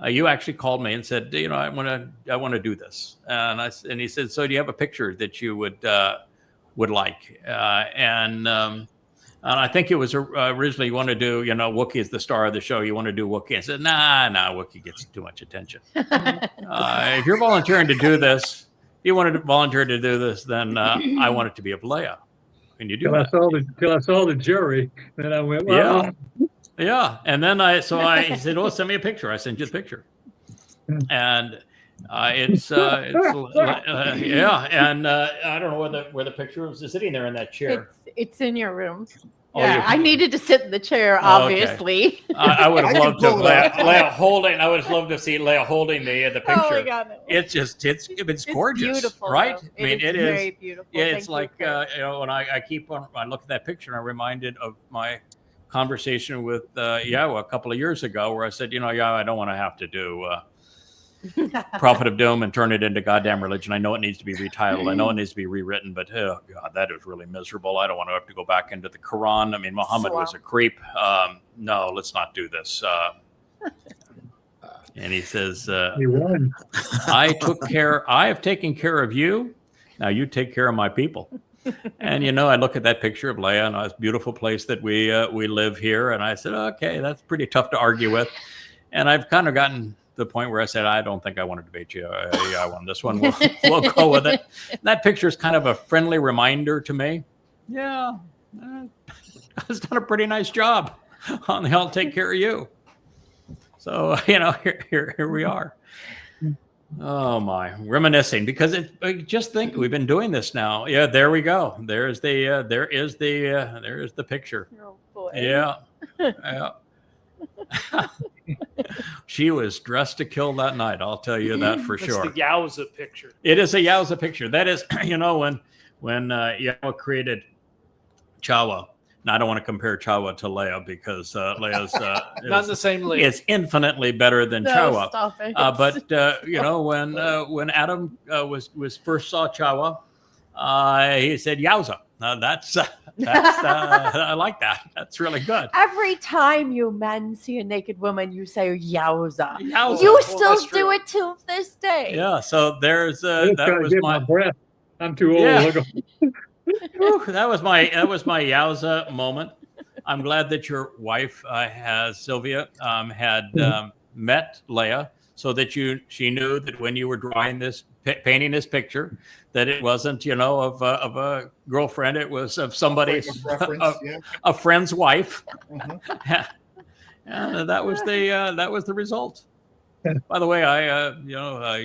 You actually called me and said, I want to do this, and he said, so do you have a picture that you would like? And I think it was originally you want to do, Wookiee is the star of the show. You want to do Wookiee. I said, nah, Wookiee gets too much attention. If you're volunteering to do this, you wanted to volunteer to do this, then I want it to be of Leah. Can you do that? Till I saw the jury, then I went, well, Yeah. And then he said, oh, send me a picture. I sent you the picture. And it's yeah. And I don't know where the picture was sitting there in that chair. It's in your room. Oh, Yeah, I needed to sit in the chair, Oh, okay. obviously. I would have I loved can to pull it out. Leah holding. I would have loved to see Leah holding the picture. Oh my God. It's gorgeous, beautiful, right? though. I mean, it is very beautiful. Yeah, Thank it's you, like Craig. when I look at that picture, and I'm reminded of my conversation with YAHOWah a couple of years ago, where I said, YAHOWah, I don't want to have to do Prophet of Doom and turn it into goddamn religion. I know it needs to be retitled. I know it needs to be rewritten, but oh God, that is really miserable. I don't want to have to go back into the Quran. I mean, Muhammad was a creep. No, let's not do this. And he says, he won. I have taken care of you. Now you take care of my people. And I look at that picture of Leah and this beautiful place that we live here, and I said, okay, that's pretty tough to argue with. And I've kind of gotten to the point where I said, I don't think I want to debate you. I won this one. We'll go with it. That picture is kind of a friendly reminder to me. Yeah, I've done a pretty nice job on the I'll take care of you. So here we are. Oh my, reminiscing because just think we've been doing this now. Yeah, there we go. There is the picture. Oh, boy. Yeah. She was dressed to kill that night. I'll tell you that for sure. It's the Yowza picture. It is a YAHOWah picture. That is, when YAHOWah created Towrah. Now, I don't want to compare Towrah to Leah because Leah's Not in the same league. it's infinitely better than Towrah. Stop it. When Adam was first saw Towrah, he said Yowza. That's I like that. That's really good. Every time you men see a naked woman, you say "Yowza." Yowza. You Well, still that's do true. it to this day. Yeah. So there's I was that trying to was get my my breath. I'm too old. Yeah. Look at- whew, that was my Yowza moment. I'm glad that your wife Sylvia had met Leah, so that she knew that when you were drawing this painting this picture, that it wasn't of a girlfriend, it was of somebody's Reference, yeah. a friend's wife. Mhm. And that was the result. By the way,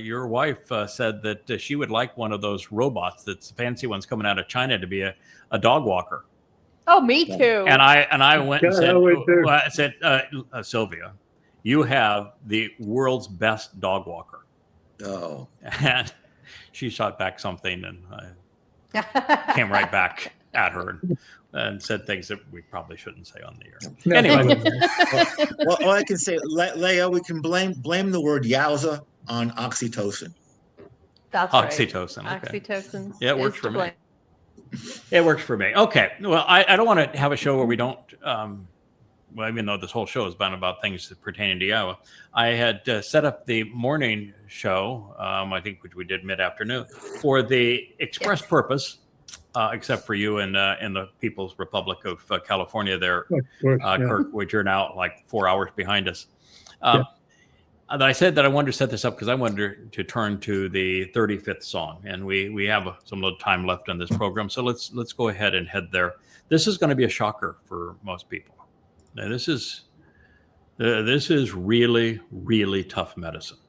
your wife said that she would like one of those robots, that's fancy ones coming out of China, to be a dog walker. Oh, me too. And I went and Yeah, said, I would too. I said, Sylvia, you have the world's best dog walker. Oh, And she shot back something, and I came right back at her and said things that we probably shouldn't say on the air. No, Anyway. well, all I can say, Leah, we can blame the word Yowza on oxytocin. That's right. Oxytocin. Okay. Oxytocin. Yeah, it is works to for me. blame. It works for me. Okay. Well, I don't want to have a show where we don't, even though this whole show has been about things that pertain to YAHOWah, I had set up the morning show, I think, which we did mid-afternoon, for the express purpose except for you in the People's Republic of California there, Of course, yeah. Kirk, which you're now like 4 hours behind us. Yeah. And I said that I wanted to set this up because I wanted to turn to the 35th song, and we have some little time left in this program, so let's go ahead and head there. This is going to be a shocker for most people. Now, this is really, really tough medicine,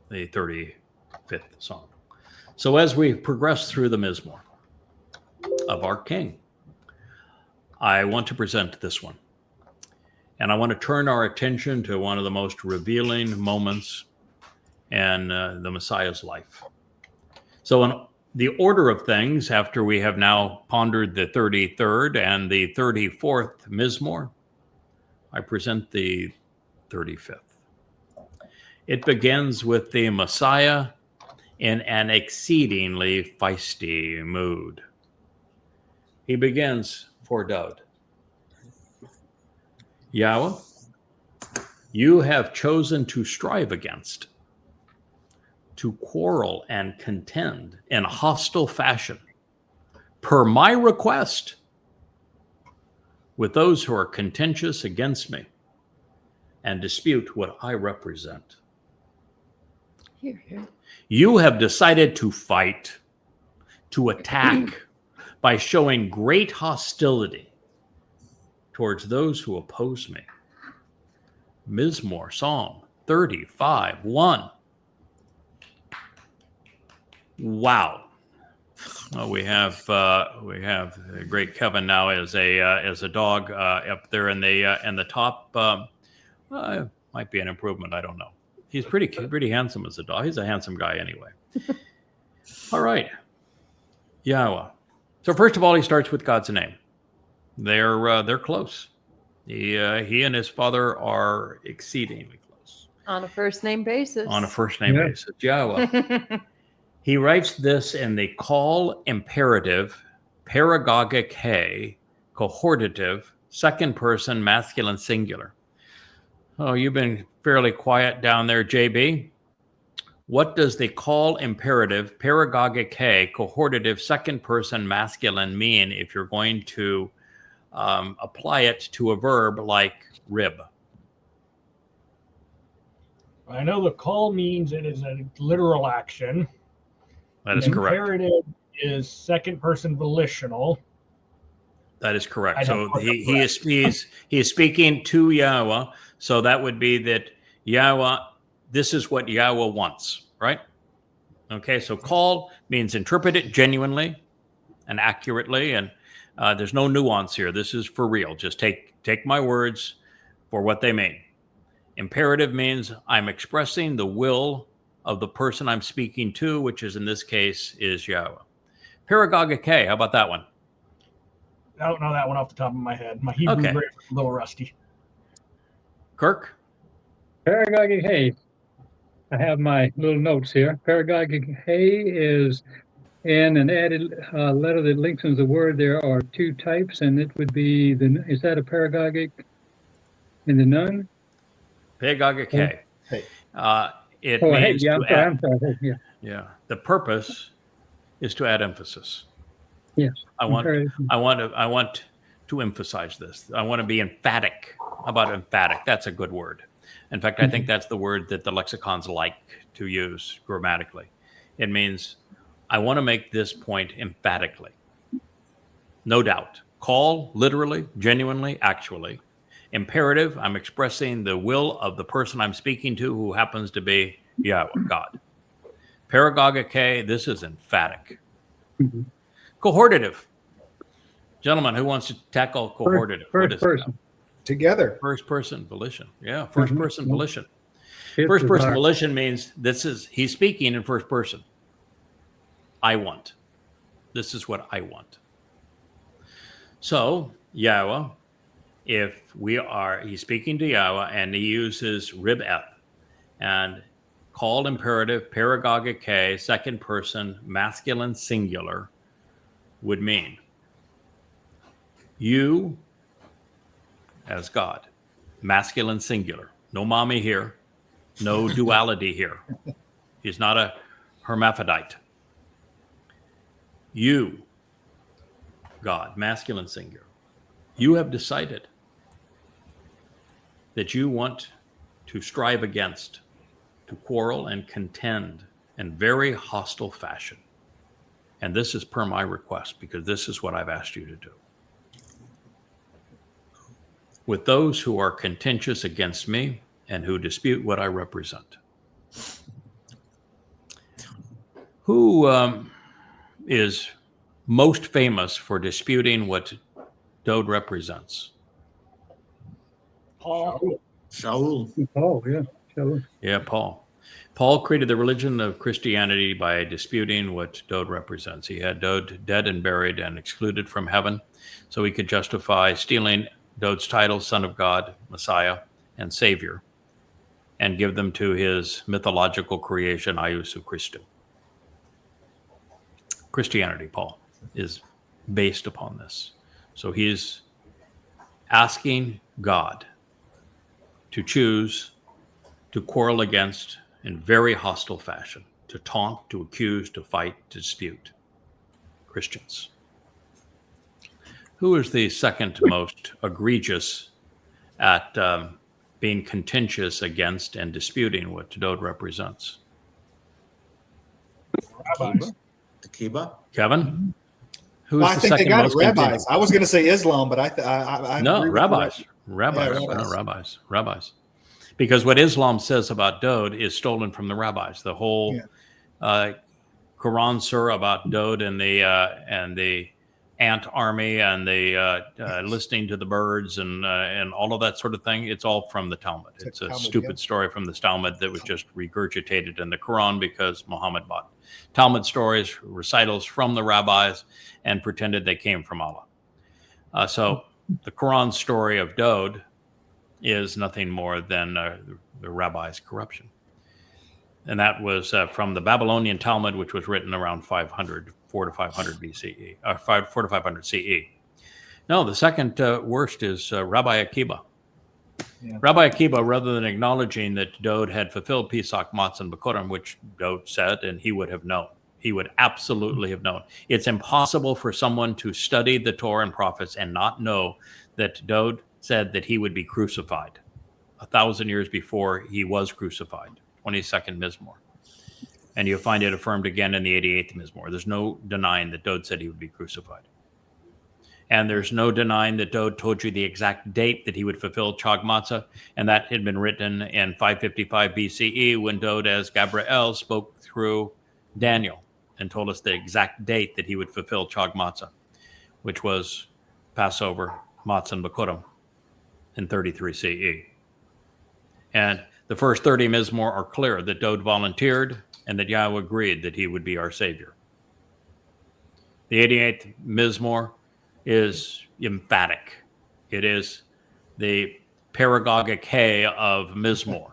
the 35th song. So as we progress through the Mizmor of our King, I want to present this one. And I want to turn our attention to one of the most revealing moments in the Messiah's life. So in the order of things, after we have now pondered the 33rd and the 34th Mizmor, I present the 35th. It begins with the Messiah in an exceedingly feisty mood. He begins for Dowd. Yahweh, you have chosen to strive against, to quarrel and contend in hostile fashion, per my request, with those who are contentious against me and dispute what I represent. Here. You have decided to fight, to attack, by showing great hostility towards those who oppose me. Mizmor, Psalm 35:1. Wow. Well, we have the great Kevin now as a dog up there in the top. Might be an improvement. I don't know. He's pretty handsome as a dog. He's a handsome guy anyway. All right, Yahweh. So first of all, he starts with God's name. They're close. He and his father are exceedingly close. On a first name basis. On a first name basis. Yahweh. He writes this in the call imperative, paragogic he, cohortative, second person, masculine singular. Oh, you've been fairly quiet down there, JB. What does the call imperative, paragogic he, cohortative, second person, masculine mean if you're going to apply it to a verb like rib? I know the call means it is a literal action. That is correct. Imperative is second person volitional. That is correct. So he is speaking to Yahweh. So that would be that Yahweh, this is what Yahweh wants, right? Okay, so call means interpret it genuinely and accurately, and there's no nuance here. This is for real. Just take my words for what they mean. Imperative means I'm expressing the will of the person I'm speaking to, which is in this case is Yahweh. Paragogic he, how about that one? I don't know that one off the top of my head. My Hebrew brain is a little rusty. Kirk? Paragogic he. I have my little notes here. Paragogic he is in an added letter that lengthens the word. There are two types, and it would be is that a paragogic in the nun? Paragogic he. It Oh, means hey, yeah, to I'm add. sorry. Yeah. Yeah. The purpose is to add emphasis. Yes. I want to emphasize this. I want to be emphatic. How about emphatic? That's a good word. In fact, I think that's the word that the lexicons like to use grammatically. It means I want to make this point emphatically. No doubt. Call, literally, genuinely, actually. Imperative, I'm expressing the will of the person I'm speaking to, who happens to be Yahweh, God. Paragogic he, this is emphatic. Mm-hmm. Cohortative. Gentlemen, who wants to tackle cohortative? First person. Together. First person volition. Yeah, first person volition. Fifth First person desire. volition means he's speaking in first person. I want. This is what I want. So, Yahweh, he's speaking to Yahweh and he uses rib eth and called imperative, paragogic he, second person, masculine singular would mean you as God, masculine singular. No mommy here, no duality here. He's not a hermaphrodite. You God, masculine singular, you have decided that you want to strive against, to quarrel and contend in very hostile fashion. And this is per my request, because this is what I've asked you to do. With those who are contentious against me and who dispute what I represent. Who is most famous for disputing what Dowd represents? Paul. Shaul. Oh, yeah. Shaul. Yeah, Paul. Paul created the religion of Christianity by disputing what Dowd represents. He had Dowd dead and buried and excluded from heaven, so he could justify stealing Dowd's title, Son of God, Messiah, and Savior, and give them to his mythological creation, Iusu Christu. Christianity, Paul, is based upon this. So he's asking God to choose to quarrel against in very hostile fashion, to taunt, to accuse, to fight, to dispute Christians. Who is the second most egregious at being contentious against and disputing what Dowd represents? Rabbis. Akiba. Kevin? Who is Well, I the think they second got it. most Rabbis. contentious? I was going to say Islam, but I No, agree with rabbis. you. Rabbis. Yeah, No, rabbis. Because what Islam says about Dowd is stolen from the rabbis. The whole Quran surah about Dowd and the ant army and the listening to the birds and all of that sort of thing. It's all from the Talmud. It's a Talmud, stupid story from the Talmud that was just regurgitated in the Quran because Muhammad bought Talmud stories, recitals from the rabbis, and pretended they came from Allah. So the Quran story of Dowd is nothing more than the rabbi's corruption. And that was from the Babylonian Talmud, which was written around 4 to 500 BCE, 4 to 500 CE. No, the second worst is Rabbi Akiba. Yeah. Rabbi Akiba, rather than acknowledging that Dowd had fulfilled Pesach, Matzah, and Bikurim, which Dowd said, and he would have known. He would absolutely have known. It's impossible for someone to study the Torah and prophets and not know that Dowd said that he would be crucified 1,000 years before he was crucified, 22nd Mizmor. And you'll find it affirmed again in the 88th Mizmor. There's no denying that Dowd said he would be crucified. And there's no denying that Dowd told you the exact date that he would fulfill Chag Matzah, and that had been written in 555 BCE when Dowd, as Gabriel, spoke through Daniel and told us the exact date that he would fulfill Chag Matzah, which was Passover, Matzah, and Bikurim in 33 CE. And the first 30 Mizmor are clear that Dowd volunteered and that Yahweh agreed that he would be our Savior. The 88th Mizmor is emphatic. It is the paragogic hay of Mizmor.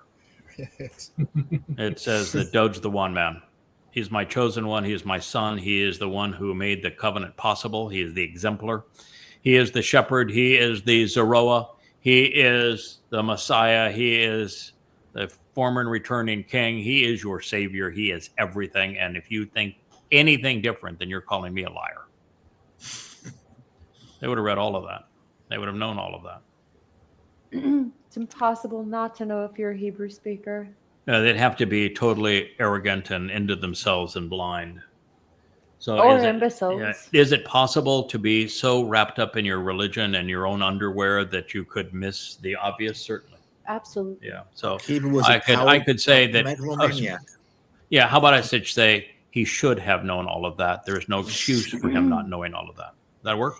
It says that Dowd's the one man. He's my chosen one. He is my son. He is the one who made the covenant possible. He is the exemplar. He is the shepherd. He is the Zarowa. He is the Messiah. He is the former and returning king. He is your savior. He is everything. And if you think anything different, then you're calling me a liar. They would have read all of that. They would have known all of that. It's impossible not to know if you're a Hebrew speaker. They'd have to be totally arrogant and into themselves and blind. So Or is it- imbeciles. Is it possible to be so wrapped up in your religion and your own underwear that you could miss the obvious? Certainly. Absolutely. Yeah. So Akiba was I could say that. megalomaniac. Yeah. How about I should say he should have known all of that. There is no excuse for him not knowing all of that. That work?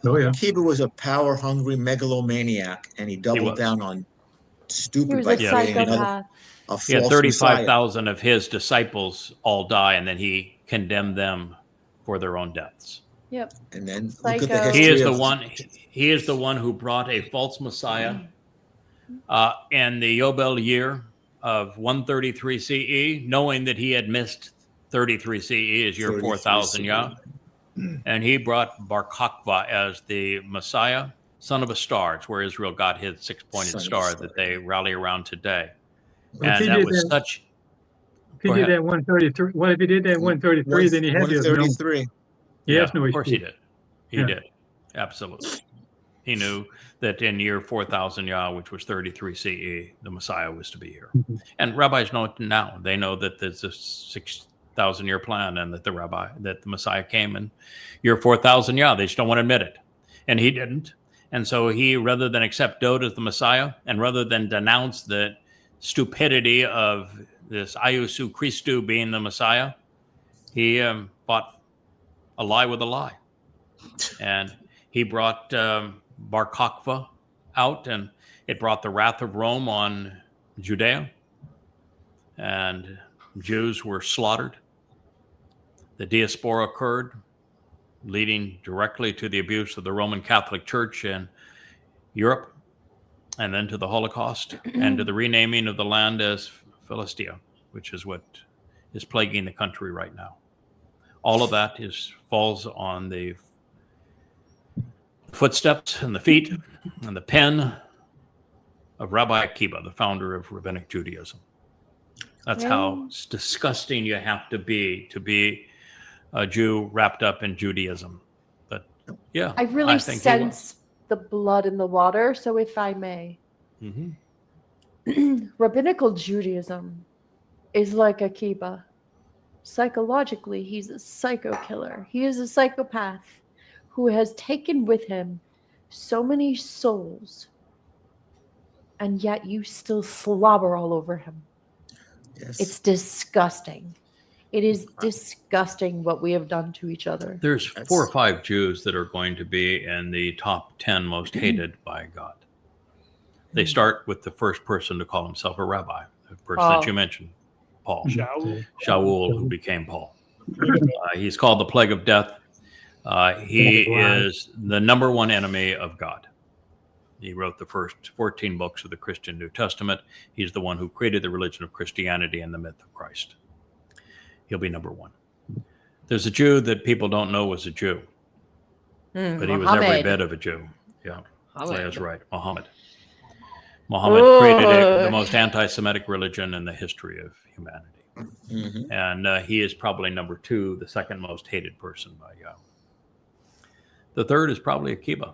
Oh, yeah. Akiba was a power-hungry megalomaniac, and he doubled was. down on stupid He was by a creating another psychopath. a He had false 35,000 of his disciples all die, and then he condemned them for their own deaths. Yep. And then look Psycho. at the He history is the of one. He is the one who brought a false Messiah in the Yobel year of 133 CE, knowing that he had missed 33 CE as year 33 4,000 CE. Yah. And he brought Bar Kokhba as the Messiah, son of a star. It's where Israel got his six-pointed Son of a star star. that they rally around today. Well, if And he that did was that- such. If he Go did ahead. that 133, well, if he did that 133, then he had to have known. 133. Yes, no of course he excuse. did. He did. Absolutely. He knew that in year 4000 Yah, which was 33 CE, the Messiah was to be here. And rabbis know it now. They know that there's a 6,000-year plan and that the Messiah came in year 4000 Yah. They just don't want to admit it. And he didn't. And so he, rather than accept Dowd as the Messiah, and rather than denounce the stupidity of this Iusu Christu being the Messiah, he fought a lie with a lie. And he brought Bar Kokhba out, and it brought the wrath of Rome on Judea, and Jews were slaughtered. The diaspora occurred, leading directly to the abuse of the Roman Catholic Church in Europe, and then to the Holocaust, and to the renaming of the land as Philistia, which is what is plaguing the country right now. All of that falls on the footsteps and the feet and the pen of Rabbi Akiba, the founder of Rabbinic Judaism. That's how disgusting you have to be a Jew wrapped up in Judaism. But yeah, I really think sense the blood in the water. So if I may, Rabbinical Judaism is like Akiba. Psychologically, he's a psycho killer. He is a psychopath who has taken with him so many souls, and yet you still slobber all over him. Yes. It's disgusting. It is disgusting what we have done to each other. There's 4 or 5 Jews that are going to be in the top 10 most hated by God. They start with the first person to call himself a rabbi, the person that you mentioned, Paul. Shaul, who became Paul. He's called the plague of death. He is the number one enemy of God. He wrote the first 14 books of the Christian New Testament. He's the one who created the religion of Christianity and the myth of Christ. He'll be number one. There's a Jew that people don't know was a Jew, but he was every bit of a Jew. Yeah, Leah's right. Muhammad created the most anti-Semitic religion in the history of humanity. And he is probably number 2, the second most hated person by Yahweh. The third is probably Akiba,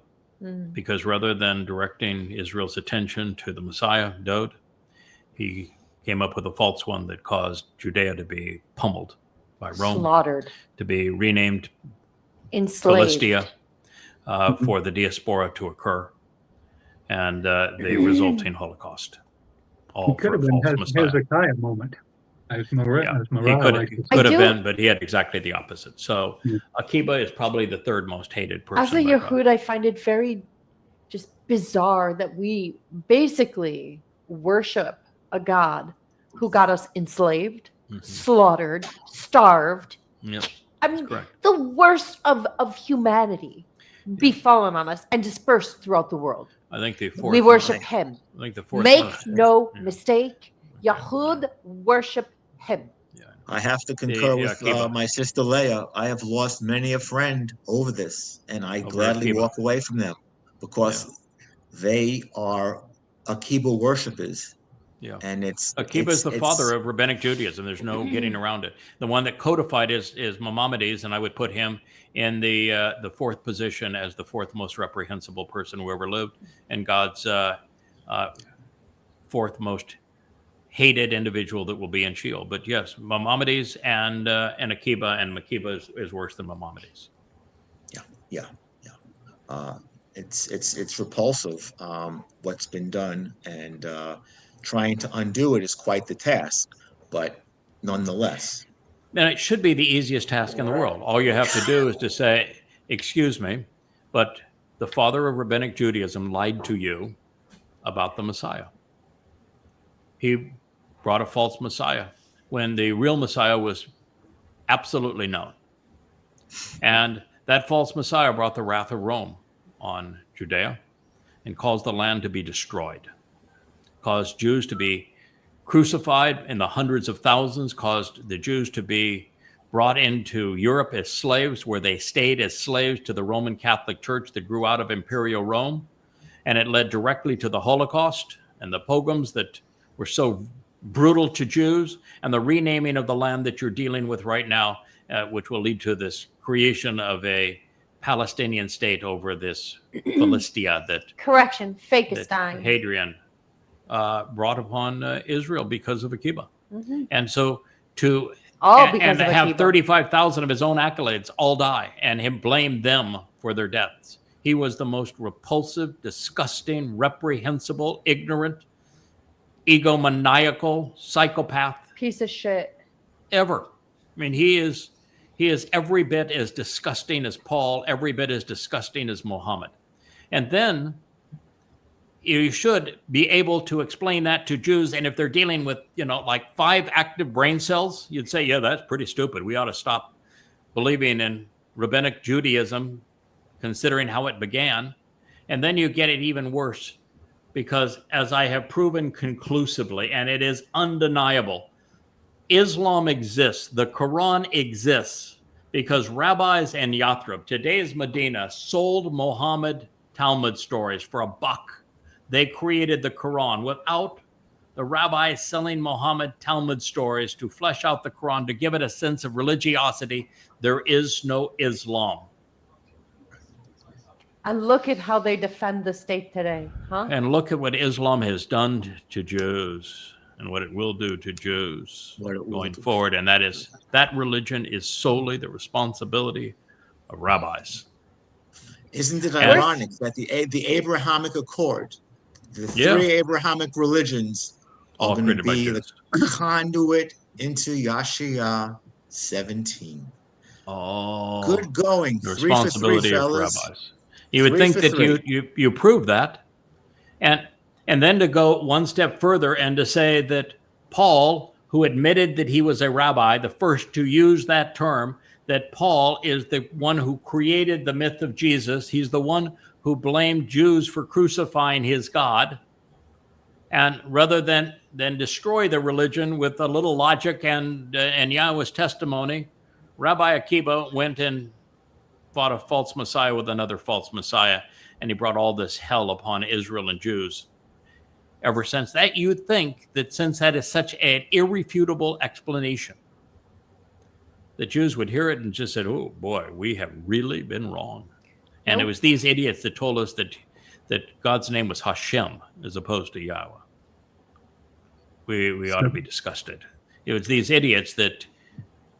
because rather than directing Israel's attention to the Messiah, Dowd, he came up with a false one that caused Judea to be pummeled by Rome, Slaughtered, to be renamed enslaved. Philistia, for the diaspora to occur, and the resulting Holocaust. All He could for have a been false Messiah. Hezekiah moment. As He Morale could have been, but he had exactly the opposite. So Akiba is probably the third most hated person. As a by God. Yehud, I find it very just bizarre that we basically worship a God who got us enslaved, slaughtered, starved. Yep. I mean, correct. the worst of humanity befallen on us and dispersed throughout the world. I think the fourth. We worship him. I think the fourth. Make most- no mistake, Yehud worship him. I have to concur with Akiba. my sister Leah. I have lost many a friend over this, and I gladly Akiba. walk away from them because they are Akiba worshippers. Yeah. And Akiba is the father of Rabbinic Judaism. There's no getting around it. The one that codified is Maimonides, and I would put him in the fourth position as the fourth most reprehensible person who ever lived, and God's fourth most hated individual that will be in Sheol. But yes, Maimonides and Akiba, and Akiba is worse than Maimonides. Yeah. It's repulsive what's been done, and trying to undo it is quite the task, but nonetheless. And it should be the easiest task in the world. All you have to do is to say, excuse me, but the father of Rabbinic Judaism lied to you about the Messiah. He brought a false Messiah when the real Messiah was absolutely known. And that false Messiah brought the wrath of Rome on Judea and caused the land to be destroyed, caused Jews to be crucified in the hundreds of thousands, caused the Jews to be brought into Europe as slaves, where they stayed as slaves to the Roman Catholic Church that grew out of Imperial Rome. And it led directly to the Holocaust and the pogroms that were so brutal to Jews, and the renaming of the land that you're dealing with right now, which will lead to this creation of a Palestinian state over this Philistia that Correction, that Fakestein. Hadrian brought upon Israel because of Akiba. Mhm. And so to All and because to of have Akiba. 35,000 of his own accolades all die and him blame them for their deaths. He was the most repulsive, disgusting, reprehensible, ignorant, egomaniacal psychopath Piece of shit. ever. I mean, he is every bit as disgusting as Paul, every bit as disgusting as Muhammad. And then you should be able to explain that to Jews. And if they're dealing with, like 5 active brain cells, you'd say, yeah, that's pretty stupid. We ought to stop believing in rabbinic Judaism, considering how it began. And then you get it even worse, because as I have proven conclusively, and it is undeniable, Islam exists, the Quran exists, because rabbis in Yathrib, today's Medina, sold Muhammad Talmud stories for $1. They created the Quran. Without the rabbis selling Muhammad Talmud stories to flesh out the Quran, to give it a sense of religiosity, there is no Islam. And look at how they defend the state today, huh? And look at what Islam has done to Jews and what it will do to Jews going forward. And that religion is solely the responsibility of rabbis. Isn't it ironic that the Abrahamic Accord, the 3 Abrahamic religions, all are going to created by be Jews. the conduit into Yashiyah 17? Oh, Good going. the 3 for 3, responsibility of fellas. rabbis. You would 3 think for that 3. you prove that, and then to go one step further and to say that Paul, who admitted that he was a rabbi, the first to use that term, that Paul is the one who created the myth of Jesus. He's the one who blamed Jews for crucifying his God. And rather than destroy the religion with a little logic and Yahweh's testimony, Rabbi Akiba went and fought a false Messiah with another false Messiah, and he brought all this hell upon Israel and Jews. Ever since that, you'd think that since that is such an irrefutable explanation, the Jews would hear it and just said, oh boy, we have really been wrong. And it was these idiots that told us that God's name was Hashem as opposed to Yahweh. We ought to be disgusted. It was these idiots that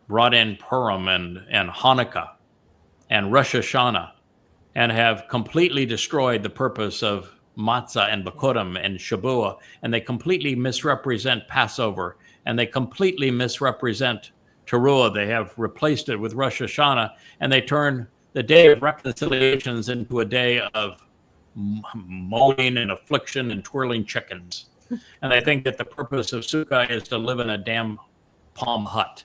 brought in Purim and Hanukkah and Rosh Hashanah and have completely destroyed the purpose of matzah and Bikurim and Shabuah, and they completely misrepresent Passover, and they completely misrepresent Taruw'ah. They have replaced it with Rosh Hashanah, and they turn the day of reconciliations into a day of moaning and affliction and twirling chickens. And they think that the purpose of Sukah is to live in a damn palm hut.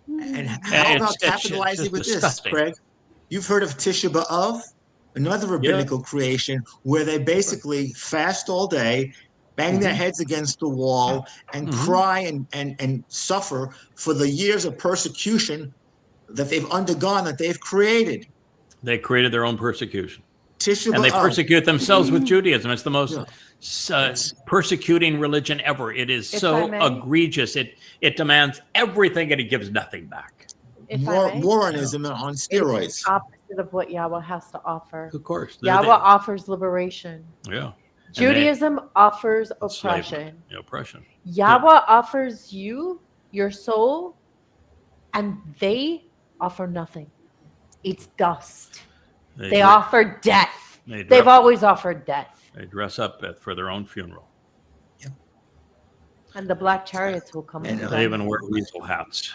And how about capitalizing with disgusting. this, Craig? You've heard of Tisha B'Av, another rabbinical creation where they basically fast all day, bang their heads against the wall, and cry and suffer for the years of persecution that they've undergone, that they've created. They created their own persecution. Tisha B'Av. And they persecute themselves with Judaism. It's the most persecuting religion ever. It is so egregious. It demands everything and it gives nothing back. Warrenism on steroids. It's the opposite of what Yahweh has to offer. Of course. Yahweh offers liberation. Yeah. Judaism offers oppression. Slavery. Oppression. Yahweh offers you, your soul, and they offer nothing. It's dust. They offer death. They've always offered death. They dress up for their own funeral. And the black chariots will come. And they even wear weasel hats.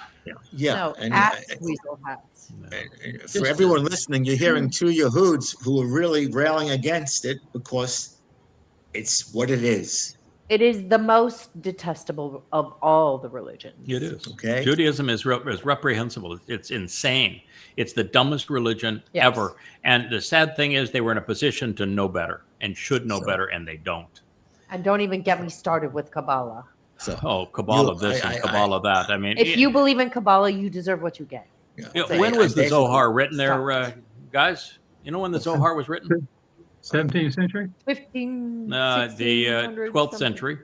No, weasel hats. For everyone listening, you're hearing 2 Yehoods who are really railing against it because it's what it is. It is the most detestable of all the religions. It is. Okay. Judaism is reprehensible. It's insane. It's the dumbest religion ever. And the sad thing is they were in a position to know better and should know better, and they don't. And don't even get me started with Kabbalah. Kabbalah this and Kabbalah that. I mean, if you believe in Kabbalah, you deserve what you get. When was the Zohar written there, guys? You know when the Zohar was written? 17th century? 15, the 12th century.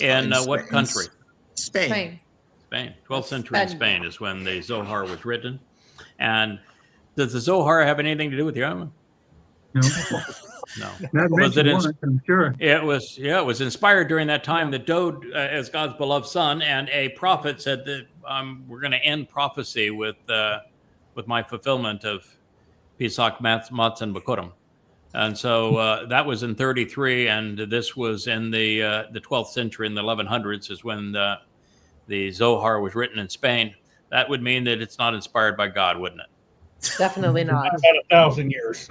In what country? Spain. 12th century in Spain is when the Zohar was written. And Does the Zohar have anything to do with Yahweh? No, No. not Was it mentioned in- once, I'm sure. It was inspired during that time that Dowd, as God's beloved son and a prophet, said that we're going to end prophecy with my fulfillment of Pesach, Matzah, and Bikurim. And so that was in 33, and this was in the 12th century, in the 1100s, is when the Zohar was written in Spain. That would mean that it's not inspired by God, wouldn't it? Definitely not. About 1,000 years.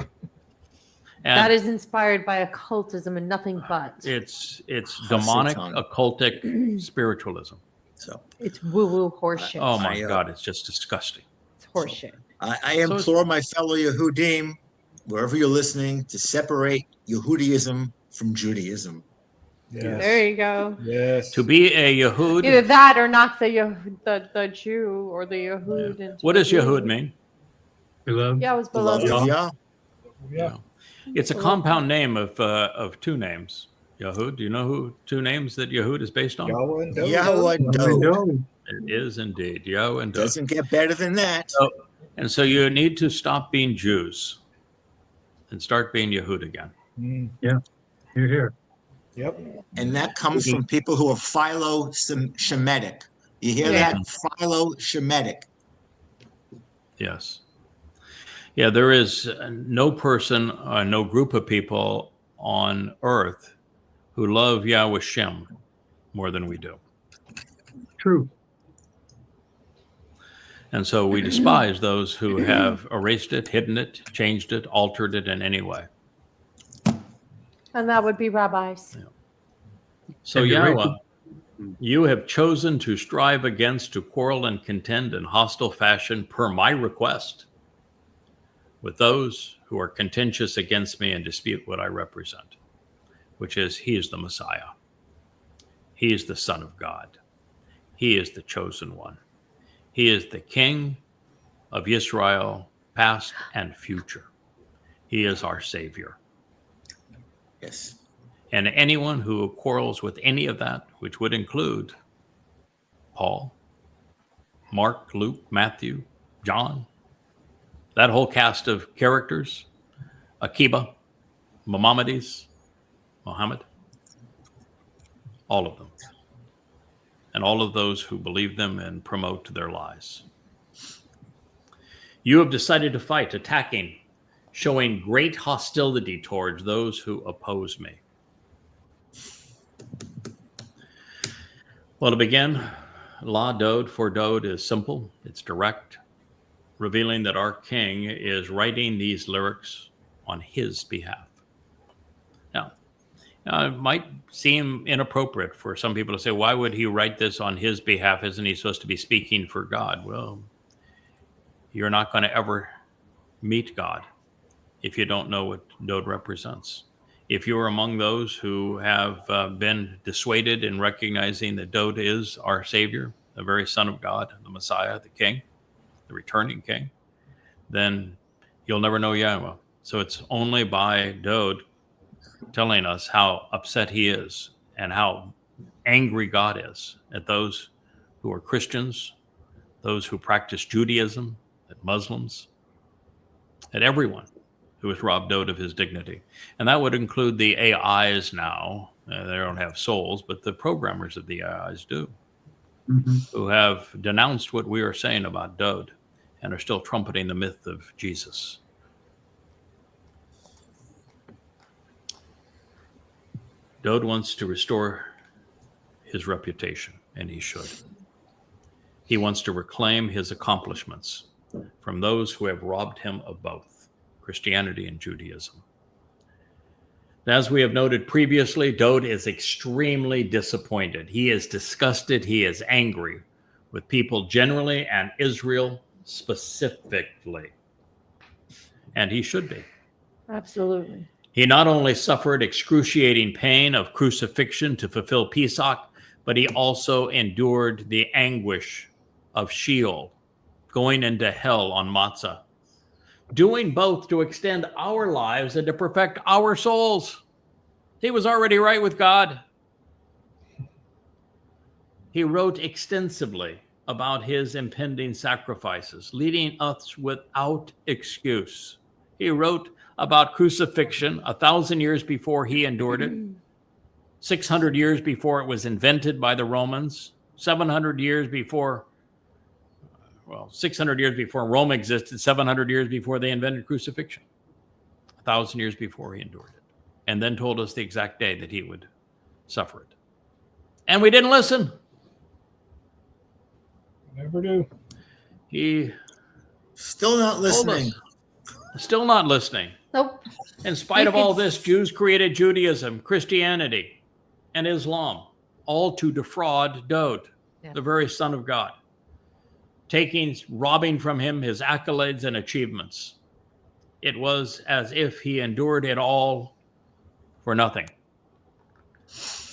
And That is inspired by occultism and nothing but. it's demonic, Satanic. occultic spiritualism. So It's woo-woo horseshit. Oh my I, God, it's just disgusting. It's horseshit. I implore my fellow Yehudim, wherever you're listening, to separate Yehudaism from Judaism. Yes. There you go. Yes. To be a Yehud, Either that or knock the Jew or the Yehud. into what does the Yehud mean? Beloved. Yeah, it was Beloved beloved. of Yah. Yeah. It's a compound name of two names. Yehud. Do you know who two names that Yehud is based on? Yahweh and Dowd. Yahweh and Dowd. No. It is indeed Yahweh and Dowd. Doesn't get better than that. And so you need to stop being Jews and start being Yehud again. Mm, You're here. yep. And that comes from people who are philo-Shemitic. You hear Yeah. that? Philo-Shemitic. Yes. Yeah, there is no person, no group of people on earth who love Yahweh Shem more than we do. True. And so we despise those who have erased it, hidden it, changed it, altered it in any way. And that would be rabbis. So And you're Yahweh, you have chosen to strive against, to quarrel and contend in hostile fashion per my request with those who are contentious against me and dispute what I represent, which is he is the Messiah. He is the Son of God. He is the chosen one. He is the King of Yisrael, past and future. He is our Savior. Yes. And anyone who quarrels with any of that, which would include Paul, Mark, Luke, Matthew, John, that whole cast of characters, Akiba, Maimonides, Muhammad, all of them, and all of those who believe them and promote their lies. You have decided to fight, attacking, showing great hostility towards those who oppose me. Well, to begin, La Dowd for Dowd is simple, it's direct, revealing that our king is writing these lyrics on his behalf. Now, it might seem inappropriate for some people to say, why would he write this on his behalf? Isn't he supposed to be speaking for God? Well, you're not going to ever meet God if you don't know what Dowd represents. If you are among those who have been dissuaded in recognizing that Dowd is our Savior, the very Son of God, the Messiah, the King, the returning King, then you'll never know Yahweh. So it's only by Dowd telling us how upset he is and how angry God is at those who are Christians, those who practice Judaism, at Muslims, at everyone who has robbed Dowd of his dignity. And that would include the AIs now. They don't have souls, but the programmers of the AIs do, who have denounced what we are saying about Dowd and are still trumpeting the myth of Jesus. Dowd wants to restore his reputation, and he should. He wants to reclaim his accomplishments from those who have robbed him of both Christianity and Judaism. As we have noted previously, Dowd is extremely disappointed. He is disgusted. He is angry with people generally and Israel specifically. And he should be. Absolutely. He not only suffered excruciating pain of crucifixion to fulfill Pesach, but he also endured the anguish of Sheol, going into hell on Matzah, doing both to extend our lives and to perfect our souls. He was already right with God. He wrote extensively about his impending sacrifices, leading us without excuse. He wrote about crucifixion 1,000 years before he endured it, 600 years before it was invented by the Romans, 700 years before, 600 years before Rome existed, 700 years before they invented crucifixion, 1,000 years before he endured it, and then told us the exact day that he would suffer it. And we didn't listen. Never do. He Still not listening. still not listening. Nope. In spite of all this, Jews created Judaism, Christianity, and Islam, all to defraud Dowd, the very Son of God, robbing from him his accolades and achievements. It was as if he endured it all for nothing.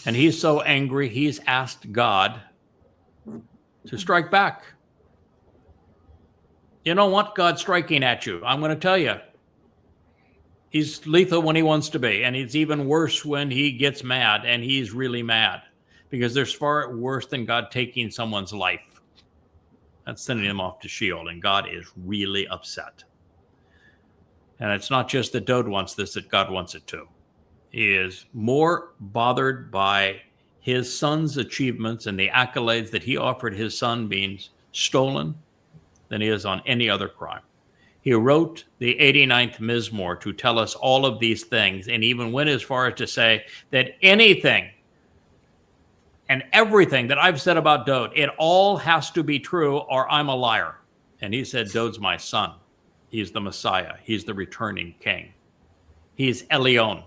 And he's so angry, he's asked God to strike back. You don't want God striking at you. I'm going to tell you. He's lethal when he wants to be, and it's even worse when he gets mad, and he's really mad, because there's far worse than God taking someone's life. That's sending them off to Sheol, and God is really upset. And it's not just that Dowd wants this, that God wants it too. He is more bothered by his son's achievements and the accolades that he offered his son being stolen than he is on any other crime. He wrote the 89th Mizmor to tell us all of these things, and even went as far as to say that anything and everything that I've said about Dowd, it all has to be true or I'm a liar. And he said, Dowd's my son. He's the Messiah. He's the returning king. He's Elyon.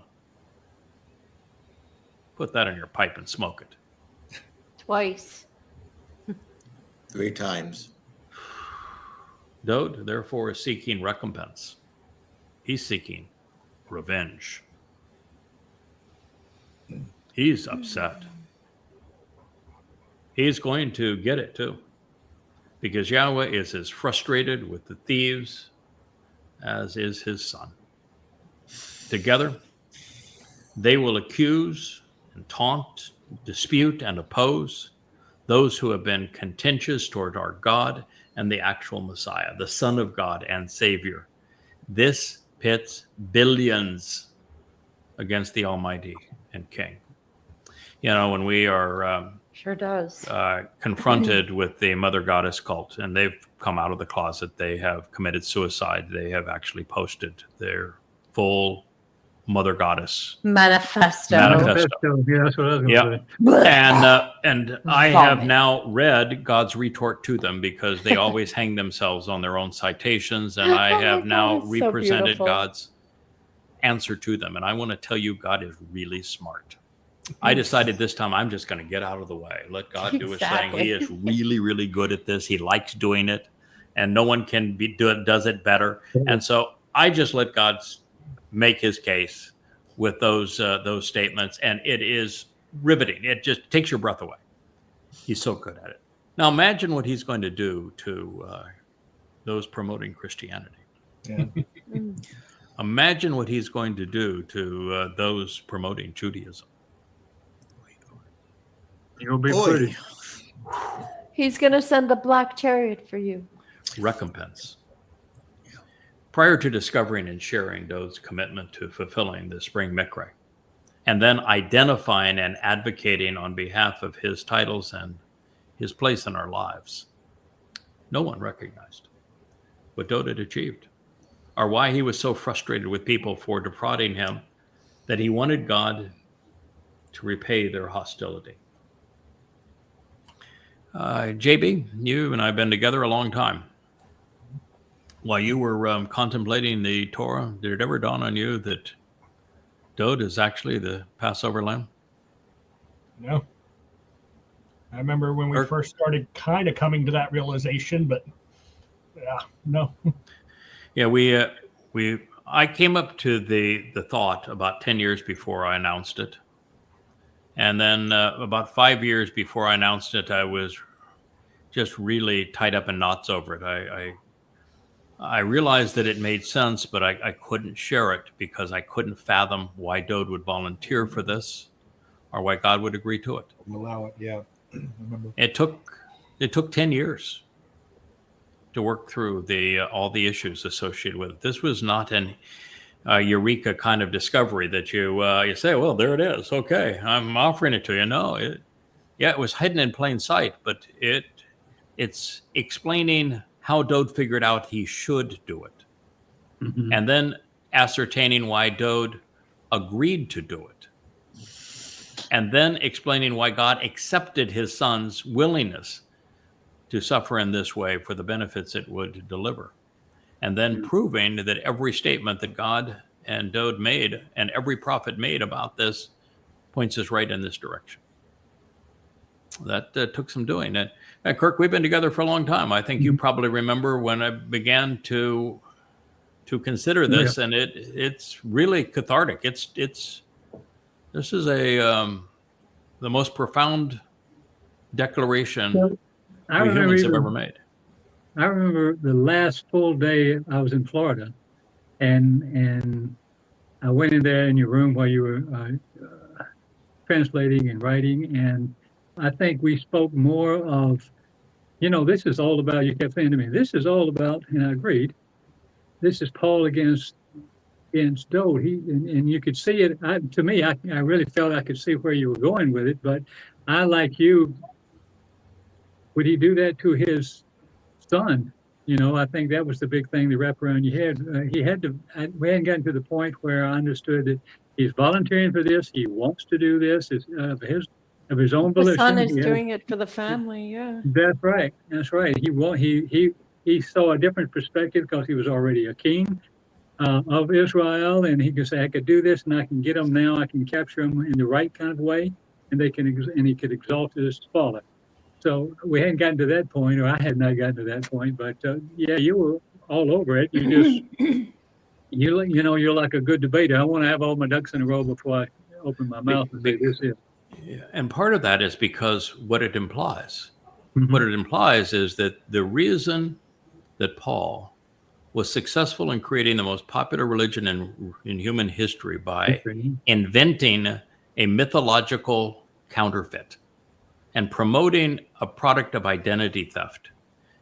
Put that in your pipe and smoke it. Twice. 3 times. Dowd, therefore, is seeking recompense. He's seeking revenge. He's upset. He's going to get it too, because Yahweh is as frustrated with the thieves as is his son. Together, they will accuse and taunt, dispute, and oppose those who have been contentious toward our God and the actual Messiah, the Son of God and Savior. This pits billions against the Almighty and King. You know, when we are Sure does. confronted with the Mother Goddess cult, and they've come out of the closet, they have committed suicide, they have actually posted their full Mother Goddess Manifesto. Yeah, that's what I was going to say. And I have now read God's retort to them, because they always hang themselves on their own citations, and I have now God, it's so represented beautiful. God's answer to them. And I want to tell you, God is really smart. I decided this time I'm just going to get out of the way. Let God do his thing. He is really, really good at this. He likes doing it, and no one can does it better. And so I just let God make his case with those statements, and it is riveting. It just takes your breath away. He's so good at it. Now imagine what he's going to do to those promoting Christianity. Yeah. Imagine what he's going to do to those promoting Judaism. You'll be Boy. pretty. He's going to send the black chariot for you. Recompense. Prior to discovering and sharing Dowd's commitment to fulfilling the spring mikra, and then identifying and advocating on behalf of his titles and his place in our lives, no one recognized what Dowd had achieved, or why he was so frustrated with people for defrauding him that he wanted God to repay their hostility. JB, you and I have been together a long time. While you were contemplating the Torah, did it ever dawn on you that Dowd is actually the Passover lamb? No. I remember when we first started kind of coming to that realization, but yeah, no. Yeah, I came up to the thought about 10 years before I announced it. And then about 5 years before I announced it, I was just really tied up in knots over it. I realized that it made sense, but I couldn't share it because I couldn't fathom why Dowd would volunteer for this or why God would agree to it. Allow it, yeah. I remember. It took it took 10 years to work through all the issues associated with it. This was not an eureka kind of discovery that you say, well, there it is. Okay, I'm offering it to you. No, it was hidden in plain sight, but it's explaining how Dowd figured out he should do it. Mhm. And then ascertaining why Dowd agreed to do it. And then explaining why God accepted his son's willingness to suffer in this way for the benefits it would deliver. And then proving that every statement that God and Dowd made and every prophet made about this points us right in this direction. That took some doing. And Kirk, we've been together for a long time. I think you probably remember when I began to consider this, and it's really cathartic. This is the most profound declaration Well, I we remember humans have even- ever made. I remember the last full day I was in Florida, and I went in there in your room while you were translating and writing, and I think we spoke more of, this is all about, you kept saying to me, this is all about, and I agreed, this is Paul against Dowd. And you could see it. To me, I really felt I could see where you were going with it, but I, like you, would he do that to his son? I think that was the big thing to wrap around your head. We hadn't gotten to the point where I understood that he's volunteering for this. He wants to do this. It's of his own The volition. son is doing it for the family. Yeah. That's right. He saw a different perspective because he was already a king of Israel, and he could say, I could do this, and I can get them now. I can capture them in the right kind of way, and he could exalt his father. So we hadn't gotten to that point, or I had not gotten to that point. But you were all over it. You just you're like a good debater. I want to have all my ducks in a row before I open my mouth and say this is. Yeah, and part of that is because what it implies. Mhm. What it implies is that the reason that Paul was successful in creating the most popular religion in human history by inventing a mythological counterfeit and promoting a product of identity theft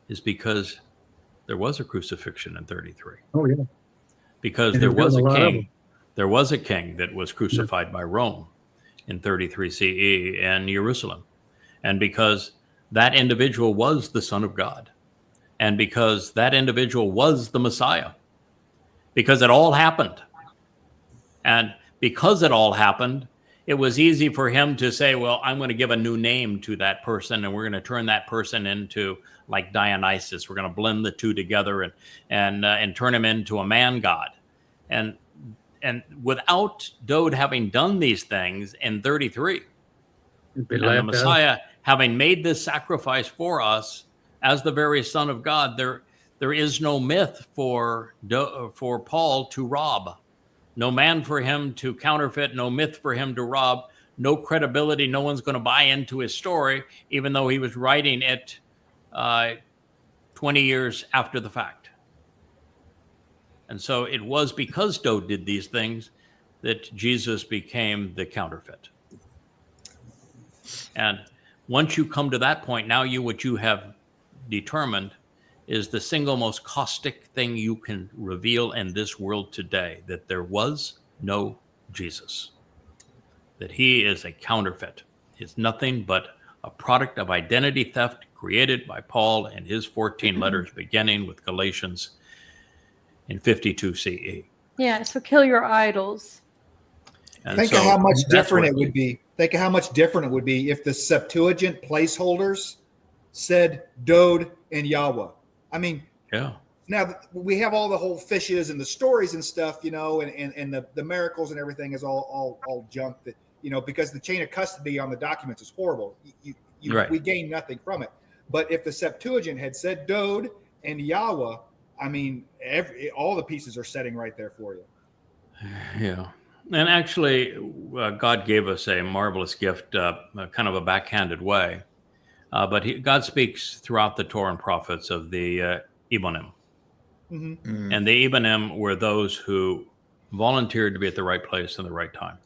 is because there was a crucifixion in 33. Oh yeah. Because And there there's was a a lot of king. them. There was a king that was crucified by Rome in 33 CE in Jerusalem. And because that individual was the Son of God. And because that individual was the Messiah. Because it all happened. And because it all happened, it was easy for him to say, well, I'm going to give a new name to that person, and we're going to turn that person into like Dionysus. We're going to blend the two together and turn him into a man god. And without Dowd having done these things in 33, and the Messiah having made this sacrifice for us as the very Son of God, there is no myth for Paul to rob. No man for him to counterfeit, no myth for him to rob, no credibility. No one's going to buy into his story, even though he was writing it 20 years after the fact. And so it was because Dowd did these things that Jesus became the counterfeit. And once you come to that point, now what you have determined is the single most caustic thing you can reveal in this world today, that there was no Jesus, that he is a counterfeit. He's nothing but a product of identity theft created by Paul in his 14 letters, beginning with Galatians in 52 CE. Yeah. So kill your idols. And Think so of how much that's different what- it would be. Think of how much different it would be if the Septuagint placeholders said Dowd and Yahweh. I mean, Yeah. now we have all the whole fishes and the stories and stuff, and the miracles and everything is all junk that, because the chain of custody on the documents is horrible. Right. We gain nothing from it. But if the Septuagint had said Dowd and Yahweh, I mean, all the pieces are setting right there for you. Yeah. And actually, God gave us a marvelous gift, kind of a backhanded way. But God speaks throughout the Torah and prophets of the Ebonim. Mm-hmm. And the Ebonim were those who volunteered to be at the right place in the right time.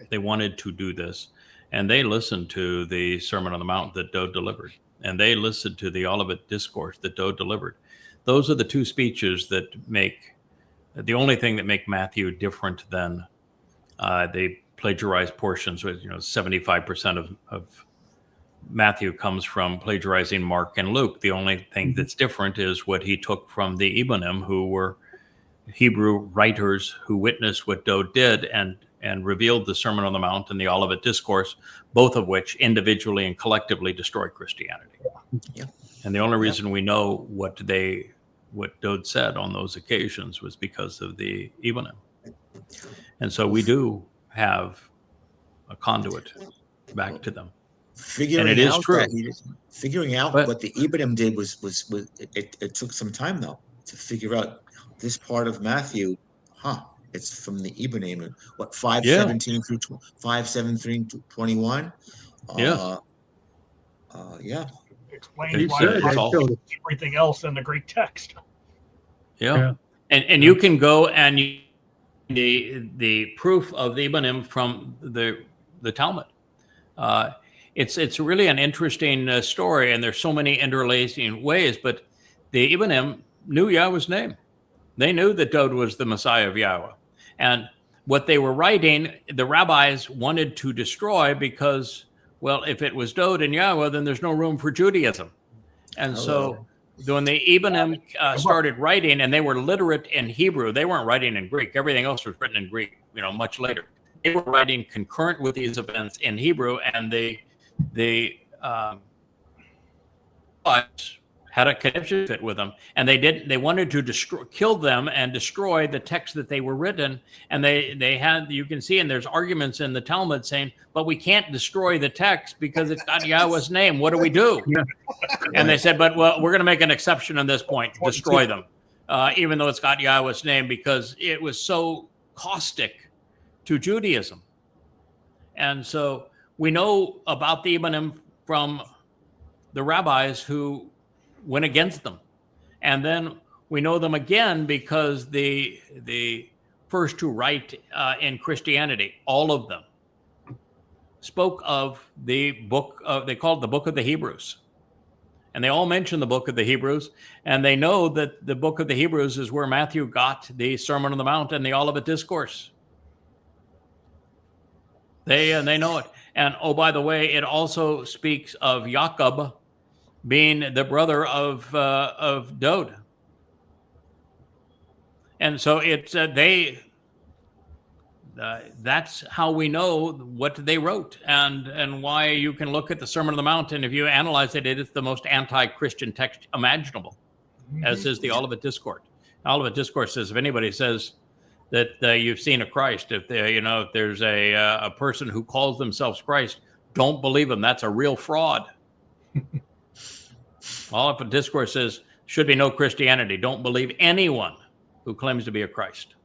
They wanted to do this. And they listened to the Sermon on the Mount that Dowd delivered. and they listened to the Olivet Discourse that Dowd delivered. Those are the two speeches that make the only thing that make Matthew different than the plagiarized portions. With 75% of Matthew comes from plagiarizing Mark and Luke. The only thing that's different is what he took from the Ebonim, who were Hebrew writers who witnessed what Dowd did and revealed the Sermon on the Mount and the Olivet Discourse, both of which individually and collectively destroy Christianity. Yeah. And the only reason we know what Dowd said on those occasions was because of the Ebonim. And so we do have a conduit back to them. Figuring And it is out true. figuring out But- what the Edom did was it took some time though to figure out this part of Matthew. It's from the Edom. What 5:17 through 5:17 to 21. Yeah. Yeah. Explains It's why good. there's It's all- everything else in the Greek text. Yeah. And you can go and the proof of the Ebonim from the Talmud. It's really an interesting story, and there's so many interlacing ways. But the Ebonim knew Yahweh's name; they knew that Dowd was the Messiah of Yahweh, and what they were writing, the rabbis wanted to destroy because, well, if it was Dowd and Yahweh, then there's no room for Judaism, and so. When the Ebonim started writing, and they were literate in Hebrew, they weren't writing in Greek. Everything else was written in Greek, much later. They were writing concurrent with these events in Hebrew, and the had a connection fit with them, and they wanted to kill them and destroy the text that they were written. And they had, you can see, and there's arguments in the Talmud saying, but we can't destroy the text because it's got Yahweh's name. What do we do? Yeah. And they said, but well, we're going to make an exception on this point, destroy them, even though it's got Yahweh's name, because it was so caustic to Judaism. And so we know about the Ebonim from the rabbis who went against them. And then we know them again because the first to write in Christianity, all of them, spoke of the book of, they called it the book of the Hebrews. And they all mention the book of the Hebrews. And they know that the book of the Hebrews is where Matthew got the Sermon on the Mount and the Olivet Discourse. They know it. And oh, by the way, it also speaks of Jacob being the brother of Dowd. And so it's that's how we know what they wrote and why you can look at the Sermon on the Mount, and if you analyze it, it is the most anti-Christian text imaginable, as is the Olivet Discourse. Olivet Discourse says, if anybody says that you've seen a Christ, if there's a person who calls themselves Christ, don't believe him. That's a real fraud. Olivet Discourse says, should be no Christianity. Don't believe anyone who claims to be a Christ.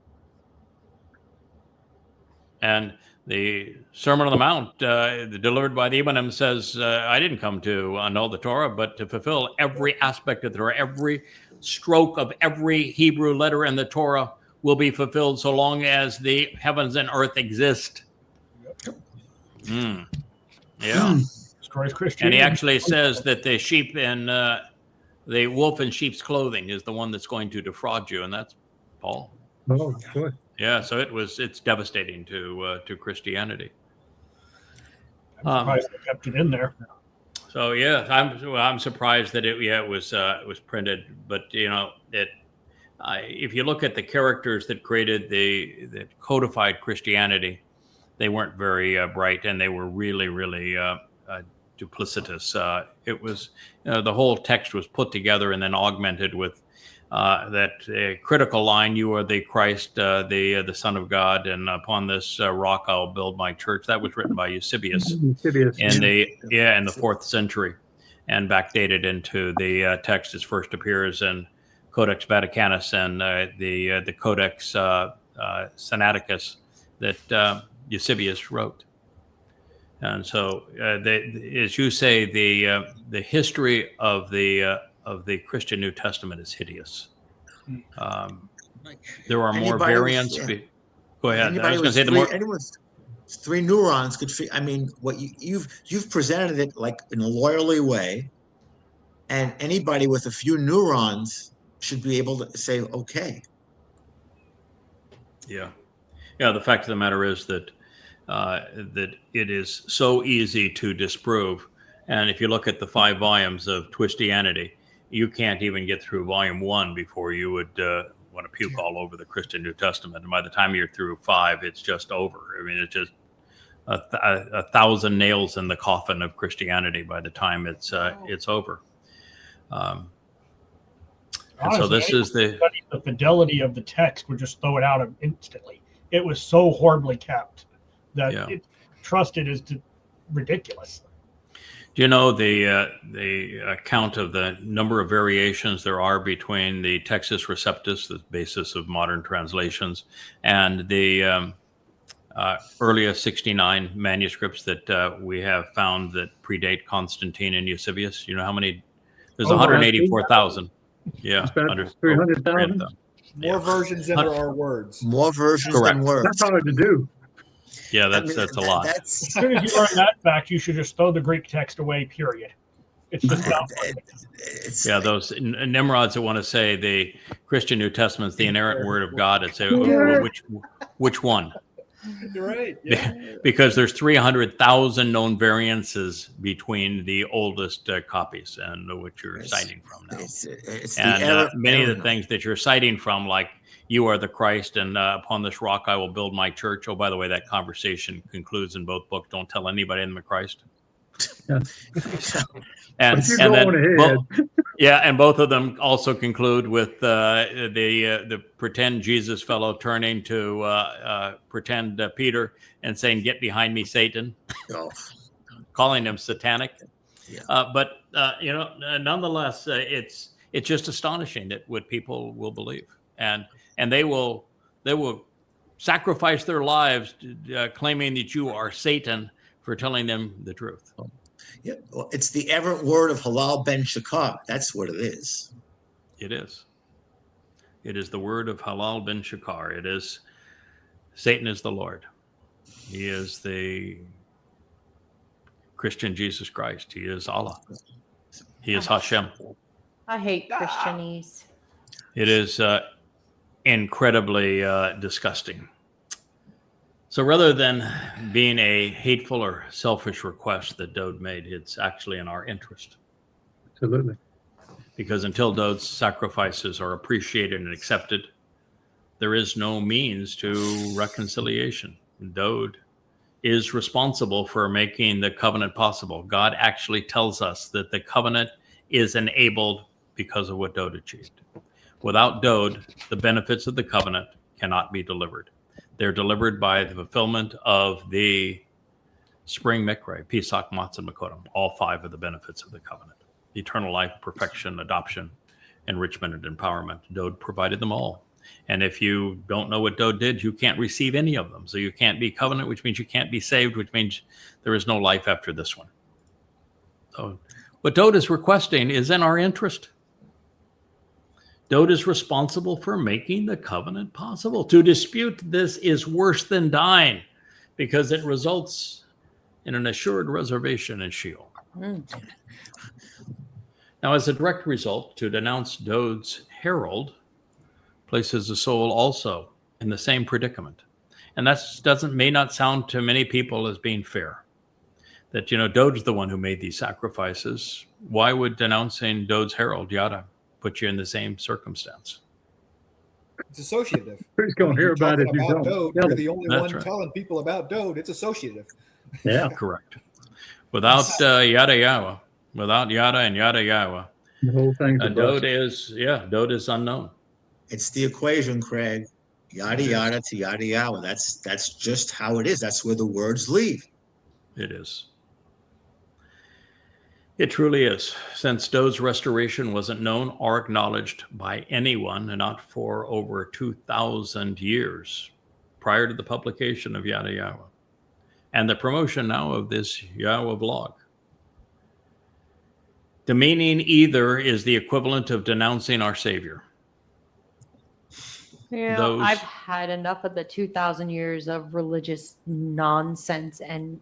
And the Sermon on the Mount, delivered by the Ebonim, says, I didn't come to annul the Torah, but to fulfill every aspect of the Torah. Every stroke of every Hebrew letter in the Torah will be fulfilled so long as the heavens and earth exist. Yeah. Destroys Christianity. And he actually says that the sheep in the wolf in sheep's clothing is the one that's going to defraud you, and that's Paul. Oh, good. Yeah, so it's devastating to Christianity. I'm surprised they kept it in there. So yeah, I'm surprised that it was printed, but if you look at the characters that created that codified Christianity, they weren't very bright, and they were really duplicitous. It was the whole text was put together and then augmented with that critical line: "You are the Christ, the Son of God, and upon this rock I'll build my church." That was written by Eusebius in the 4th century, and backdated into the text as first appears in Codex Vaticanus and the Codex Sinaiticus that Eusebius wrote. And so, as you say, the history of the Christian New Testament is hideous. There are more variants. Go ahead. I was going to say anyone with 3 neurons could. I mean, what you've presented it like in a lawyerly way, And anybody with a few neurons should be able to say, okay. Yeah. Yeah. The fact of the matter is that that it is so easy to disprove. And if you look at the 5 volumes of Twistianity, you can't even get through volume 1 before you would want to puke all over the Christian New Testament. And by the time you're through 5, it's just over. I mean, it's just a thousand nails in the coffin of Christianity by the time it's over. And so this is the fidelity of the text would just throw it out instantly. It was so horribly kept that it trusted is ridiculous. Do you know the account of the number of variations there are between the Textus Receptus, the basis of modern translations, and the earliest 69 manuscripts that we have found that predate Constantine and Eusebius? You know how many? There's 184,000. Yeah, under 300,000. More versions than there are words. More versions Correct. than words. That's hard to do. Yeah, that's a lot. As soon as you learn that fact, you should just throw the Greek text away, period. It's just not yeah, those Nimrods that want to say the Christian New Testament's the inerrant word of God and say, which one? You're right. Yeah. Because there's 300,000 known variances between the oldest copies and what you're citing from now. And many of the things that you're citing from, like you are the Christ and upon this rock I will build my church. Oh, by the way, that conversation concludes in both books. Don't tell anybody I'm the Christ. Yeah. and both of them also conclude with the pretend Jesus fellow turning to pretend Peter and saying, "Get behind me, Satan," calling him satanic. Yeah. But nonetheless, it's just astonishing that what people will believe, and they will sacrifice their lives claiming that you are Satan for telling them the truth. Yeah, well, it's the errant word of Halal ben Shakar. That's what it is. It is. It is the word of Halal ben Shakar. It is Satan is the Lord. He is the Christian Jesus Christ. He is Allah. He is Hashem. I hate Christianese. It is incredibly disgusting. So rather than being a hateful or selfish request that Dowd made, it's actually in our interest. Absolutely. Because until Dowd's sacrifices are appreciated and accepted, there is no means to reconciliation. Dowd is responsible for making the covenant possible. God actually tells us that the covenant is enabled because of what Dowd achieved. Without Dowd, the benefits of the covenant cannot be delivered. They're delivered by the fulfillment of the spring mikra, Pesach, Matzah, Makodim, all 5 of the benefits of the covenant: eternal life, perfection, adoption, enrichment, and empowerment. Dowd provided them all. And if you don't know what Dowd did, you can't receive any of them. So you can't be covenant, which means you can't be saved, which means there is no life after this one. So what Dowd is requesting is in our interest. Dowd is responsible for making the covenant possible. To dispute this is worse than dying, because it results in an assured reservation in Sheol. Now, as a direct result, to denounce Dowd's herald places the soul also in the same predicament. And that may not sound to many people as being fair. That, Dowd's the one who made these sacrifices. Why would denouncing Dowd's herald, Yada, put you in the same circumstance? It's associative. Who's going to hear about it? Dowd, you're the only one telling people about Dowd. It's associative. Yeah, correct. Without YadaYahowah, without Yada and YadaYahowah, the whole thing. Dowd is unknown. It's the equation, Craig. Yada yada to YadaYahowah. That's just how it is. That's where the words lead. It is. It truly is. Since Dowd's restoration wasn't known or acknowledged by anyone, and not for over 2,000 years prior to the publication of YadaYahowah and the promotion now of this YAHOWAH blog. Demeaning either is the equivalent of denouncing our Savior. I've had enough of the 2,000 years of religious nonsense and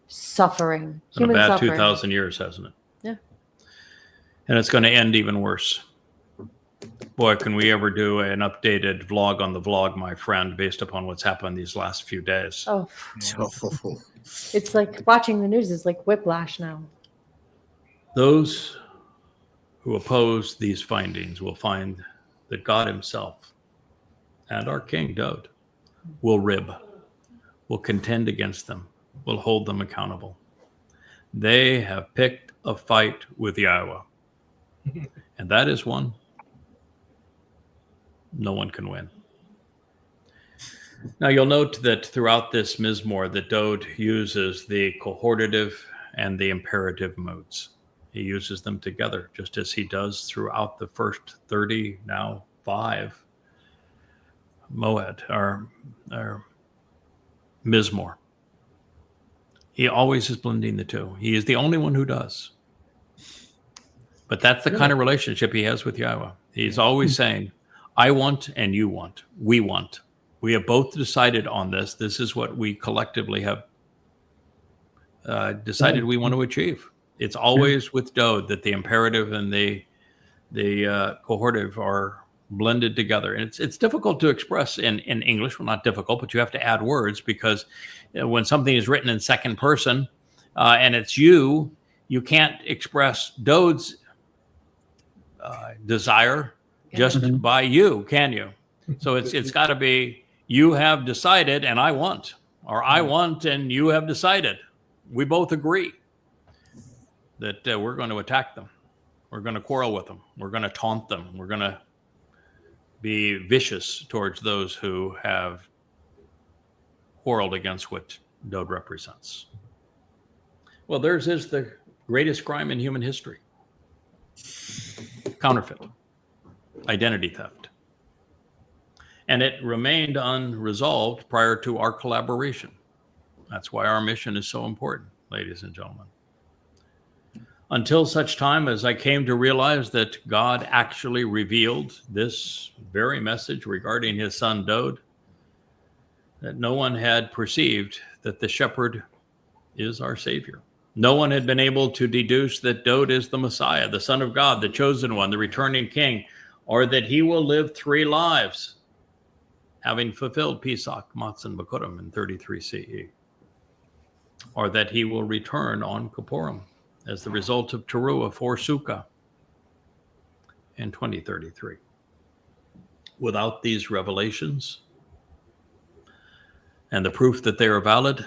suffering. Human suffering. 2,000 years, hasn't it? Yeah. And it's going to end even worse. Boy, can we ever do an updated vlog on the vlog, my friend, based upon what's happened these last few days. Oh, Oh, it's like watching the news is like whiplash now. Those who oppose these findings will find that God himself and our King Dowd will contend against them, will hold them accountable. They have picked a fight with YAHOWAH. And that is one no one can win. Now you'll note that throughout this Mizmor that Dowd uses the cohortative and the imperative modes. He uses them together, just as he does throughout the first 30, now 5 Mow'ed, or Mizmor. He always is blending the two. He is the only one who does. But that's the kind of relationship he has with YAHOWAH. He's always saying, I want and you want. We want. We have both decided on this. This is what we collectively have decided we want to achieve. It's always with Dowd that the imperative and the cohortative are blended together. And it's difficult to express in English. Well, not difficult, but you have to add words because when something is written in second person and it's you can't express Dowd's desire just by you, can you? So it's got to be you have decided and I want, or I want and you have decided. We both agree that we're going to attack them. We're going to quarrel with them. We're going to taunt them. We're going to be vicious towards those who have quarreled against what Dowd represents. Well, theirs is the greatest crime in human history. Counterfeit. Identity theft. And it remained unresolved prior to our collaboration. That's why our mission is so important, ladies and gentlemen. Until such time as I came to realize that God actually revealed this very message regarding his son Dowd, that no one had perceived that the shepherd is our Savior. No one had been able to deduce that Dowd is the Messiah, the Son of God, the chosen one, the returning king, or that he will live 3 lives, having fulfilled Pesach, Matzah, and Bikurim in 33 CE, or that he will return on Kipurym as the result of Taruw'ah for Sukah in 2033. Without these revelations and the proof that they are valid,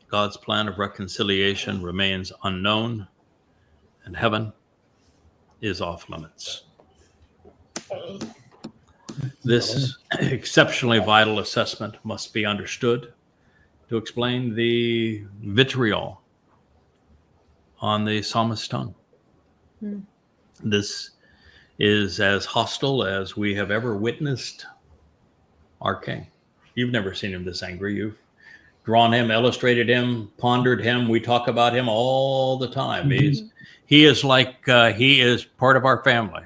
God's plan of reconciliation remains unknown, and heaven is off limits. This exceptionally vital assessment must be understood to explain the vitriol on the psalmist's tongue. This is as hostile as we have ever witnessed our King. You've never seen him this angry. You've drawn him, illustrated him, pondered him. We talk about him all the time. He is like, he is part of our family.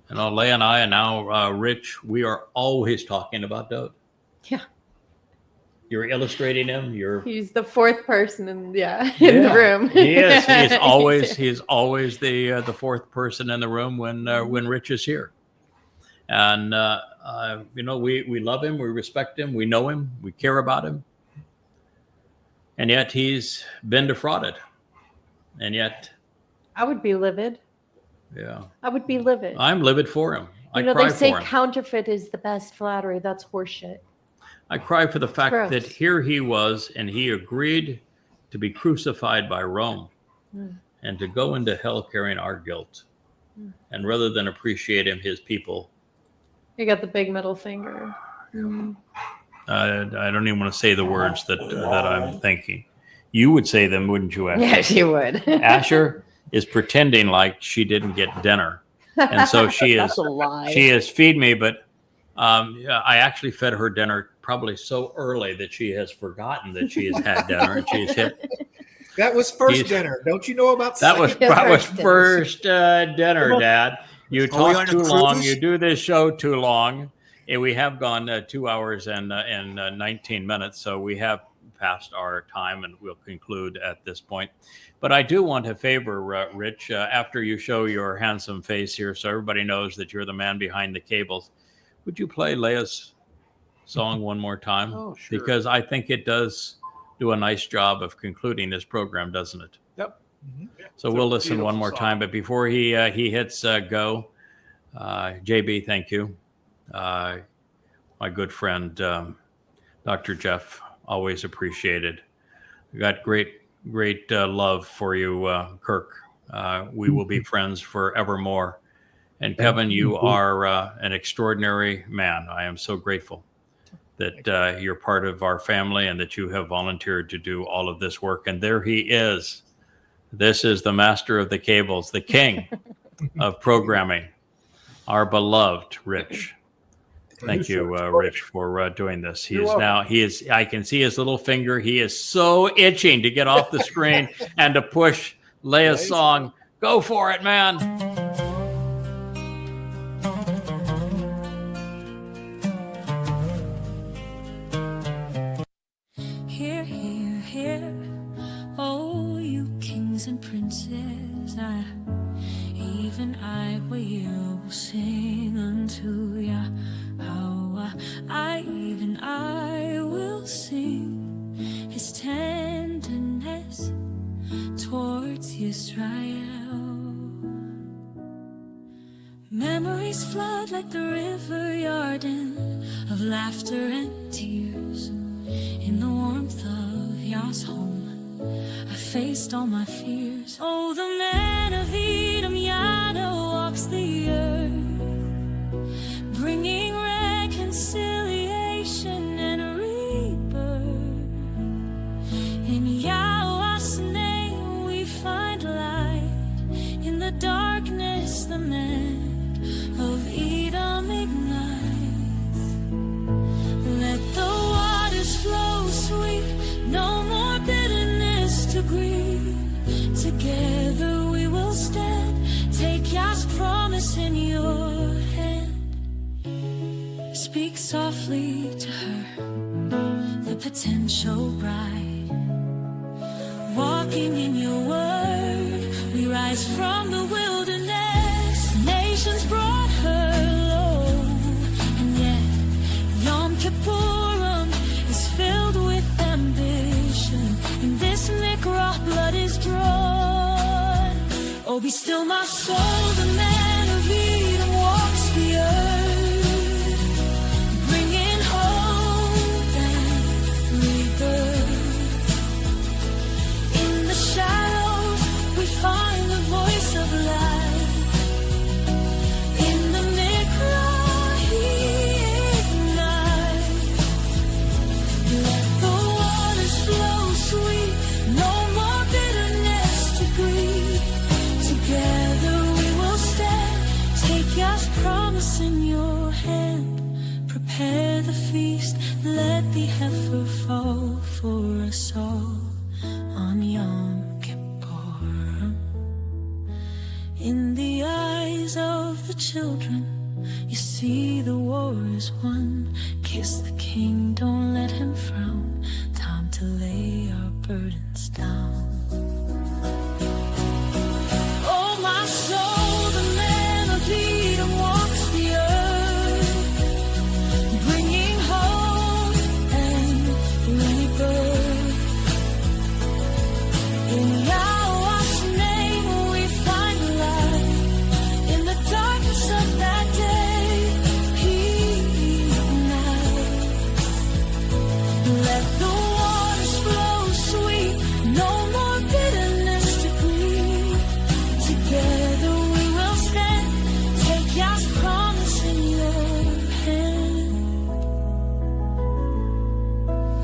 You know, Leah and I, and now Rich, we are always talking about Dowd. Yeah. You're illustrating him. He's the 4th person in the room. He is. He's always the 4th person in the room when Rich is here. And you know, we love him, we respect him, we know him, we care about him. And yet he's been defrauded. And yet I would be livid. Yeah. I would be livid. I'm livid for him. I You know, cry they say for him. counterfeit is the best flattery. That's horseshit. I cry for the fact gross. that here he was, and he agreed to be crucified by Rome and to go into hell carrying our guilt. And rather than appreciate him, his people. You got the big middle finger. I don't even want to say the words that I'm thinking. You would say them, wouldn't you, Asher? Yes, you would. Asher is pretending like she didn't get dinner. And so she is, That's a lie. she is feed me, but I actually fed her dinner probably so early that she has forgotten that she has had dinner, and she's hit. That was first dinner. Don't you know about That was second? first dinner, Dad. You Are we talk on a too long. cruise? You do this show too long. And we have gone 2 hours and 19 minutes. So we have past our time, and we'll conclude at this point. But I do want to favor, Rich, after you show your handsome face here so everybody knows that you're the man behind the cables, would you play Leah's song one more time? Oh, sure. Because I think it does do a nice job of concluding this program, doesn't it? Yep. So we'll listen one more time. But before he hits go, JB, thank you. My good friend, Dr. Jeff, always appreciated. We got great love for you, Kirk. We will be friends forevermore. And Kevin, you are an extraordinary man. I am so grateful that you're part of our family and that you have volunteered to do all of this work. And there he is. This is the master of the cables, the king of programming, our beloved Rich. Thank you, Rich, for doing this. He is I can see his little finger. He is so itching to get off the screen and to push Leah's song. Go for it, man. Hear, hear, hear, oh, you kings and princes, even I will sing unto YAHOWAH. Even I will sing his tenderness towards Yisrael. Memories flood like the river Yarden of laughter and tears. In the warmth of Yah's home, I faced all my fears. Oh, the man of Edom, Yada, walks the earth, bringing reconciliation and rebirth. In Yahweh's name we find light. In the darkness the man of Edom ignites. Let the waters flow sweet, no more bitterness to grieve. Together we will stand, take Yah's promise in your hand. Speak softly to her, the potential bride. Walking in your word, we rise from the wilderness. Nations brought her low, and yet Yom Kipurym is filled with ambition. In this Nakry, blood is drawn. Oh, be still my soul, the man of Edom walks the earth, bringing hope and rebirth. In the shadows we find the voice of light. In the Nakry he ignites. Let the waters flow sweet, no more bitterness to grieve. Together we will stand, take Yah's promise in your hand. Prepare the feast, let the heifer fall for us all on Yom Kippur. In the eyes of the children, you see the war is won. Kiss the king, don't let him frown. Time to lay our burdens down. Oh, my soul, the man of Edom walks the earth, bringing hope and rebirth. In Yahweh's name we find light. In the darkness of that day, he ignites. Let the waters flow sweet, no more bitterness to grieve. Together we will stand, take Yah's promise in your hand.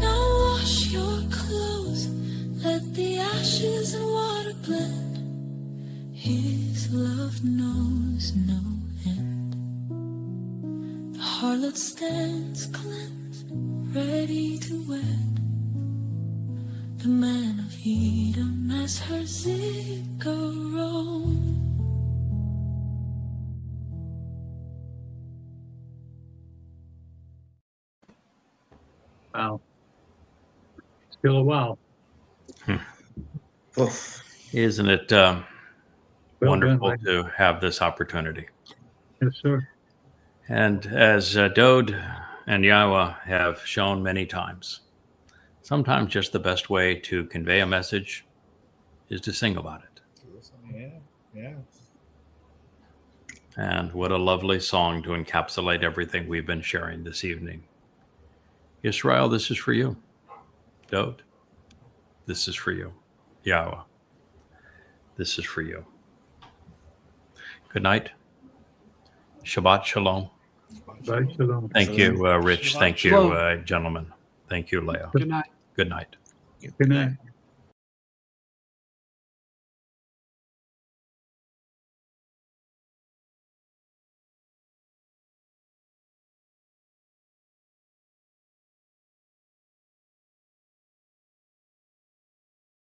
Now wash your clothes, let the ashes and water blend. His love knows no end. The harlot stands cleansed, ready to wed. The man of Edom as her Zarowa. Wow. Still a while. Oof. Isn't it Well wonderful done, to have this opportunity? Yes, sir. And as Dowd and YAHOWah have shown many times, sometimes just the best way to convey a message is to sing about it. Yeah, yeah. And what a lovely song to encapsulate everything we've been sharing this evening. Yisrael, this is for you. Dowd, this is for you. YAHOWah, this is for you. Good night. Shabbat Shalom. Bye, shalom. Thank you, Rich. Shabbat Thank you, Shalom. gentlemen. Thank you, Leah. Good night. Good night. Good night.